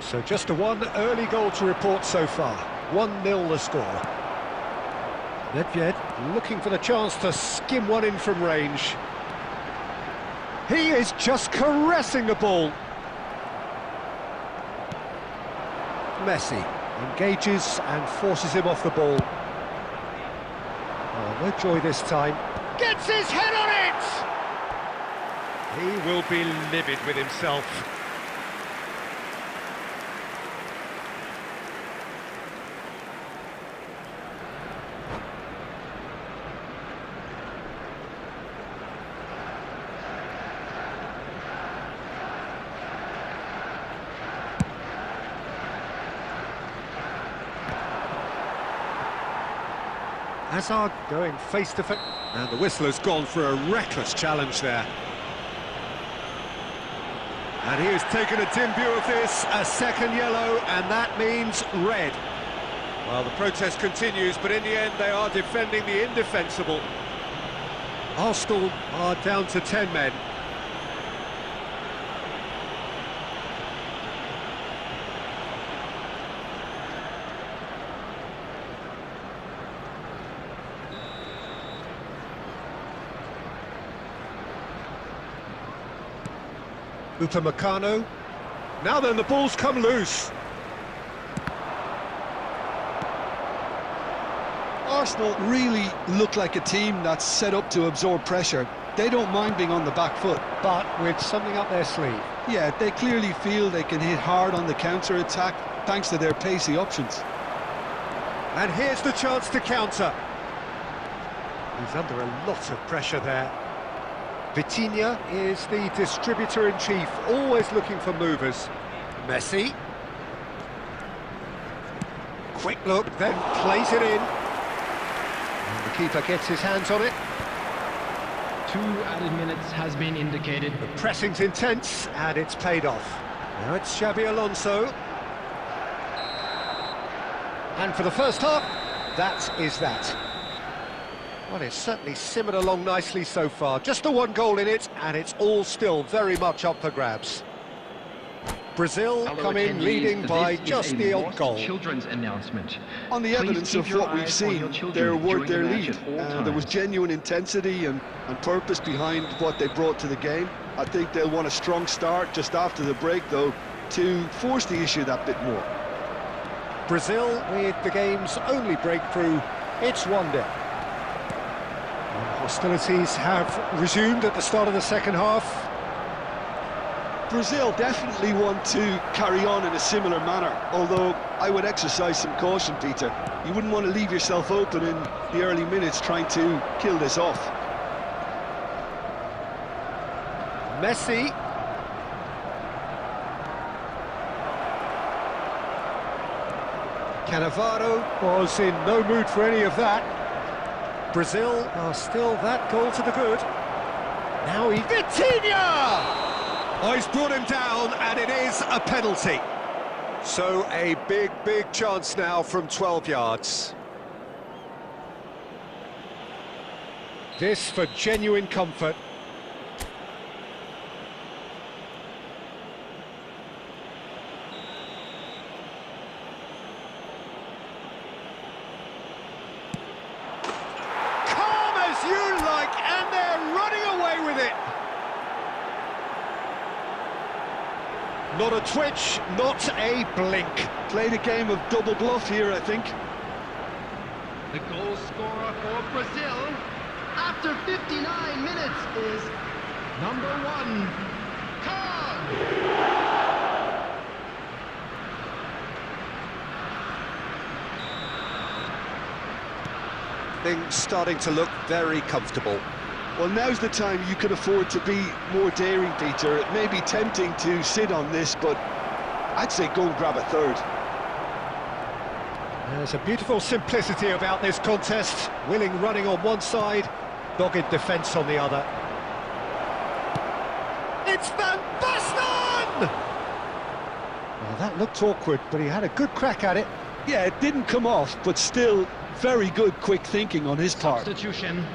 So just a one early goal to report so far. 1-0 the score. Nedved looking for the chance to skim one in from range. He is just caressing the ball. Messi engages and forces him off the ball. Oh, no joy this time. Gets his head on it! He will be livid with himself. Hazard going face to face, and the whistle has gone for a reckless challenge there. And he has taken a dim view of this, a second yellow, and that means red. Well, the protest continues, but in the end they are defending the indefensible. Arsenal are down to 10 men. Upamecano. Now then, the ball's come loose. Arsenal really look like a team that's set up to absorb pressure. They don't mind being on the back foot. But with something up their sleeve. Yeah, they clearly feel they can hit hard on the counter-attack thanks to their pacey options. And here's the chance to counter. He's under a lot of pressure there. Vitinha is the distributor-in-chief, always looking for movers. Messi. Quick look, then plays it in. And the keeper gets his hands on it. 2 added minutes has been indicated. The pressing's intense, and it's paid off. Now it's Xabi Alonso. And for the first half, that is that. Well, it's certainly simmered along nicely so far. Just the 1 goal in it, and it's all still very much up for grabs. Brazil come in leading by just the odd goal. Children's announcement. On the evidence of what we've seen, they're worth their lead. There was genuine intensity and purpose behind what they brought to the game. I think they'll want a strong start just after the break, though, to force the issue that bit more. Brazil with the game's only breakthrough. It's 1-0. Hostilities have resumed at the start of the second half. Brazil definitely want to carry on in a similar manner, although I would exercise some caution, Peter. You wouldn't want to leave yourself open in the early minutes trying to kill this off. Messi. Cannavaro was in no mood for any of that. Brazil are still that goal to the good. Now Vitinha! Oh, he's brought him down, and it is a penalty. So a big chance now from 12 yards. This for genuine comfort. Calm as you like, and they're running away with it. Not a twitch, not a blink. Played a game of double bluff here, I think. The goal scorer for Brazil after 59 minutes is number 1, Kahn. Things starting to look very comfortable. Well, now's the time you can afford to be more daring, Peter. It may be tempting to sit on this, but I'd say go and grab a third. There's a beautiful simplicity about this contest. Willing running on one side, dogged defence on the other. It's Van Basten! Well, that looked awkward, but he had a good crack at it. Yeah, it didn't come off, but still very good quick thinking on his part. Substitution.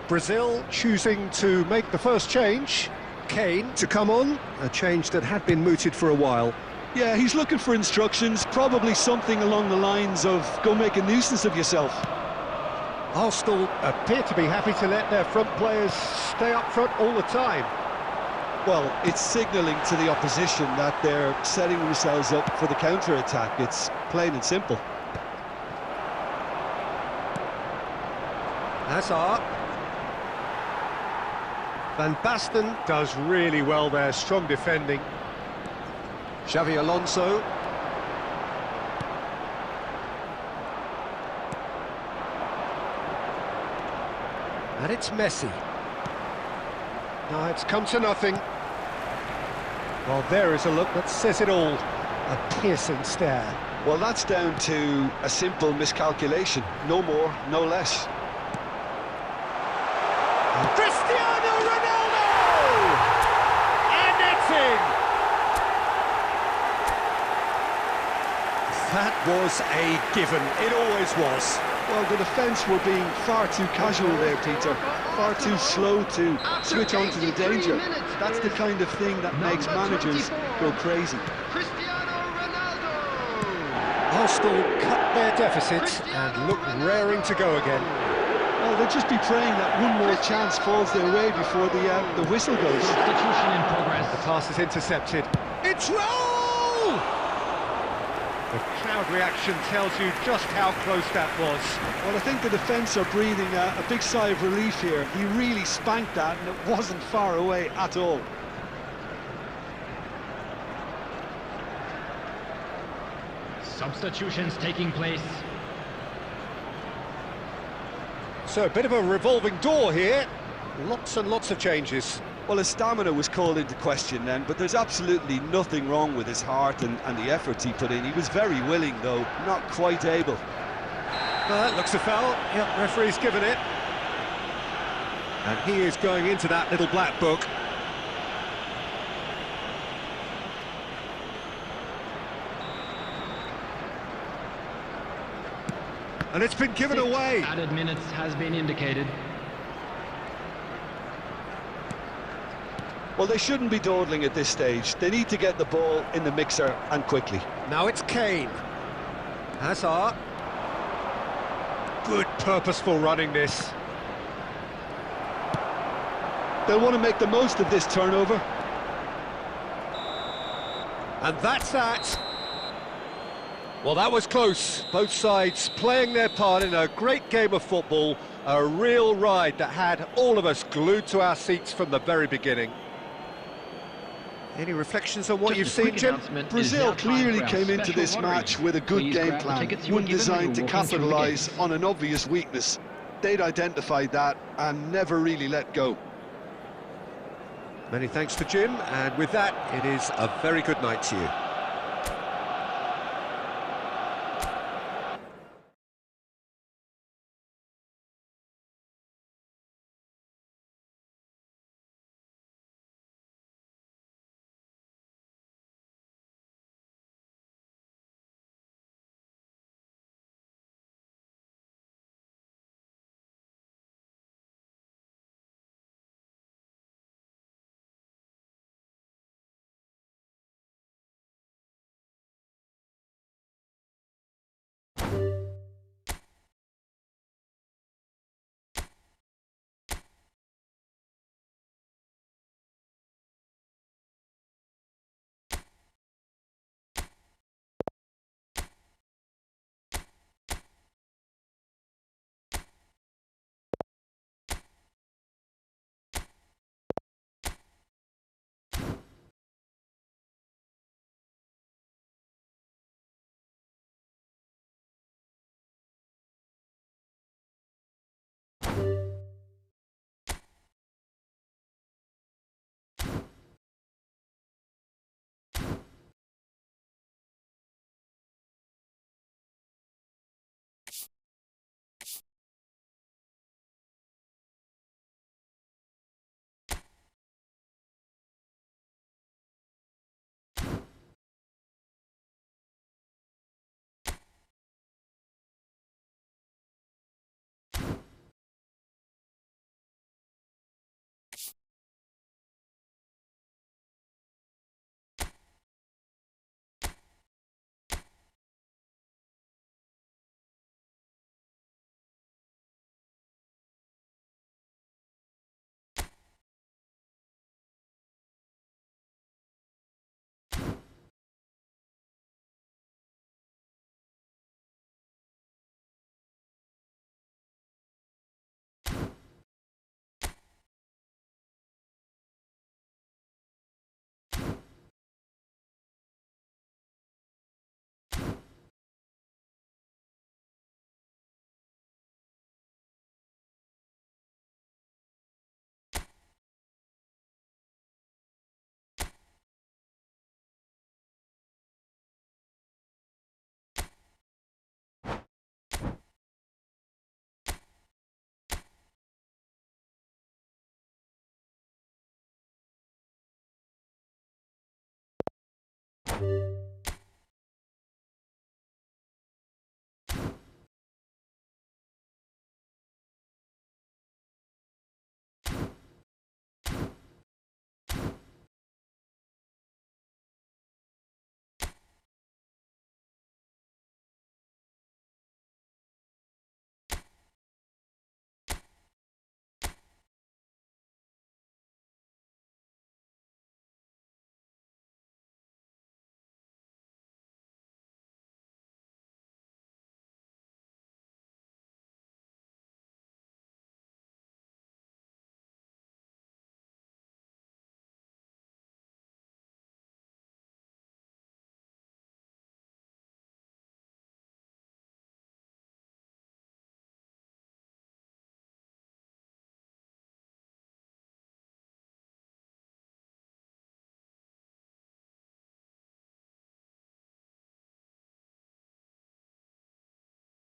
Brazil choosing to make the first change. Kane to come on, a change that had been mooted for a while. Yeah, he's looking for instructions, probably something along the lines of go make a nuisance of yourself. Arsenal appear to be happy to let their front players stay up front all the time. Well, it's signalling to the opposition that they're setting themselves up for the counter-attack. It's plain and simple. Hazard. Van Basten does really well there, strong defending. Xabi Alonso. And it's Messi. No, it's come to nothing. Well, there is a look that says it all. A piercing stare. Well, that's down to a simple miscalculation. No more, no less. Cristiano Ronaldo! And it's in! That was a given. It always was. Well, the defence were being far too casual there, Peter. Far too slow to switch on to the danger. That's the kind of thing that makes managers go crazy. Arsenal cut their deficit and look raring to go again. Well, they'll just be praying that one more chance falls their way before the whistle goes. Substitution in progress. The pass is intercepted. It's roll! The crowd reaction tells you just how close that was. Well, I think the defence are breathing a big sigh of relief here. He really spanked that, and it wasn't far away at all. Substitutions taking place. So a bit of a revolving door here. Lots and lots of changes. Well, his stamina was called into question then, but there's absolutely nothing wrong with his heart and the efforts he put in. He was very willing, though, not quite able. That looks a foul. Yep, referee's given it. And he is going into that little black book. And it's been given away. Added minutes has been indicated. Well, they shouldn't be dawdling at this stage. They need to get the ball in the mixer, and quickly. Now it's Kane. Hazard. Good purposeful running this. They'll want to make the most of this turnover. And that's that. Well, that was close. Both sides playing their part in a great game of football. A real ride that had all of us glued to our seats from the very beginning. Any reflections on what you've seen, Jim? Brazil clearly came into this match with a good game plan, one designed to capitalise on an obvious weakness. They'd identified that and never really let go. Many thanks to Jim, and with that, it is a very good night to you.